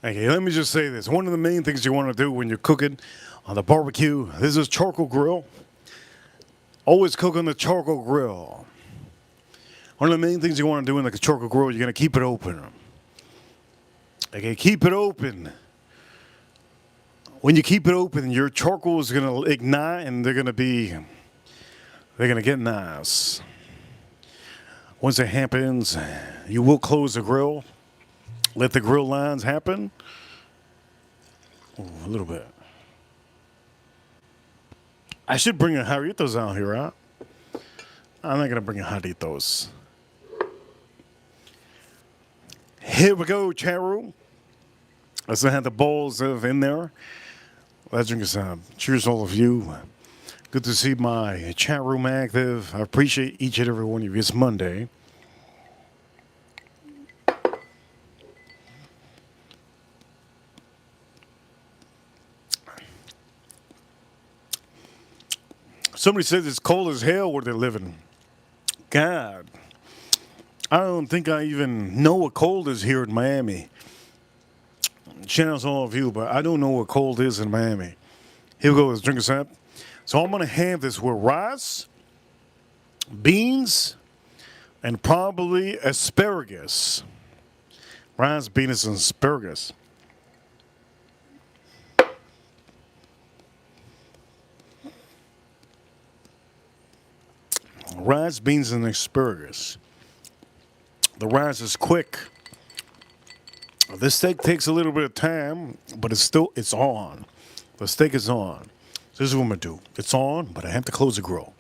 Okay, let me just say this. One of the main things you want to do when you're cooking on the barbecue, this is charcoal grill. Always cook on the charcoal grill. One of the main things you want to do in the charcoal grill, you're going to keep it open. Okay, keep it open. When you keep it open, your charcoal is going to ignite and they're going to get nice. Once it happens, you will close the grill. Let the grill lines happen. Ooh, a little bit. I should bring a jarritos out here, huh? I'm not going to bring a jarritos. Here we go, chat room. Let's have the bowls in there. Let's drink some. Cheers, all of you. Good to see my chat room active. I appreciate each and every one of you. It's Monday. Somebody says it's cold as hell where they're living. God, I don't think I even know what cold is here in Miami. Shout out to all of you, but I don't know what cold is in Miami. Here we go, let's drink a sip. So I'm going to have this with rice, beans, and probably asparagus. Rice, beans, and asparagus. Rice, beans, and asparagus. The rice is quick. This steak takes a little bit of time, but it's on. The steak is on. So this is what I'm gonna do. It's on, but I have to close the grill.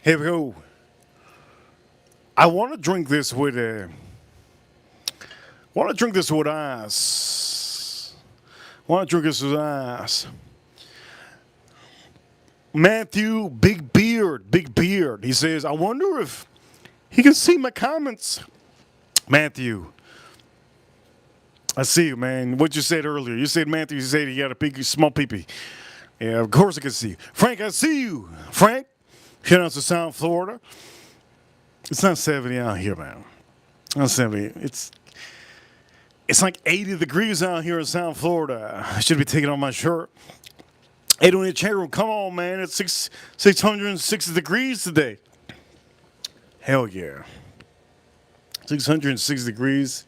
Here we go. I want to drink this with a. Want to drink this with ice. Want to drink this with ice. Matthew, big beard, big beard. He says, I wonder if he can see my comments. Matthew, I see you, man. What you said earlier. You said, Matthew, you said he got a big, small peepee. Yeah, of course I can see you. Frank, I see you. Frank, shout out to South Florida. It's not 70 out here, man. Not 70. It's like 80 degrees out here in South Florida. I should be taking off my shirt. Hey, doing the chat room. Come on, man. It's 660 degrees today. Hell yeah. 660 degrees.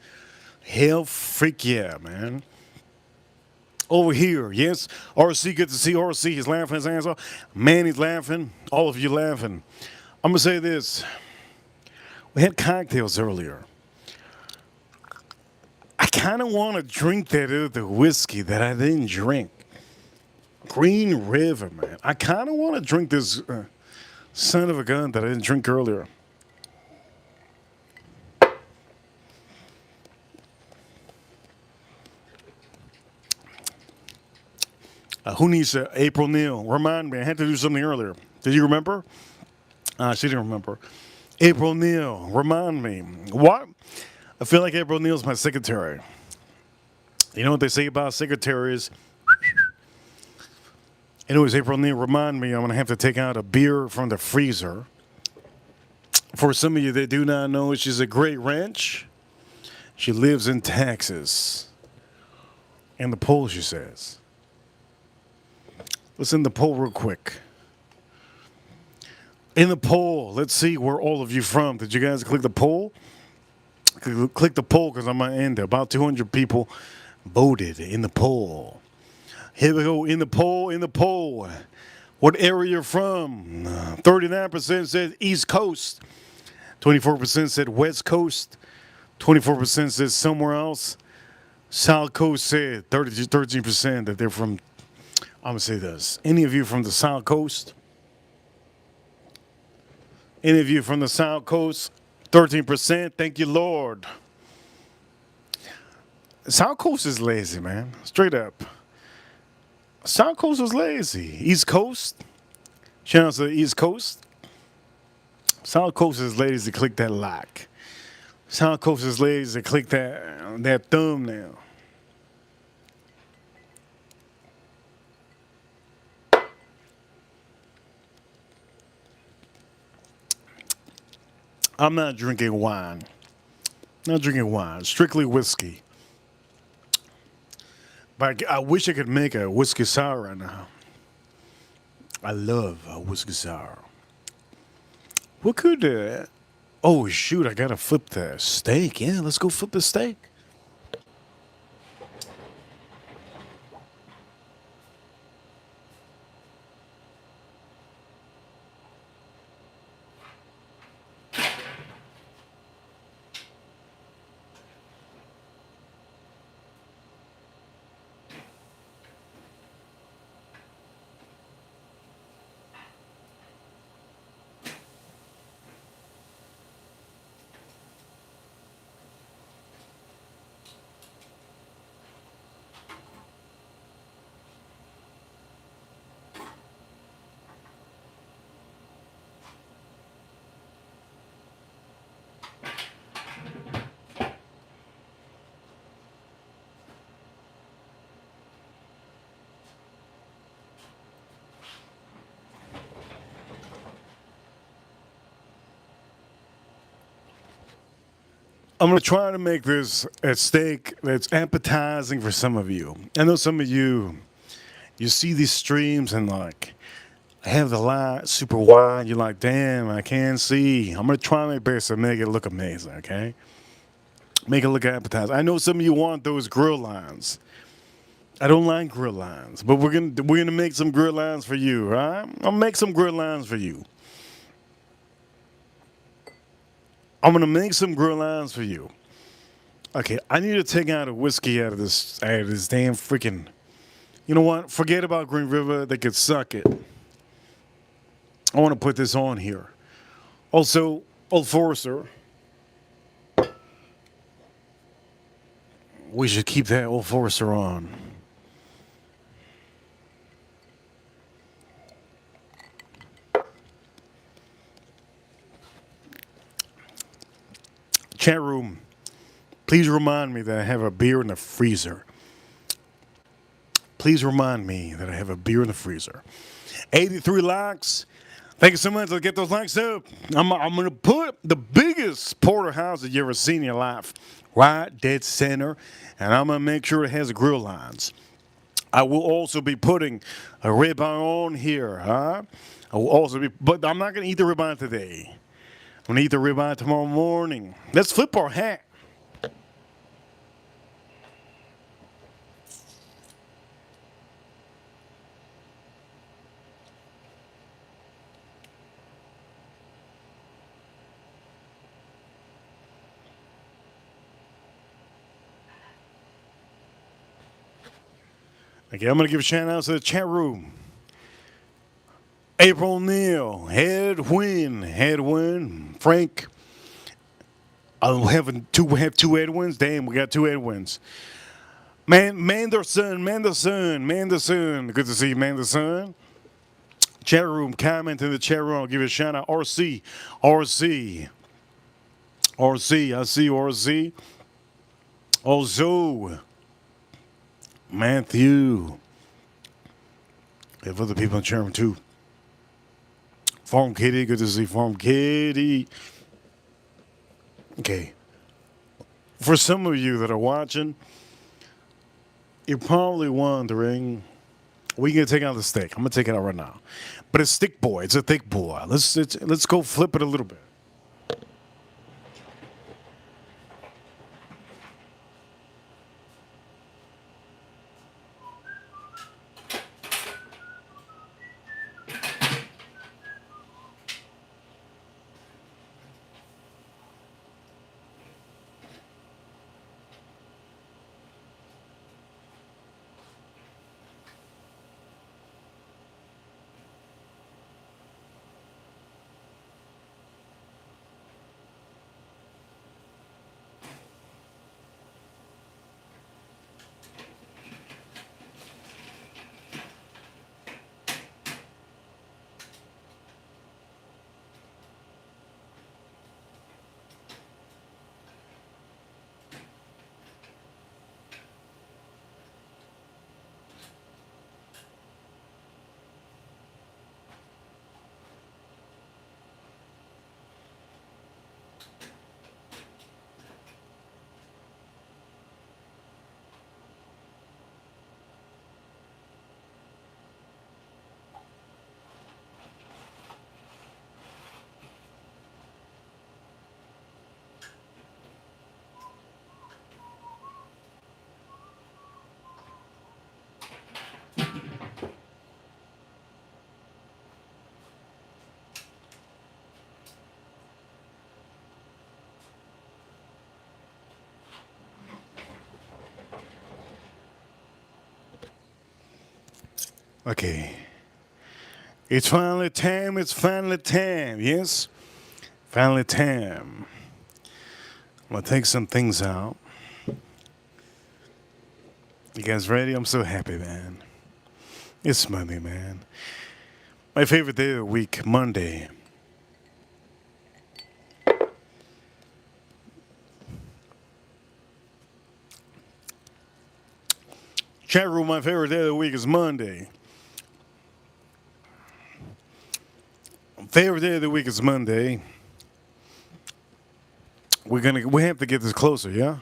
Hell freak yeah, man. Over here, yes. RC, good to see RC. He's laughing his hands off. Man, he's laughing. All of you laughing. I'm going to say this. We had cocktails earlier. I kind of want to drink that other whiskey that I didn't drink. Green River, man. I kind of want to drink this son of a gun that I didn't drink earlier. Who needs April Neal? Remind me, I had to do something earlier. Did you remember? She didn't remember. April Neal, remind me. What? I feel like April Neal's my secretary. You know what they say about secretaries? Anyways, April Neal, remind me, I'm going to have to take out a beer from the freezer. For some of you that do not know, she's a great wrench. She lives in Texas. In the poll, she says. Listen to the poll real quick. In the poll, let's see where all of you from. Did you guys click the poll? Click the poll because I'm going to end it. About 200 people voted in the poll. Here we go. In the poll. What area you're from? 39% said East Coast. 24% said West Coast. 24% said somewhere else. South Coast said 13% that they're from. I'm going to say this. Any of you from the South Coast? Any of you from the South Coast? 13%. Thank you, Lord. South Coast is lazy, man. Straight up. South Coast is lazy. East Coast? Shout out to the East Coast. South Coast is lazy to click that like. South Coast is lazy to click that thumbnail. I'm not drinking wine. Not drinking wine. Strictly whiskey. But I wish I could make a whiskey sour right now. I love a whiskey sour. What could... oh, shoot, I gotta flip the steak. Yeah, let's go flip the steak. I'm going to try to make this a steak that's appetizing for some of you. I know some of you see these streams and like have the light super wide. You're like, damn, I can't see. I'm going to try my best to make it look amazing, okay? Make it look appetizing. I know some of you want those grill lines. I don't like grill lines, but we're gonna make some grill lines for you, all right? I'll make some grill lines for you. I'm gonna make some grill lines for you. Okay, I need to take out a whiskey out of this damn freaking. You know what? Forget about Green River. They could suck it. I want to put this on here. Also, Old Forester. We should keep that Old Forester on. Chat room, please remind me that I have a beer in the freezer. Please remind me that I have a beer in the freezer. 83 likes. Thank you so much. Let's get those likes up. I'm going to put the biggest porterhouse that you ever seen in your life right dead center, and I'm going to make sure it has grill lines. I will also be putting a ribeye on here, huh? I will also be, but I'm not going to eat the ribeye today. I'm going to eat the ribeye tomorrow morning. Let's flip our hat. Okay, I'm going to give a shout out to the chat room. April Neal, Edwin, Frank. We have two Edwins. Damn, we got two Edwins. Manderson. Good to see you, Manderson. Chat room, comment in the chat room. I'll give you a shout out. RC. I see RC. Also, Matthew. We have other people in the chat room too. Farm Kitty, good to see Farm Kitty. Okay. For some of you that are watching, you're probably wondering, we can take out the steak. I'm gonna take it out right now. But it's thick boy. It's a thick boy. Let's go flip it a little bit. Okay. It's finally time. Yes? Finally time. I'm gonna take some things out. You guys ready? I'm so happy, man. It's Monday, man. My favorite day of the week, Monday. Chat room, my favorite day of the week is Monday. Favorite day of the week is Monday. We have to get this closer, yeah?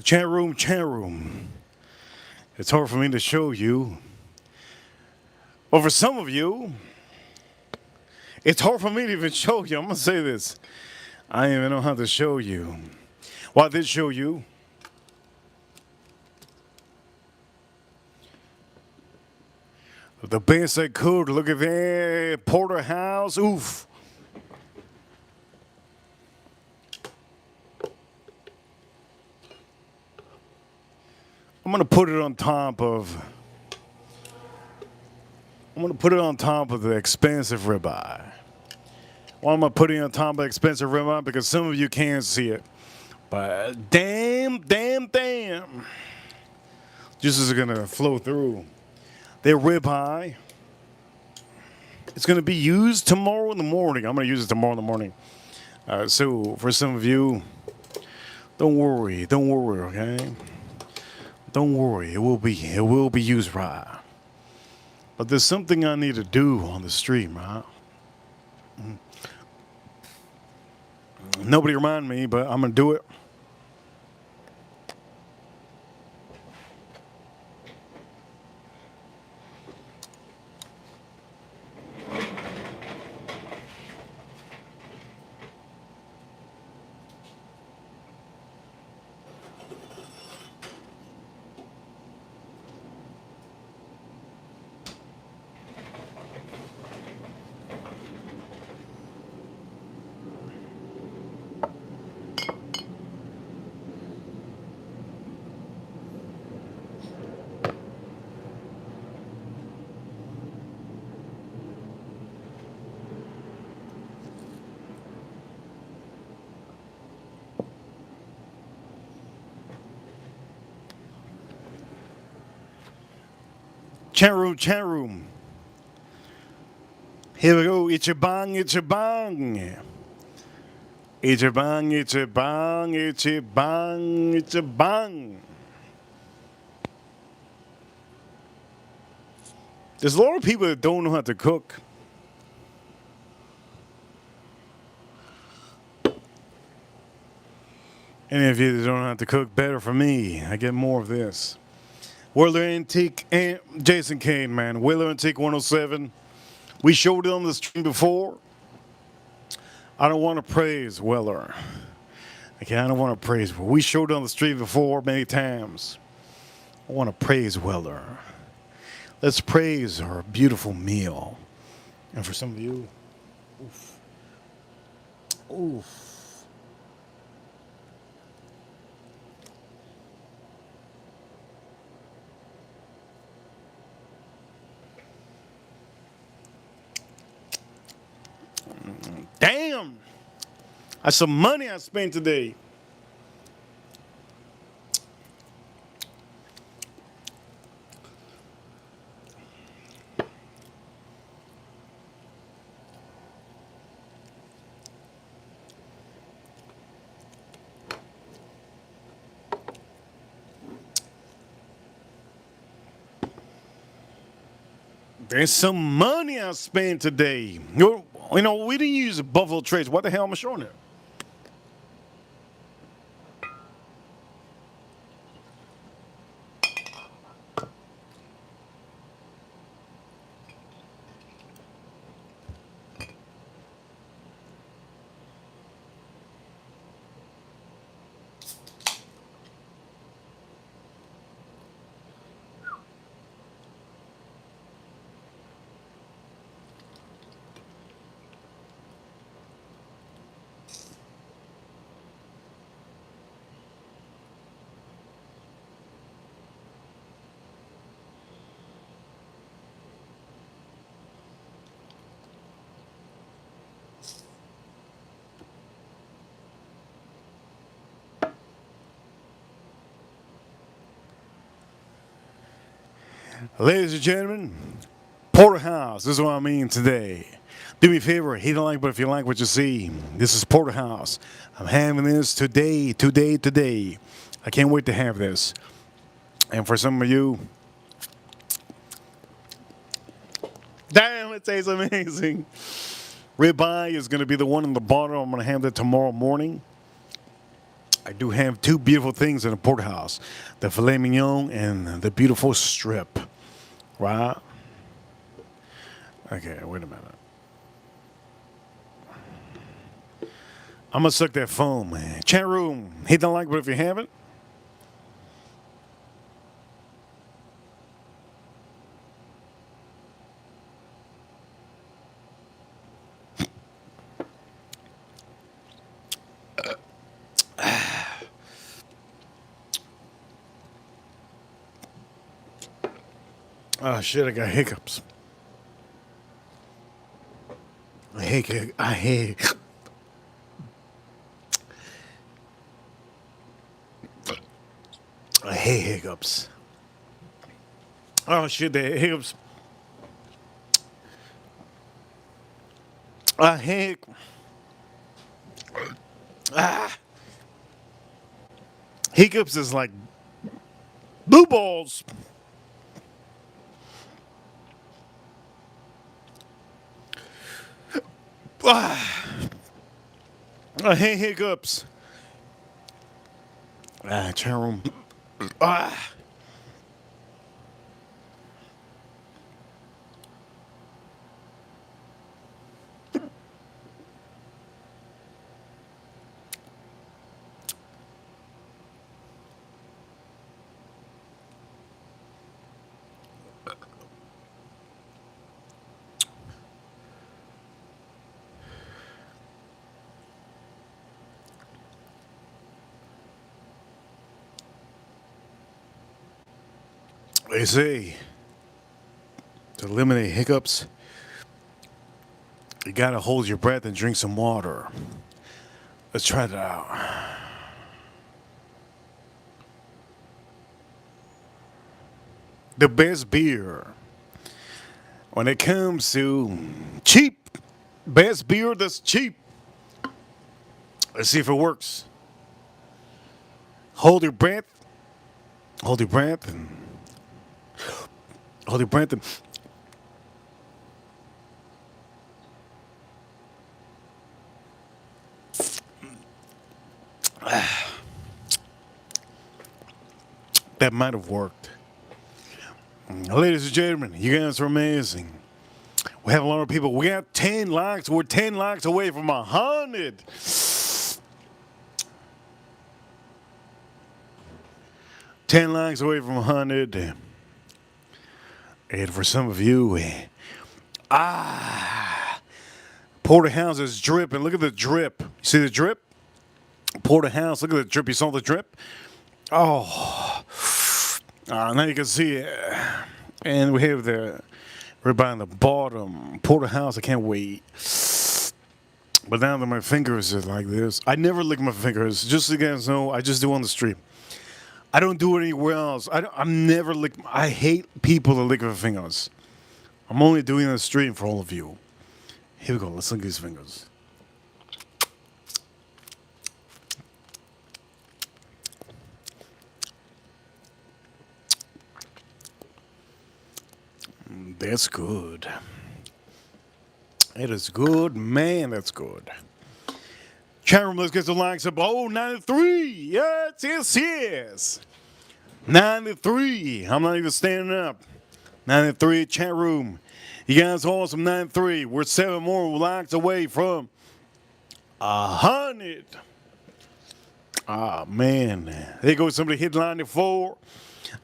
Chat room, chat room. It's hard for me to show you. Or for some of you, it's hard for me to even show you. I'm going to say this. I don't even know how to show you. Well, I did show you. The best I could. Look at that. Porterhouse. Oof. I'm going to put it on top of... I'm going to put it on top of the expensive ribeye. Why am I putting it on top of the expensive ribeye? Because some of you can't see it. But damn. This is going to flow through. Their ribeye. It's going to be used tomorrow in the morning. I'm going to use it tomorrow in the morning. So for some of you, don't worry, okay? Don't worry, it will be used right. But there's something I need to do on the stream, right? Nobody remind me, but I'm going to do it. Chat room. Here we go. It's a bang. It's a bang. It's a bang. It's a bang. It's a bang. It's a bang. There's a lot of people that don't know how to cook. Any of you that don't know how to cook, better for me. I get more of this. Weller Antique and Jason Kane, man. Weller Antique 107. We showed it on the stream before. I don't want to praise Weller. Okay, I don't want to praise. We showed it on the stream before many times. I want to praise Weller. Let's praise her beautiful meal. And for some of you, oof. Oof. Damn! That's some money I spent today. There's some money I spent today. You know, we didn't use Buffalo Trace. What the hell am I showing it? Ladies and gentlemen, Porterhouse, this is what I mean today. Do me a favor, hit the like button if you like what you see. This is Porterhouse. I'm having this today. I can't wait to have this. And for some of you, damn, it tastes amazing. Ribeye is going to be the one in the bottom. I'm going to have that tomorrow morning. I do have two beautiful things in the porterhouse: the filet mignon and the beautiful strip. Right? Okay, wait a minute. I'm gonna suck that foam, man. Chat room, hit the like button if you haven't. Oh shit, I got hiccups. I hate. I hate hiccups. Oh shit, the hiccups. I hate. Hiccups is like blue balls. I hate hiccups. Chat room. They say to eliminate hiccups, you gotta hold your breath and drink some water. Let's try that out. The best beer when it comes to cheap, best beer that's cheap. Let's see if it works. Hold your breath. Hold your breath and hold your breath and that might have worked. Ladies and gentlemen, you guys are amazing. We have a lot of people. We got 10 likes. We're 10 likes away from 100. 10 likes away from 100. And for some of you, porterhouse is dripping. Look at the drip. You see the drip? Porterhouse, look at the drip. You saw the drip? Oh. Now you can see it. And we have the ribeye on the bottom. Porterhouse, I can't wait. But now that my fingers are like this, I never lick my fingers. Just so you guys know, I just do on the street. I don't do it anywhere else. I'm never lick. I hate people that lick their fingers. I'm only doing it on the stream for all of you. Here we go. Let's lick these fingers. That's good. It is good, man. That's good. Chat room, let's get some likes up. Oh, 93. Yes. 93. I'm not even standing up. 93 chat room. You guys are awesome. 93. We're 7 more likes away from 100. Ah, man. There goes somebody hit 94.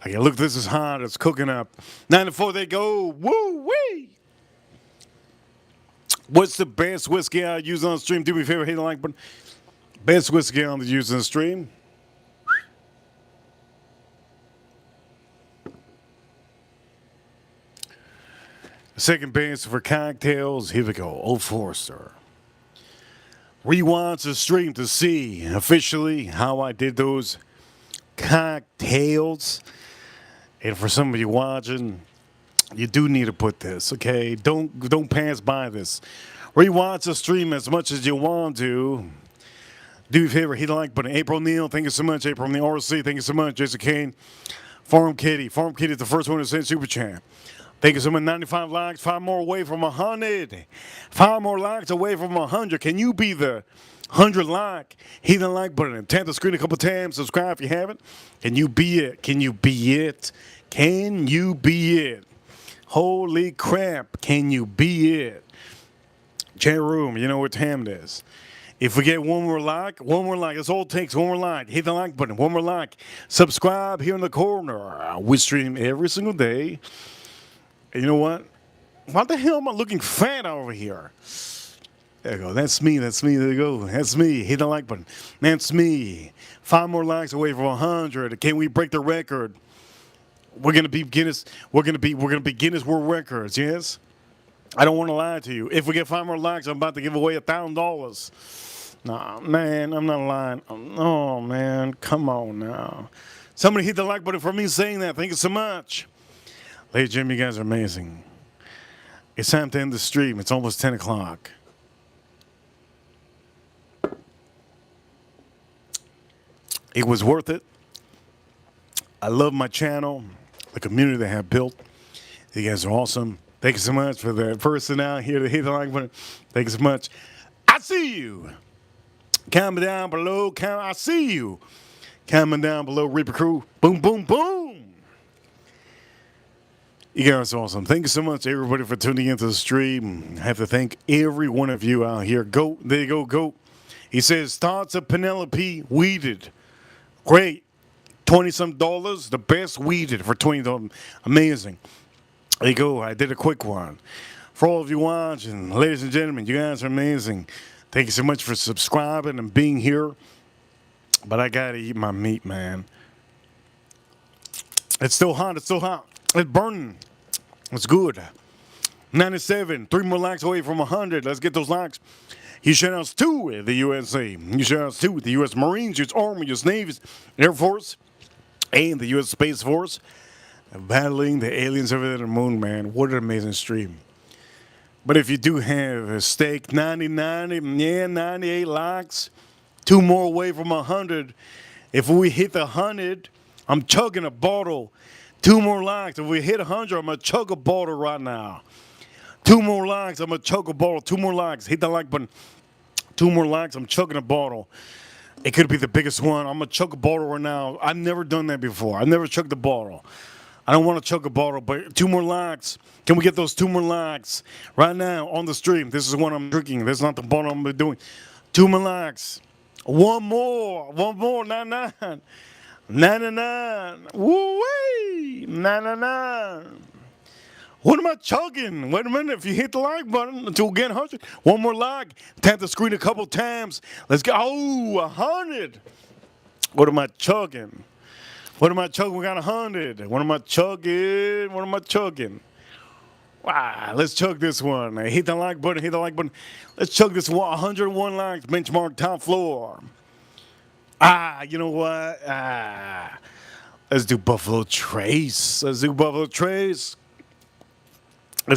Okay, look, this is hot. It's cooking up. 94, they go. Woo-wee. What's the best whiskey I use on the stream? Do me a favor, hit the like button. Best whiskey I use on the stream. Second best for cocktails. Here we go. Old Forester. Rewind the stream to see officially how I did those cocktails. And for some of you watching, you do need to put this, okay? Don't pass by this. Rewatch the stream as much as you want to. Do me a favor, hit the like button. April Neal, thank you so much. April Neal, RC, thank you so much. Jason Kane, Farm Kitty. Farm Kitty is the first one to send Super Chat. Thank you so much. 95 likes, 5 more away from 100. 5 more likes away from 100. Can you be the 100 like? Hit the like button. Tap the screen a couple times. Subscribe if you haven't. Can you be it? Can you be it? Can you be it? Holy crap. Can you be it? Chat room, you know what time it is. If we get one more like, that's all it takes, one more like. Hit the like button, one more like. Subscribe here in the corner. We stream every single day. And you know what? Why the hell am I looking fat over here? There you go. That's me. There you go. That's me. Hit the like button. That's me. 5 more likes away from 100. Can we break the record? We're gonna be Guinness. We're gonna be Guinness World Records. Yes. I don't want to lie to you. If we get 5 more likes, I'm about to give away $1,000. Nah, man, I'm not lying. Oh, man, come on now. Somebody hit the like button for me saying that. Thank you so much. Ladies and gentlemen, you guys are amazing. It's time to end the stream. It's almost 10 o'clock. It was worth it. I love my channel, the community they have built. You guys are awesome. Thank you so much for the person out here to hit the like button. Thank you so much. I see you. Comment down below. I see you. Comment down below, Reaper Crew. Boom, boom, boom. You guys are awesome. Thank you so much, everybody, for tuning into the stream. I have to thank every one of you out here. Goat, there you go, Goat. He says, thoughts of Penelope weeded. Great. $20-some, the best weeded for $20. Amazing. There you go. I did a quick one. For all of you watching, ladies and gentlemen, you guys are amazing. Thank you so much for subscribing and being here. But I got to eat my meat, man. It's still hot. It's still hot. It's burning. It's good. 97. 3 more likes away from 100. Let's get those likes. You shout outs to the USA. You shout outs to the U.S. Marines, U.S. Army, U.S. Navy, Air Force, and the U.S. Space Force. Battling the aliens over there on the moon, man. What an amazing stream. But if you do have a stake, 98 likes, 2 more away from 100. If we hit the 100, I'm chugging a bottle. 2 more likes. If we hit 100, I'm going to chug a bottle right now. 2 more likes, I'm going to chug a bottle. 2 more likes. Hit the like button. 2 more likes, I'm chugging a bottle. It could be the biggest one. I'm going to chug a bottle right now. I've never done that before. I've never chugged a bottle. I don't want to chug a bottle, but 2 more likes. Can we get those 2 more likes right now on the stream? This is what I'm drinking. This is not the bottle I'm doing. 2 more likes. One more. 99. 99. Woo-wee. 99. What am I chugging? Wait a minute. If you hit the like button until we get 100, 1 more like. Tap the screen a couple times. Let's go. Oh, 100. What am I chugging? What am I chugging? We got 100. What am I chugging? Wow, let's chug this one. Hit the like button. Let's chug this one. 101 likes, benchmark top floor. You know what? Let's do Buffalo Trace. Let's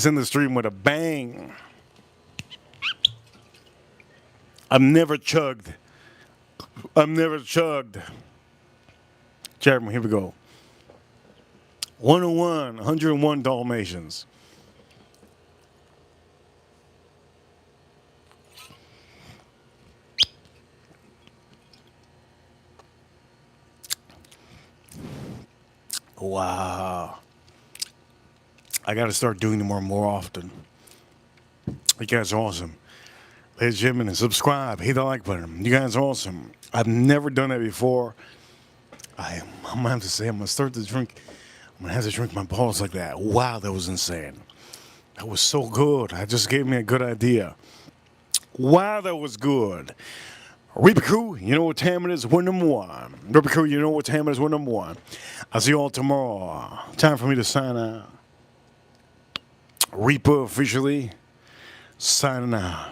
end the stream with a bang. I've never chugged. Chairman, here we go. 101 Dalmatians. Wow. I got to start doing them more often. You guys are awesome. Ladies and gentlemen, subscribe. Hit the like button. You guys are awesome. I've never done that before. I'm going to have to say, I'm going to have to drink my balls like that. Wow, that was insane. That was so good. That just gave me a good idea. Wow, that was good. Reaper Crew, you know what time it is? We're number 1. Reaper Crew, you know what time it is? We're number 1. I'll see you all tomorrow. Time for me to sign out. Reaper officially signing out.